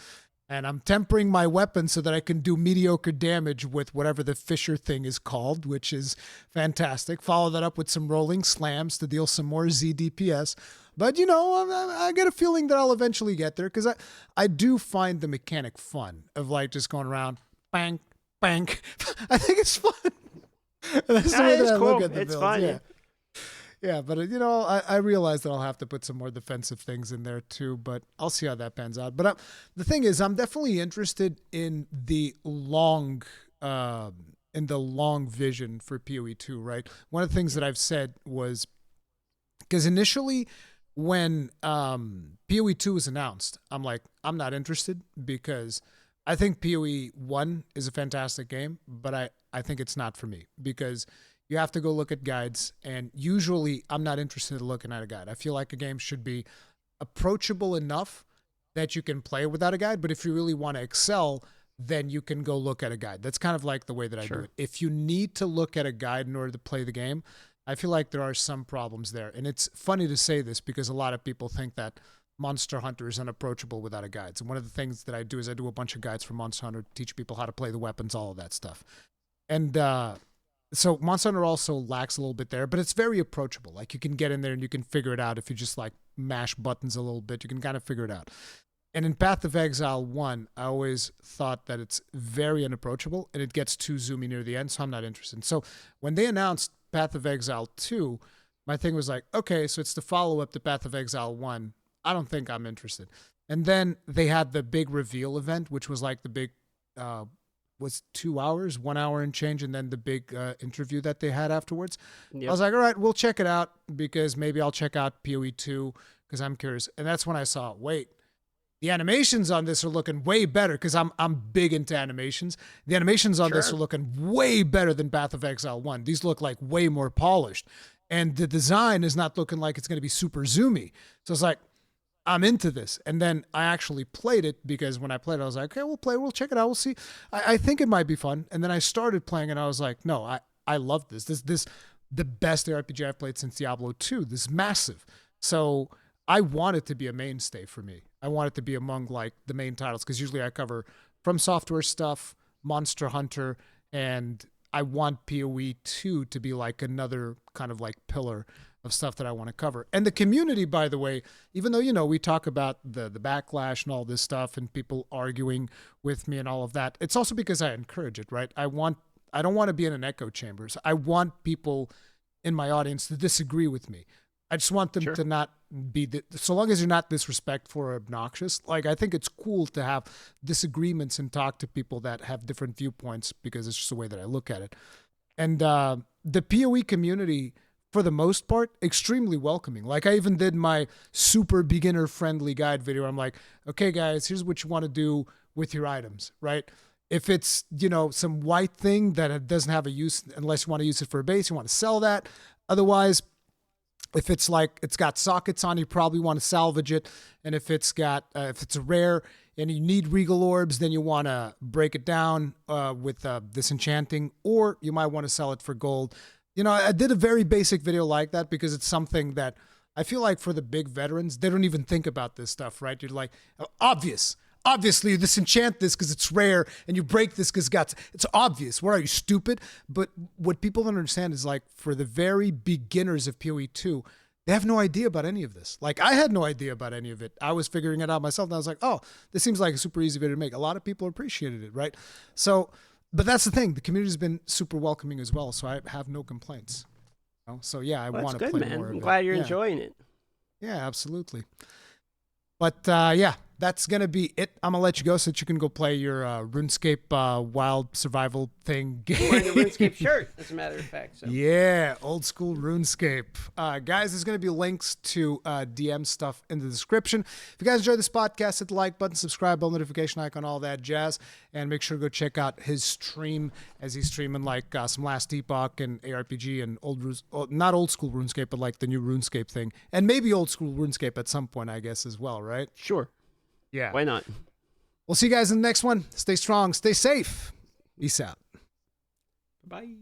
and I'm tempering my weapon so that I can do mediocre damage with whatever the Fisher thing is called, which is fantastic. Follow that up with some rolling slams to deal some more ZDPS. But I get a feeling that I'll eventually get there because I do find the mechanic fun of like just going around. Bang, bang. I think it's fun. That's the way that I cool. look at the It's builds. fun. Yeah. Yeah, but I realize that I'll have to put some more defensive things in there too. But I'll see how that pans out. But the thing is, I'm definitely interested in the long vision for PoE 2. Right. One of the things that I've said was because initially when PoE 2 was announced, I'm like, I'm not interested because I think PoE 1 is a fantastic game, but I think it's not for me because you have to go look at guides, and usually I'm not interested in looking at a guide. I feel like a game should be approachable enough that you can play without a guide, but if you really want to excel, then you can go look at a guide. That's kind of like the way that I do it. If you need to look at a guide in order to play the game, I feel like there are some problems there. And it's funny to say this because a lot of people think that Monster Hunter is unapproachable without a guide. So one of the things that I do is I do a bunch of guides for Monster Hunter, teach people how to play the weapons, all of that stuff. And so Monster Hunter also lacks a little bit there, but it's very approachable. Like you can get in there and you can figure it out if you just like mash buttons a little bit. You can kind of figure it out. And in Path of Exile 1, I always thought that it's very unapproachable and it gets too zoomy near the end, so I'm not interested. So when they announced Path of Exile 2, my thing was like, okay, so it's the follow-up to Path of Exile 1. I don't think I'm interested. And then they had the big reveal event, which was like the big, was 2 hours, 1 hour and change, and then the big interview that they had afterwards. Yep. I was like, all right, we'll check it out because maybe I'll check out PoE 2 because I'm curious. And that's when I saw, wait, the animations on this are looking way better because I'm big into animations. The animations on this are looking way better than Path of Exile 1. These look like way more polished. And the design is not looking like it's going to be super zoomy. So it's like, I'm into this. And then I actually played it because when I played it, I was like, okay, we'll check it out. We'll see. I think it might be fun. And then I started playing and I was like, no, I love this. This the best RPG I've played since Diablo 2. This is massive. So I want it to be a mainstay for me. I want it to be among like the main titles because usually I cover From Software stuff, Monster Hunter, and I want PoE 2 to be like another kind of like pillar of stuff that I want to cover. And the community, by the way, even though, you know, we talk about the backlash and all this stuff and people arguing with me and all of that, it's also because I encourage it, right? I don't want to be in an echo chamber. So I want people in my audience to disagree with me. I just want them to not be, so long as you're not disrespectful or obnoxious. Like, I think it's cool to have disagreements and talk to people that have different viewpoints because it's just the way that I look at it. And the PoE community, for the most part, extremely welcoming. Like, I even did my super beginner friendly guide video. I'm like, okay, guys, here's what you want to do with your items, right? If it's, you know, some white thing that doesn't have a use, unless you want to use it for a base, you want to sell that. Otherwise, if it's like it's got sockets on, you probably want to salvage it. And if it's got if it's a rare and you need regal orbs, then you want to break it down with disenchanting, or you might want to sell it for gold. You know, I did a very basic video like that because it's something that I feel like for the big veterans, they don't even think about this stuff, right? You're like, obviously you disenchant this because it's rare and you break this because it's obvious. What are you, stupid? But what people don't understand is like for the very beginners of PoE 2, they have no idea about any of this. Like I had no idea about any of it. I was figuring it out myself and I was like, oh, this seems like a super easy video to make. A lot of people appreciated it, right? So, but that's the thing. The community's been super welcoming as well. So I have no complaints. You know? So yeah, I want to play more of it. I'm glad you're enjoying it. Yeah, absolutely. But yeah, that's going to be it. I'm going to let you go so that you can go play your RuneScape wild survival thing. I'm wearing a RuneScape shirt, as a matter of fact. So. Yeah, old school RuneScape. Guys, there's going to be links to DM stuff in the description. If you guys enjoyed this podcast, hit the like button, subscribe, bell notification icon, all that jazz. And make sure to go check out his stream as he's streaming like some Last Epoch and ARPG and not old school RuneScape, but like the new RuneScape thing. And maybe old school RuneScape at some point, I guess, as well, right? Sure. Yeah. Why not? We'll see you guys in the next one. Stay strong. Stay safe. Peace out. Bye.